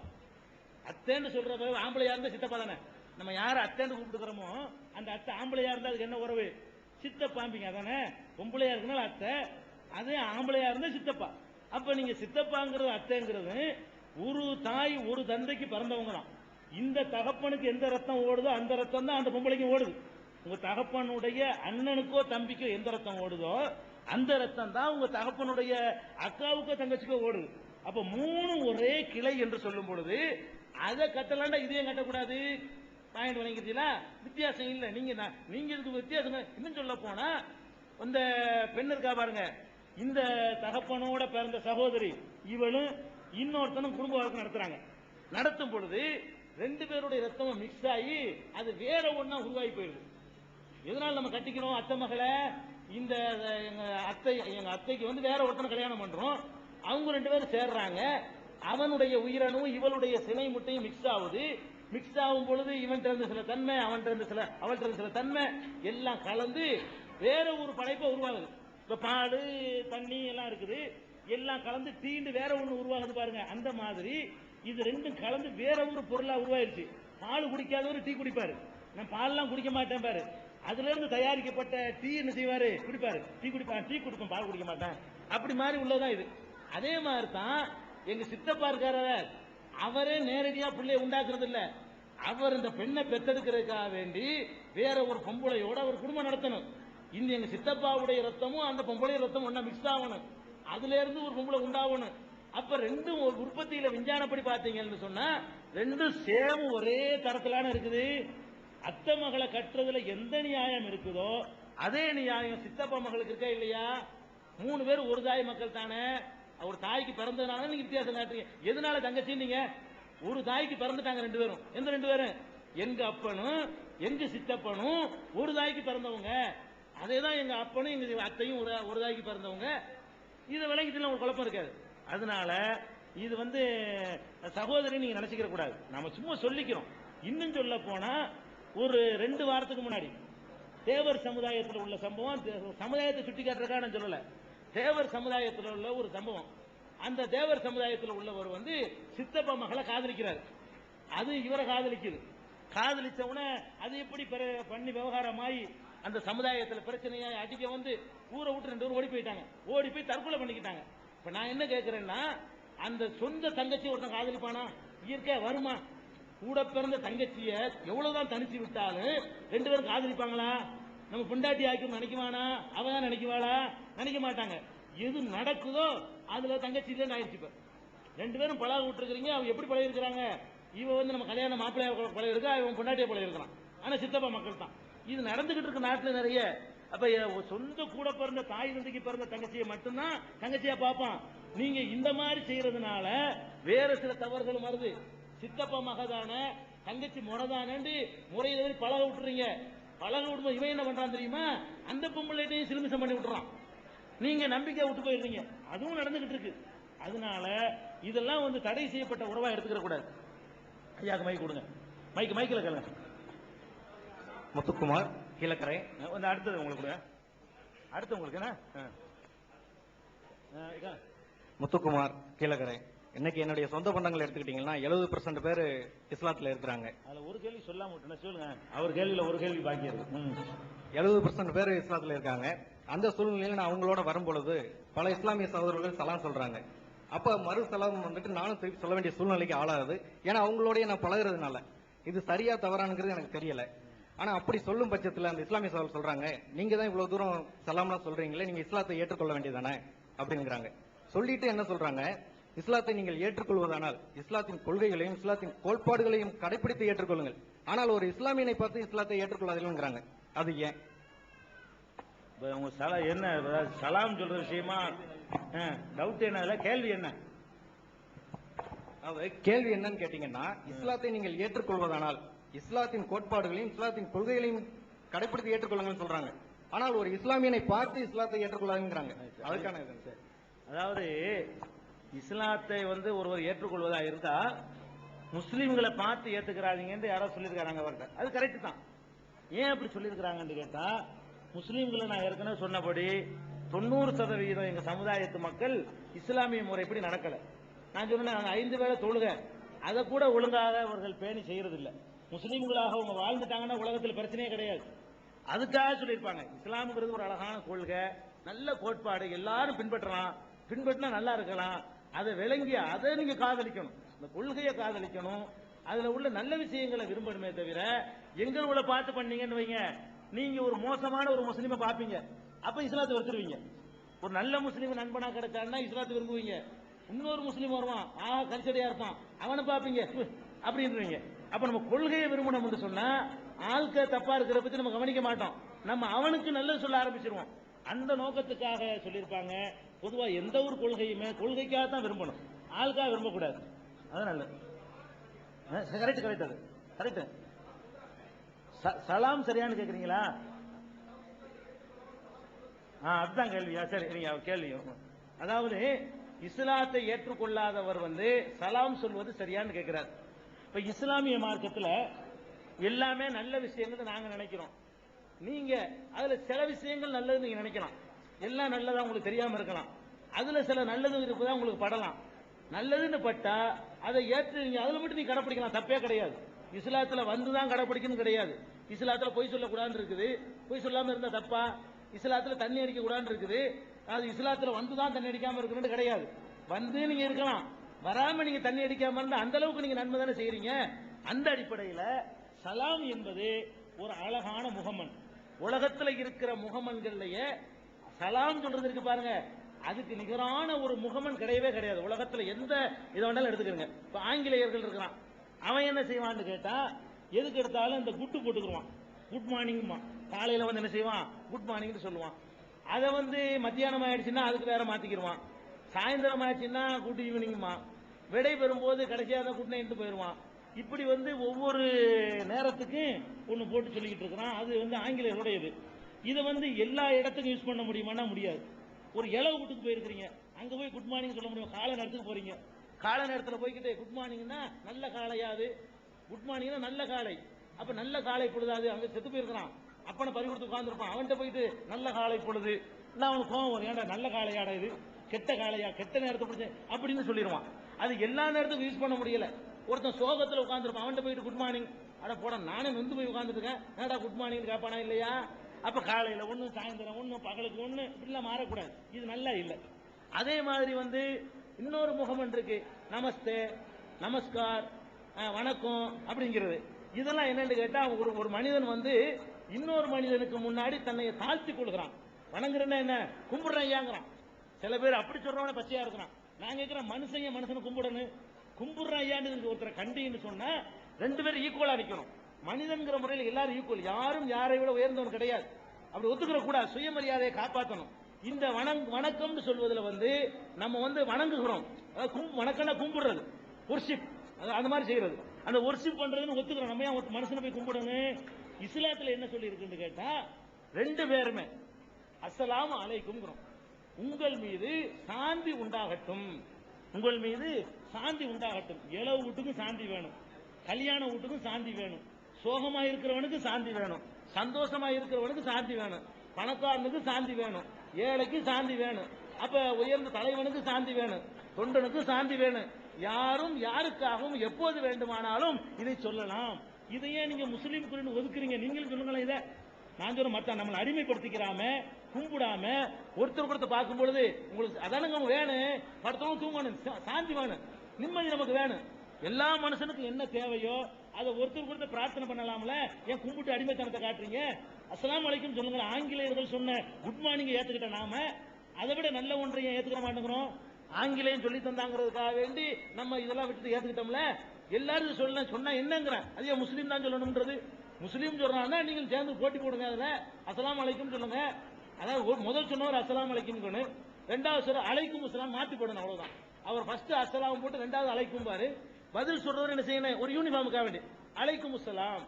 அத்தைன்னு சொல்றது ஆம்பளையா இருந்தா சித்தப்பா தானே. நம்ம யார அத்தைன்னு கூப்பிட்டுக்கிறோமோ அந்த அத்தை ஆம்பளையா இருந்தா அதுக்கு என்ன உறவு? சித்தப்பாம்பிங்க அதானே. பொம்பளையா இருக்கனால அத்தை, அதே ஆம்பளையா இருந்தா சித்தப்பா. அப்ப நீங்க சித்தப்பாங்கிறது அத்தைங்கிறது ஒரு தாய் ஒரு தந்தைக்கு பிறந்தவங்க தான். இந்த தகப்பனுக்கு எந்த ரத்தம் ஓடுதோ அந்த ரத்தம் தான் அந்த பொம்பளைக்கு ஓடுது. உங்க தகப்பனுடைய அண்ணனுக்கோ தம்பிக்கோ எந்த ரத்தம் ஓடுதோ அந்த ரத்தம் தான் உங்க தகப்பனுடைய அக்காவுக்கோ தங்கச்சிக்கோ ஓடுது. அப்ப 3 ஒரே கிளை என்று சொல்லும் பொழுது அதை கட்டலாண்டா இதையும் கட்டக்கூடாது. பாயிண்ட் வழங்கிட்டீங்களா? வித்தியாசம் இல்ல. நீங்க இதுக்கு வித்தியாசம் இன்னும் சொல்ல போனா, இந்த பெண் இருக்கா பாருங்க, இந்த தகப்பனோட பிறந்த சகோதரி இவளும் இன்னொருத்தனும் குடும்ப வழக்கு நடத்துறாங்க. நடத்தும் பொழுது 2 பேருடைய ரத்தமும் மிக்ஸ் ஆகி அது வேற ஒண்ணா உருவாகி போயிடுது. எதனால நம்ம கட்டிக்கிறோம் அத்தை மகளை? இந்த எங்க அத்தைக்கு வந்து வேற ஒருத்தனை கல்யாணம் பண்றோம், அவங்க 2 பேரும் சேர்றாங்க, அவனுடைய உயிரணும் இவளுடைய சினை முட்டையும் மிக்ஸ் ஆகுது. மிக்ஸ் ஆகும் பொழுது இவன் இருந்து சில தன்மை, அவள்கிட்ட இருந்து சில தன்மை எல்லாம் கலந்து வேற ஒரு படைப்பை உருவாகுது. இப்ப பால் தண்ணி எல்லாம் இருக்குது, எல்லாம் கலந்து தீண்டு வேற ஒண்ணு உருவாகுது பாருங்க. அந்த மாதிரி இது 2ம் கலந்து வேற ஒரு பொருளா உருவாயிருச்சு. பால் குடிக்காதவர் டீ குடிப்பாரு, நான் பால்லாம் குடிக்க மாட்டேன் பாரு. அதுல இருந்து தயாரிக்கப்பட்ட டீ என்ன செய்வாரு? குடிப்பாரு. டீ குடிப்பேன், பால் குடிக்க மாட்டேன். அப்படி மாதிரி உள்ளதான் இது. அதே மாதிரி தான் எங்க சித்தப்பா இருக்கார, அவரே நேரடியா பிள்ளைய உண்டாக்குறது இல்ல, அவர் இந்த பெண்ணை பெத்தெடுக்கிறதுக்காக வேண்டி வேற ஒரு பொம்பளையோட அவர் குடும்பம் நடத்தணும். இந்த எங்க சித்தப்பாவுடைய ரத்தமும் அந்த பொம்பளை ரத்தமும் ஒன்னா மிக்ஸ் ஆகணும், அதுல இருந்து ஒரு பொம்பளை உண்டாகணும். அப்ப 2ம் ஒரு உற்பத்தியில விஞ்ஞானப்படி பாத்தீங்கன்னு சொன்னா 2ம் சேம் ஒரே தரத்திலான இருக்குது. அத்தை மகளை கட்டுறதுல எந்த நியாயம் இருக்குதோ அதே நியாயம் சித்தப்பா மகளுக்கு இருக்கா இல்லையா? 3 பேர் ஒரு தாய் மக்கள் தானே. ஒரு தாய்க்கு பிறந்ததுனால நீங்க வித்தியாசம் காட்டுறீங்க. எதனால தங்கச்சி? நீங்க ஒரு தாய்க்கு பிறந்துட்டாங்க 2 பேரும். எந்த 2 பேரும்? எங்க அப்பனும் எங்க சித்தப்பனும் ஒரு தாய்க்கு பிறந்தவங்க. அதேதான் எங்க அப்பனும் எங்க அத்தையும் ஒரு தாய்க்கு பிறந்தவங்க. இதை விளங்கிட்டு ஒரு குழப்பம் இருக்காது. அதனால இது வந்து சகோதரி நீங்க நினைச்சுக்கிற கூடாது, நாம சும்மா சொல்லிக்கிறோம். இன்னும் சொல்ல போனா ஒரு 2 வாரத்துக்கு முன்னாடி தேவர் சமுதாயத்தில் உள்ள சம்பவம், சமுதாயத்தை சுட்டி காட்டுறதுக்காக நான் சொல்லல, தேவர் சமுதாயத்தில் உள்ள ஒரு சம்பவம். அந்த தேவர் சமுதாயத்தில் உள்ளவர் வந்து சித்தப்பா மகளை காதலிக்கிறார், அது இவரை காதலிக்குது. காதலிச்ச உடனே அது எப்படி பண்ணி விவகாரமாயி அந்த சமுதாயத்தில் பிரச்சனையா அடிக்க வந்து ஊரை விட்டு 2 பேரும் ஓடி போயிட்டாங்க. ஓடி போய் தற்கொலை பண்ணிக்கிட்டாங்க. இப்ப நான் என்ன கேட்கிறேன்னா, அந்த சொந்த தங்கச்சி ஒருத்தன் காதலிப்பானா? இயற்கையா வருமா? கூட பிறந்த தங்கச்சிய எவ்வளவுதான் தனிச்சு விட்டாலும் 2 பேரும் காதலிப்பாங்களா? நம்ம பொண்டாட்டி ஆக்கி நினைக்குவானா? அவன் நினைக்குவாளா? நினைக்க மாட்டாங்க. எது நடக்குதோ அதுல தங்கச்சி இல்லைன்னு ஆயிடுச்சு. இப்ப 2 பேரும் பழக விட்டுருக்கீங்க, அவங்க எப்படி பழகி இருக்கிறாங்க? இவ வந்து நம்ம கல்யாண மாப்பிள்ளைய பழகி இருக்கா, இவன் பொண்டாட்டிய பழகி இருக்கிறான். ஆனா சித்தப்பா மக்கள் தான் இது நடந்துகிட்டு இருக்க நாட்டுல நிறைய. அப்ப சொந்த கூட பிறந்த தாய் தந்தைக்கு பிறந்த தங்கச்சியை மட்டும்தான் தங்கச்சியா பார்ப்பான். நீங்க இந்த மாதிரி செய்யறதுனால வேற சில தவறுகள் வருது. சித்தப்பா மகதான தங்கச்சி முறைதானு முறையில பழக விட்டுறீங்க. பழக விட்டு இவன் என்ன பண்றான் தெரியுமா? அந்த பொம்பளைட்டையும் சிலுமிசம் பண்ணி விட்டுறான். நீங்க நம்பிக்கை விட்டு போயிடுறீங்க. அதுவும் நடந்துகிட்டு இருக்கு. அதனால இதெல்லாம் வந்து தடை செய்யப்பட்ட உறவா எடுத்துக்கிற கூடாது. ஐயாக்கு மைக் கொடுங்க. மைக்கில் கேளுங்க. முத்துக்குமார் கீழக்கரை. வந்து அடுத்தது உங்களுக்கு அடுத்து உங்களுக்கு என்ன முத்துக்குமார் கீழக்கரை. இன்னைக்கு என்னுடைய சொந்த பந்தங்கள் எடுத்துக்கிட்டீங்கன்னா 70% பேர் இஸ்லாத்துல இருக்கிறாங்க. அதுல ஒரு கேள்வி சொல்லாம விட்டுனா சொல்லுங்க. அவர் கேள்வியில ஒரு கேள்வி பாக்கி இருக்கு. 70% பேர் இஸ்லாத்துல இருக்காங்க. அந்த சூழ்நிலையில நான் அவங்களோட வரும்பொழுது பல இஸ்லாமிய சகோதரர்கள் சலாம் சொல்றாங்க. அப்ப மறு சலாம் வந்துட்டு நானும் திருப்பி சொல்ல வேண்டிய சூழ்நிலைக்கு ஆளாகுது. ஏன்னா அவங்களோடய நான் பழகுறதுனால இது சரியா தவறானுங்கிறது எனக்கு தெரியல. ஆனா அப்படி சொல்லும் பட்சத்துல அந்த இஸ்லாமிய சகோதரர் சொல்றாங்க, நீங்க தான் இவ்வளவு தூரம் சலாம்லாம் சொல்றீங்களே, நீங்க இஸ்லாத்தை ஏற்றுக்கொள்ள வேண்டியதானே அப்படிங்கிறாங்க. சொல்லிட்டு என்ன சொல்றாங்க, இஸ்லாத்தை நீங்கள் ஏற்றுக்கொள்வதானால் இஸ்லாத்தின் கொள்கைகளையும் இஸ்லாத்தின் கோட்பாடுகளையும் கடைபிடித்து ஏற்றுக்கொள்ளுங்கள். ஆனால் ஒரு இஸ்லாமியனை பார்த்து இஸ்லாத்தை ஏற்றுக்கொள்ளாதீங்கிறாங்க. அது ஏன்? உங்க என்ன சலாம் சொல்ற விஷயமா டவுட் என்ன? கேள்வி என்ன? கேள்வி என்னன்னு கேட்டீங்கன்னா, இஸ்லாத்தை நீங்கள் ஏற்றுக்கொள்வதானால் இஸ்லாத்தின் கோட்பாடுகளையும் இஸ்லாத்தின் கொள்கைகளையும் கடைபிடித்து ஏற்றுக்கொள்ளுங்கள் சொல்றாங்க. ஆனால் ஒரு இஸ்லாமியனை பார்த்து இஸ்லாத்தை ஏற்றுக்கொள்ளாதுங்கிறாங்க. அதுக்கான அதாவது இஸ்லாத்தை ஒருவர் ஏற்றுக்கொள்வதா இருந்தா முஸ்லீம்களை பார்த்து ஏத்துக்கிறாதீங்கன்னு யாரோ சொல்லியிருக்காங்க அவர்கிட்ட. அது கரெக்ட் தான். ஏன் அப்படி சொல்லியிருக்கிறாங்கன்னு கேட்டா, முஸ்லீம்களை நான் ஏற்கனவே சொன்னபடி 90% எங்க சமுதாயத்து மக்கள் இஸ்லாமிய முறைப்படி நடக்கல. நான் சொன்னேன் 5 வேளை தொழுக அதை கூட ஒழுங்காக அவர்கள் பேணி செய்யறது இல்ல. முஸ்லீம்களாக அவங்க வாழ்ந்துட்டாங்கன்னா உலகத்தில் பிரச்சனையே கிடையாது. அதுக்காக சொல்லியிருப்பாங்க இஸ்லாம்ங்கிறது ஒரு அழகான கொள்கை, நல்ல கோட்பாடு, எல்லாரும் பின்பற்றலாம், பின்பற்றினா நல்லா இருக்கலாம். அதை விளங்கி அதை நீங்க காதலிக்கணும், இந்த கொள்கையை காதலிக்கணும், அதுல உள்ள நல்ல விஷயங்களை விரும்பணுமே தவிர எங்களை பார்த்து பண்ணீங்கன்னு வைங்க, நீங்க ஒரு மோசமான ஒரு முஸ்லீமை பார்ப்பீங்க, அப்ப இஸ்லாத்தை வெறுத்துருவீங்க. ஒரு நல்ல முஸ்லீம் நண்பனா கிடைச்சான்னா இஸ்லாத்தை விரும்புவீங்க. இன்னொரு முஸ்லீம் வருவான், கரிசடியா இருப்பான், அவனை பார்ப்பீங்க அப்படின்றீங்க. அப்ப நம்ம கொள்கையை விரும்பணும் என்று சொன்னா ஆள்க தப்பா இருக்கிற பத்தி நம்ம கவனிக்க மாட்டோம், நம்ம அவனுக்கு நல்லது சொல்ல ஆரம்பிச்சிருவோம். அந்த நோக்கத்துக்காக சொல்லியிருப்பாங்க. பொதுவா எந்த ஒரு கொள்கையுமே கொள்கைக்காக தான் விரும்பணும், ஆளுக்காக விரும்பக்கூடாது. அது நல்லது. கரெக்ட் கரெக்ட் அது கரெக்ட். சலாம் சரியானு கேக்குறீங்களா? அதுதான் கேள்வியா? சரி நீங்க கேள்வி. அதாவது இஸ்லாத்தை ஏற்றுக்கொள்ளாதவர் சலாம் சொல்வது சரியான்னு கேட்கிறார். இப்ப இஸ்லாமிய மார்க்கத்துல எல்லாமே நல்ல விஷயங்கள் நாங்க நினைக்கிறோம். நீங்க அதுல சில விஷயங்கள் நல்லது நீங்க நினைக்கலாம், எல்லாம் நல்லதா உங்களுக்கு தெரியாம இருக்கலாம். அதுல சில நல்லது இருப்பதா உங்களுக்கு படலாம். நல்லதுன்னு பட்டா அதை ஏற்றுங்க, அதுல மட்டும் நீங்க கடைப்பிடிக்கலாம், தப்பே கிடையாது. இஸ்லாத்துல வந்துதான் கடைப்பிடிக்கணும் கிடையாது. இஸ்லாத்துல பொய் சொல்லக்கூடாதுன்னு இருக்குது, பொய் சொல்லாம இருந்தா தப்பா? இஸ்லாத்துல தண்ணி அடிக்க கூடாதுன்னு இருக்குது, அது இஸ்லாத்துல வந்துதான் தண்ணி அடிக்காம இருக்கணும்னு கிடையாது. வந்து நீங்க இருக்கலாம், வராம நீங்க தண்ணி அடிக்காம இருந்தா அந்த அளவுக்கு நீங்க நன்மை தானே செய்யறீங்க. அந்த அடிப்படையில சலாம் என்பது ஒரு அழகான முகமன். உலகத்துல இருக்கிற முகமன்கள்லயே சலாம் சொல்றது இருக்கு பாருங்க, அதுக்கு நிகரான ஒரு முகமன் கிடையவே கிடையாது. உலகத்துல எந்த இதை வேணாலும் எடுத்துக்கிறங்க. இப்ப ஆங்கிலேயர்கள் இருக்கிறான், அவன் என்ன செய்வான்னு கேட்டா எதுக்கு எடுத்தாலும் இந்த குட்டு போட்டுக்குருவான், குட் மார்னிங். காலையில என்ன செய்வான், குட் மார்னிங் சொல்லுவான். அதை மத்தியானம் ஆயிடுச்சுன்னா அதுக்கு வேற மாத்திக்கிடுவான். சாயந்தரம் ஆயிடுச்சுன்னா குட் ஈவினிங்மா. விடை பெறும்போது கடைசியாக தான் குட் நைட்டு போயிடுவான். இப்படி ஒவ்வொரு நேரத்துக்கும் ஒன்று போட்டு சொல்லிக்கிட்டு இருக்கிறான். அது ஆங்கிலேயருடைய இது. இதை எல்லா இடத்துக்கும் யூஸ் பண்ண முடியுமானா முடியாது. ஒரு இளவு வீட்டுக்கு போயிருக்கிறீங்க, அங்க போய் குட் மார்னிங் சொல்ல முடியும். காலை நேரத்துக்கு போறீங்க, காலை நேரத்தில் போய்கிட்டு குட் மார்னிங்னா நல்ல காலையாது, குட் மார்னிங்னா நல்ல காலை. அப்ப நல்ல காலை பொழுதாது, அங்க செத்து போயிருக்கிறான், அப்பனை பறி கொடுத்து உட்கார்ந்துருப்பான். அவன்கிட்ட போயிட்டு நல்ல காலை பொழுது, நான் அவனுக்கு கோவம் வரும், ஏன்டா நல்ல காலையாடா இது, கெட்ட காலையா, கெட்ட நேரத்தை பிடிச்ச அப்படின்னு சொல்லிடுவான். அது எல்லா நேரத்துக்கும் யூஸ் பண்ண முடியல. ஒருத்தன் சோகத்தில் உட்காந்துருப்பான், அவன்கிட்ட போயிட்டு குட் மார்னிங், அட போட நானே வந்து போய் உட்காந்துட்டு இருக்கேன், ஏன்டா குட் மார்னிங் கேட்பானா இல்லையா? அப்ப காலையில ஒண்ணு, சாயந்தரம் ஒண்ணு, பகலுக்கு ஒண்ணு, இப்படிலாம் மாறக்கூடாது. இது நல்லா இல்லை. அதே மாதிரி இன்னொரு முகமன் இருக்கு, நமஸ்தே, நமஸ்கார், வணக்கம் அப்படிங்கிறது. இதெல்லாம் என்னன்னு கேட்டா ஒரு மனிதன் இன்னொரு மனிதனுக்கு முன்னாடி தன்னை தாழ்த்தி கொள்கிறான். வணங்குறேன்னா என்ன, கும்பிடுறேன் ஐயாங்கிறான். சில பேர் அப்படி சொல்றவன பச்சையா இருக்கிறான். நான் கேட்கிறேன், மனுஷனை கும்பிடணும், கும்பிடுறேன் ஐயான்னு ஒருத்தரை கண்டின்னு சொன்னா 2 பேரும் ஈக்குவலா நிக்கணும். மனிதன்கிற முறையில் எல்லாரும் ஈக்குவல், யாரும் யாரை விட உயர்ந்தவன் கிடையாது. அப்படி ஒத்துக்கிற கூடாது, சுயமரியாதையை காப்பாற்றணும். இந்த வணக்கம்னு சொல்வதில் நம்ம வணங்குகிறோம், வணக்கம்னா கும்பிடுறது, ஒர்ஷிப், அந்த மாதிரி செய்யறது, அந்த ஒர்ஷிப் பண்றதுன்னு ஒத்துக்கிறோம். நம்ம ஏன் மனுஷனை போய் கும்பிடணும்? இஸ்லாத்துல என்ன சொல்லி இருக்குன்னு கேட்டா 2 பேருமே அஸ்ஸலாமு அலைக்கும்ங்கிறோம். உங்கள் மீது சாந்தி உண்டாகட்டும், உங்கள் மீது சாந்தி உண்டாகட்டும். இளவு வீட்டுக்கும் சாந்தி வேணும், கல்யாண வீட்டுக்கும் சாந்தி வேணும், சோகமா இருக்கிறவனுக்கு சாந்தி வேணும், சந்தோஷமா இருக்கிறவனுக்கு சாந்தி வேணும், பணக்காரனுக்கு சாந்தி வேணும், ஏழைக்கு சாந்தி வேணும், அப்ப உயர்ந்த தலைவனுக்கு சாந்தி வேணும், தொண்டனுக்கு சாந்தி வேணும். யாரும் யாருக்காகவும் எப்போது வேண்டுமானாலும் இதை சொல்லலாம். இதையே நீங்க முஸ்லீம் குறின்னு ஒதுக்குறீங்க? நீங்களும் சொல்லுங்களேன். இதை நான் சொல்ல மத்த நம்மளை அடிமைப்படுத்திக்கிறாம கும்பிடாம ஒருத்தர் பார்க்கும் பொழுது உங்களுக்கு அதானுங்க வேணும், படுத்தவும் தூங்கணும், சாந்தி வேணும், நிம்மதி நமக்கு வேணும். எல்லா மனுஷனுக்கும் என்ன தேவையோ அதை ஒருத்தர் பிரார்த்தனை பண்ணலாம்ல. ஏன் கும்பிட்டு அடிமைத்தனத்தை காட்டுறீங்க? அஸ்ஸலாமு அலைக்கும் சொல்லுங்க. ஆங்கிலேயர்கள் சொன்ன குட் மார்னிங் ஏத்துக்கிட்ட நாம அதை விட நல்ல ஒன்றையும் ஏத்துக்க மாட்டேங்கிறோம். ஆங்கிலேயம் சொல்லி தந்தாங்கிறதுக்காக வேண்டி நம்ம இதெல்லாம் விட்டு ஏத்துக்கிட்டோம்ல. எல்லாரும் சொன்னா என்னங்கிறேன், அதே முஸ்லீம் தான் சொல்லணும்ன்றது. முஸ்லீம் சொல்றாங்கன்னா நீங்கள் சேர்ந்து போட்டி போடுங்க. அதுல அஸ்ஸலாமு அலைக்கும் சொல்லுங்க. அதாவது முதல் சொன்னவர் அஸ்ஸலாமு அலைக்கும், ரெண்டாவது சொல்ற அலைக்கும் அஸ்ஸலாம் மாத்தி போடணும், அவ்வளவுதான். அவர் ஃபர்ஸ்ட் அஸ்ஸலாம் போட்டு ரெண்டாவது அலைக்கும் பாரு. பதில் சொல்றவர் என்ன செய்யணும்? ஒரு யூனிஃபார்முக்காக வேண்டி அலைக்கும் அஸ்ஸலாம்,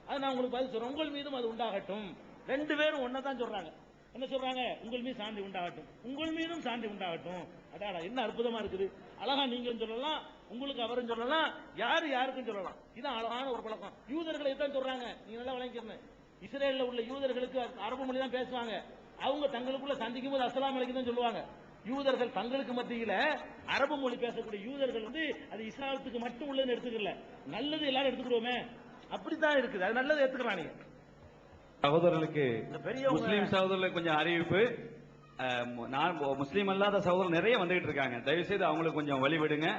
அது நான் உங்களுக்கு பதில் சொல்றேன், உங்கள் மீதும் அது உண்டாகட்டும். ரெண்டு பேரும் ஒன்னதான் சொல்றாங்க. என்ன சொல்றாங்க? உங்கள் மீது சாந்தி உண்டாகட்டும், உங்கள் மீதும் சாந்தி உண்டாகட்டும். அடாடா என்ன அற்புதமா இருக்குது. அழகா நீங்களும் சொல்லலாம், உங்களுக்கு அவரும் சொல்லலாம், யாரு யாருக்கும் சொல்லலாம். இதான் அழகான ஒரு பழக்கம். யூதர்களை தான் சொல்றாங்க, நீங்க நல்லா விளங்கிக்கிறேன். இஸ்ரேல்ல உள்ள யூதர்களுக்கு அரபு மொழி தான் பேசுவாங்க. அவங்க தங்களுக்குள்ள சந்திக்கும் போது அஸ்ஸலாமு அலைக்கும் தான் சொல்லுவாங்க. யூதர்கள் தங்களுக்கு மத்தியில அரபு மொழி பேசக்கூடிய யூதர்கள் அது இஸ்லாத்துக்கு மட்டும் உள்ளது எடுத்துக்கல, நல்லது எல்லாரும் எடுத்துக்கிறோமே, அப்படித்தான் இருக்குது. அது நல்லது எடுத்துக்கிறான். நீங்க சகோதரர்களுக்கு முஸ்லீம் சகோதரர்களுக்கு கொஞ்சம் அறிவிப்பு. நான் முஸ்லீம் அல்லாத சகோதரர் நிறைய வந்துகிட்டு இருக்காங்க. தயவு செய்து அவங்களுக்கு கொஞ்சம் வழிவிடுங்க.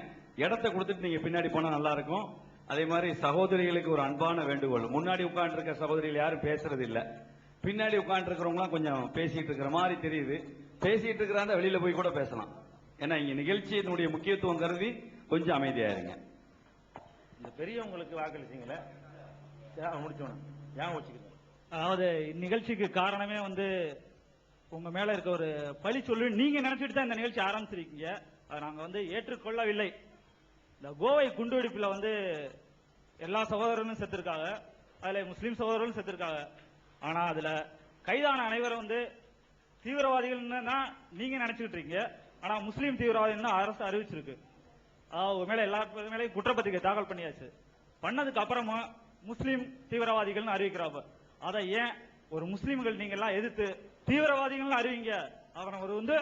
இடத்தை கொடுத்துட்டு நீங்க பின்னாடி போனா நல்லா இருக்கும். அதே மாதிரி சகோதரிகளுக்கு ஒரு அன்பான வேண்டுகோள், முன்னாடி உட்கார்ந்து இருக்க சகோதரிகள் யாரும் பேசுறது இல்ல, பின்னாடி உட்கார்ந்து இருக்கிறவங்க கொஞ்சம் பேசிட்டு இருக்கிற மாதிரி தெரியுது. பேசிட்டு இருக்கிறாங்க, வெளியில போய் கூட பேசலாம். ஏன்னா இங்க நிகழ்ச்சியினுடைய முக்கியத்துவம் கருதி கொஞ்சம் அமைதியா இருங்க. இந்த பெரியவங்களுக்கு வாக்களிச்சீங்களே முடிச்சோம் ஏன் வச்சுக்கிறேன். அதாவது இந்நிகழ்ச்சிக்கு காரணமே உங்க மேல இருக்க ஒரு பழி சொல்லு நீங்க நினைச்சிட்டு தான் இந்த நிகழ்ச்சி ஆரம்பிச்சிருக்கீங்க. அதை நாங்க ஏற்றுக்கொள்ளவில்லை. இந்த கோவை குண்டுவெடிப்புல எல்லா சகோதரர்களும் செத்துருக்காங்க, அதுல முஸ்லீம் சகோதரர்களும் செத்துருக்காங்க. ஆனா அதுல கைதான அனைவரும் தீவிரவாதிகள் நீங்க நினைச்சுக்கிட்டு இருக்கீங்க. ஆனா முஸ்லீம் தீவிரவாதிகள் அரசு அறிவிச்சிருக்கு. அவங்க மேல எல்லா மேலேயும் குற்றப்பத்திரிகை தாக்கல் பண்ணியாச்சு. பண்ணதுக்கு அப்புறமா முஸ்லீம் தீவிரவாதிகள் அறிவிக்கிறாப்ப அதை ஏன் ஒரு முஸ்லீம்கள் நீங்க எல்லாம் எதிர்த்து தீவிரவாதிகள் அறிவிங்க? அவன் ஒரு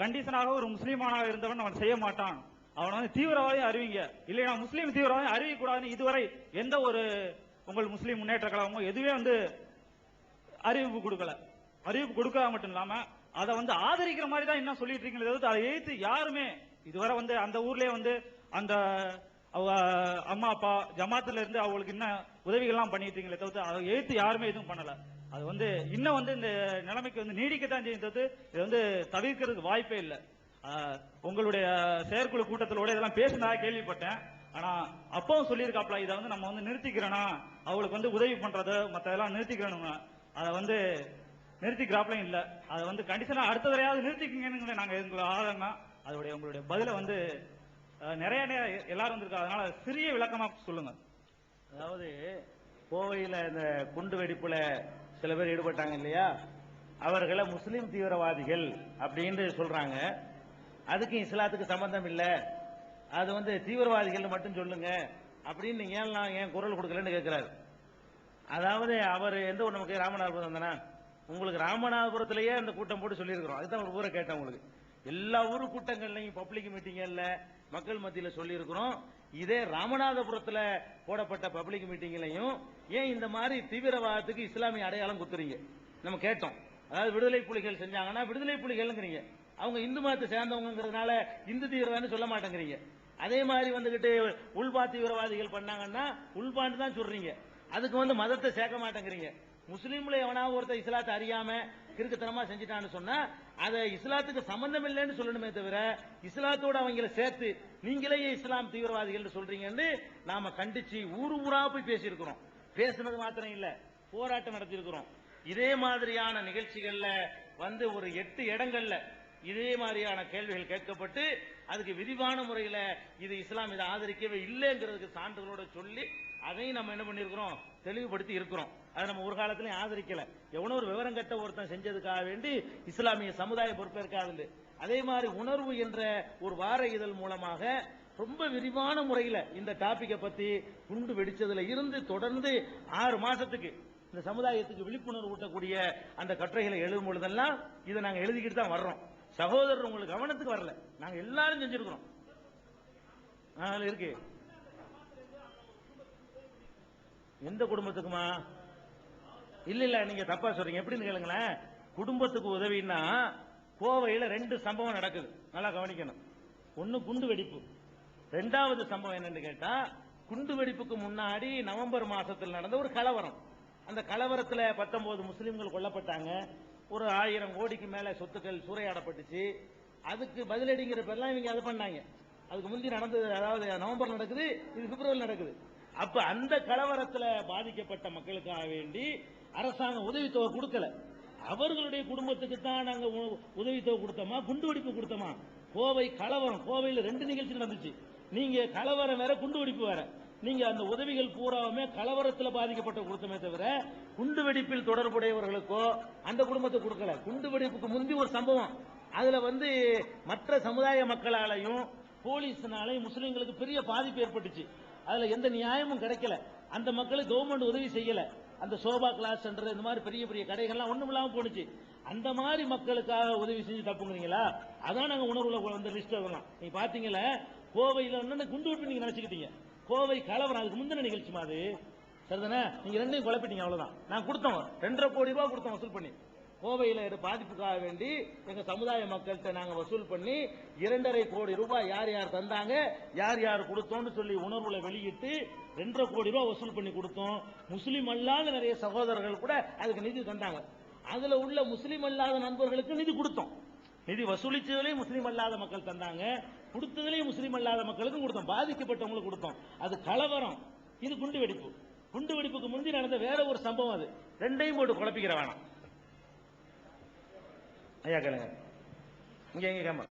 கண்டிஷனாக ஒரு முஸ்லீமானாக இருந்தவன் அவன் செய்ய மாட்டான், அவனை தீவிரவாதி அறிவிங்க. இல்லையா முஸ்லீம் தீவிரவாதி அறிவிக்க கூடாதுன்னு இதுவரை எந்த ஒரு உங்கள் முஸ்லீம் முன்னேற்ற கழகமோ எதுவே அறிவிப்பு கொடுக்கல. அறிவிப்பு கொடுக்காத மட்டும் இல்லாம அதை ஆதரிக்கிற மாதிரி தான் என்ன சொல்லிட்டு இருக்கீங்களே, அதை எதிர்த்து யாருமே இதுவரை அந்த ஊர்லயே அந்த அம்மா அப்பா ஜமாத்துல இருந்து அவங்களுக்கு என்ன உதவிகள்லாம் பண்ணிட்டு இருக்கீங்களே தவிர்த்து அதை எதிர்த்து யாருமே எதுவும் பண்ணல. அது இன்னும் இந்த நிலைமைக்கு நீடிக்கத்தான் செய்தது. இது தவிர்க்கிறதுக்கு வாய்ப்பே இல்லை. உங்களுடைய செயற்குழு கூட்டத்திலோட இதெல்லாம் பேசினா கேள்விப்பட்டேன். ஆனா அப்பவும் சொல்லியிருக்காப்ல இதை நம்ம நிறுத்திக்கிறோனா அவங்களுக்கு உதவி பண்றது மத்த எல்லாம் நிறுத்திக்கிறோம். அதை நிறுத்திக்கிறாப்லையும் இல்ல. அதை கண்டிஷனா அடுத்த தடையாவது நிறுத்திக்கீங்கன்னு நாங்க எங்களை ஆதரங்க. அதோடைய உங்களுடைய பதில நிறைய எல்லாரும் வந்திருக்காங்க, அதனால சிறிய விளக்கமா சொல்லுங்க. அதாவது கோவையில இந்த குண்டு வெடிப்புல சில பேர் ஈடுபட்டாங்க இல்லையா, அவர்களை முஸ்லீம் தீவிரவாதிகள் அப்படின்னு சொல்றாங்க. அதுக்கு இஸ்லாத்துக்கு சம்பந்தம் இல்ல, அது தீவிரவாதிகள் மட்டும் சொல்லுங்க அப்படின்னு நீங்க ஏன் குரல் கொடுக்கலன்னு கேட்கிறாரு. அதாவது அவர் எந்த ஒரு நமக்கு ராமநாதபுரம் தானே, உங்களுக்கு ராமநாதபுரத்திலேயே அந்த கூட்டம் போட்டு சொல்லியிருக்கிறோம். அதுதான் ஒரு ஊரை கேட்டேன். உங்களுக்கு எல்லா ஊரு கூட்டங்கள்லையும் பப்ளிக் மீட்டிங்கல்ல மக்கள் மத்தியில சொல்லி இருக்கிறோம். இதே ராமநாதபுரத்துல போடப்பட்ட பப்ளிக் மீட்டிங்லையும் ஏன் இந்த மாதிரி தீவிரவாதத்துக்கு இஸ்லாமிய அடையாளம் குத்துறீங்க நம்ம கேட்டோம். அதாவது விடுதலை புலிகள் செஞ்சாங்கன்னா விடுதலை புலிகள்ங்கிறீங்க, அவங்க இந்து மதத்தை சேர்ந்தவங்கிறதுனால இந்து தீவிரவாதம் சொல்ல மாட்டேங்கிறீங்க. அதே மாதிரி உள்பா தீவிரவாதிகள் பண்ணாங்கன்னா உள்பான்னு தான் சொல்றீங்க, அதுக்கு மதத்தை சேர்க்க மாட்டேங்கிறீங்க. முஸ்லீம்ல எவனாவது ஒருத்தர் இஸ்லாத்தை அறியாம கிறுக்குத்தனமா செஞ்சுட்டான்னு சொன்னா அதை இஸ்லாத்துக்கு சம்பந்தம் இல்லைன்னு சொல்லணுமே தவிர இஸ்லாத்தோட அவங்கள சேர்த்து நீங்களே இஸ்லாம் தீவிரவாதிகள் சொல்றீங்கன்னு நாம கண்டிச்சு ஊரு ஊரா போய் பேசியிருக்கிறோம். பேசுனது மாத்திரம் இல்ல, போராட்டம் நடத்தியிருக்கிறோம். இதே மாதிரியான நிகழ்ச்சிகள்ல ஒரு 8 இடங்கள்ல இதே மாதிரியான கேள்விகள் கேட்கப்பட்டு அதுக்கு விரிவான முறையில இது இஸ்லாம் இதை ஆதரிக்கவே இல்லைங்கிறதுக்கு சான்றுகளோட சொல்லி அதையும் நம்ம என்ன பண்ணிருக்கிறோம், தெளிவுபடுத்தி இருக்கிறோம். அதை நம்ம ஒரு காலத்திலையும் ஆதரிக்கல. எவனோ ஒரு விவரம் கட்ட ஒருத்தன் செஞ்சதுக்காக வேண்டி இஸ்லாமிய சமுதாய பொறுப்பேற்காது. அதே மாதிரி உணர்வு என்ற ஒரு வார இதழ் மூலமாக ரொம்ப விரிவான முறையில் இந்த டாபிக்கை பத்தி குண்டு வெடிச்சதுல இருந்து தொடர்ந்து 6 மாசத்துக்கு இந்த சமுதாயத்துக்கு விழிப்புணர்வு ஊட்டக்கூடிய அந்த கட்டுரைகளை எழுதும் பொழுதெல்லாம் இதை நாங்க எழுதிக்கிட்டு தான் வர்றோம். சகோதரர் உங்களுக்கு கவனத்துக்கு வரல, நாங்க எல்லாரும் செஞ்சிருக்கிறோம். அதுல இருக்கு எந்த குடும்பத்துக்குமா? இல்ல நீங்க தப்பா சொல்றீங்க. எப்படின்னு கேளுங்களேன். குடும்பத்துக்கு உதவின்னா கோவையில 2 சம்பவம் நடக்குது, நல்லா கவனிக்கணும். ஒன்னு குண்டு வெடிப்பு, 2வது சம்பவம் என்னன்னு கேட்டா குண்டு வெடிப்புக்கு முன்னாடி நவம்பர் மாசத்தில் நடந்த ஒரு கலவரம். அந்த கலவரத்துல 19 முஸ்லிம்கள் கொல்லப்பட்டாங்க. ஒரு 1000 கோடிக்கு மேல சொத்துக்கள் சூறையாடப்பட்டுச்சு. அதுக்கு பதிலடிங்கிற பேர்லாம் இவங்க அது பண்ணாங்க. அதுக்கு முந்தி நடந்தது, அதாவது நவம்பர் நடக்குது, இது பிப்ரவரி நடக்குது. அப்ப அந்த கலவரத்துல பாதிக்கப்பட்ட மக்களுக்காக வேண்டி அரசாங்கம் உதவித்தொகை கொடுக்கல. அவர்களுடைய குடும்பத்துக்கு தான் நாங்க உதவித்தொகை கொடுத்தோமா, குண்டு வெடிப்பு கொடுத்தோமா? கோவை கலவரம், கோவையில் 2 நிகழ்ச்சி நடந்துச்சு. நீங்க கலவரம் வேற, குண்டு வெடிப்பு வேற. நீங்க அந்த உதவிகள் பூராவுமே கலவரத்தில் பாதிக்கப்பட்ட கொடுத்தமே தவிர குண்டு வெடிப்பில் தொடர்புடையவர்களுக்கோ அந்த குடும்பத்தை கொடுக்கல. குண்டு வெடிப்புக்கு முந்தி ஒரு சம்பவம், அதுல மற்ற சமுதாய மக்களாலையும் போலீஸ்னாலையும் முஸ்லிம்களுக்கு பெரிய பாதிப்பு ஏற்பட்டுச்சு. அதுல எந்த நியாயமும் கிடைக்கல. அந்த மக்களுக்கு கவர்மெண்ட் உதவி செய்யல. அந்த சோபா கிளாஸ் சென்டர், இந்த மாதிரி பெரிய பெரிய கடைகள்லாம் ஒண்ணும் இல்லாம போனுச்சு. அந்த மாதிரி மக்களுக்காக உதவி செஞ்சு தப்புங்கிறீங்களா? அதான் நாங்க உணர்வுல லிஸ்ட் வரலாம். நீங்க பாத்தீங்களா, கோவையில குண்டு வெடிப்பு நீங்க நினைச்சுக்கிட்டீங்க. கோவை கலவரம் அதுக்கு முந்தின நிகழ்ச்சி மாதிரி சரிதானே? நீங்க 2ஐயும் குழப்பிட்டீங்க, அவ்வளவுதான். நான் கொடுத்தோம் 2.5 கோடி ரூபாய் கொடுத்தோம் வசூல் பண்ணி. கோவையில பாதிப்புக்காக வேண்டி எங்க சமுதாய மக்கள்கிட்ட நாங்க வசூல் பண்ணி 2.5 கோடி ரூபாய் யார் யார் தந்தாங்க, யார் யார் கொடுத்தோம்னு சொல்லி உணர்வுல வெளியிட்டு 2.5 கோடி ரூபாய் வசூல் பண்ணி கொடுத்தோம். முஸ்லீம் அல்லாத நிறைய சகோதரர்கள் கூட அதுக்கு நிதி தந்தாங்க. அதுல உள்ள முஸ்லீம் அல்லாத நண்பர்களுக்கு நிதி கொடுத்தோம். நிதி வசூலிச்சதுலயும் முஸ்லீம் அல்லாத மக்கள் தந்தாங்க, கொடுத்ததுலயும் முஸ்லீம் அல்லாத மக்களுக்கும் கொடுத்தோம், பாதிக்கப்பட்டவங்களுக்கு கொடுத்தோம். அது கலவரம், இது குண்டு வெடிப்பு. குண்டு வெடிப்புக்கு முந்தி நடந்த வேற ஒரு சம்பவம். அது 2ஐயும் போட்டு குழப்பிக்கிற வேணாம். ஐயா கேளுங்க, இங்க எங்க கேமரா?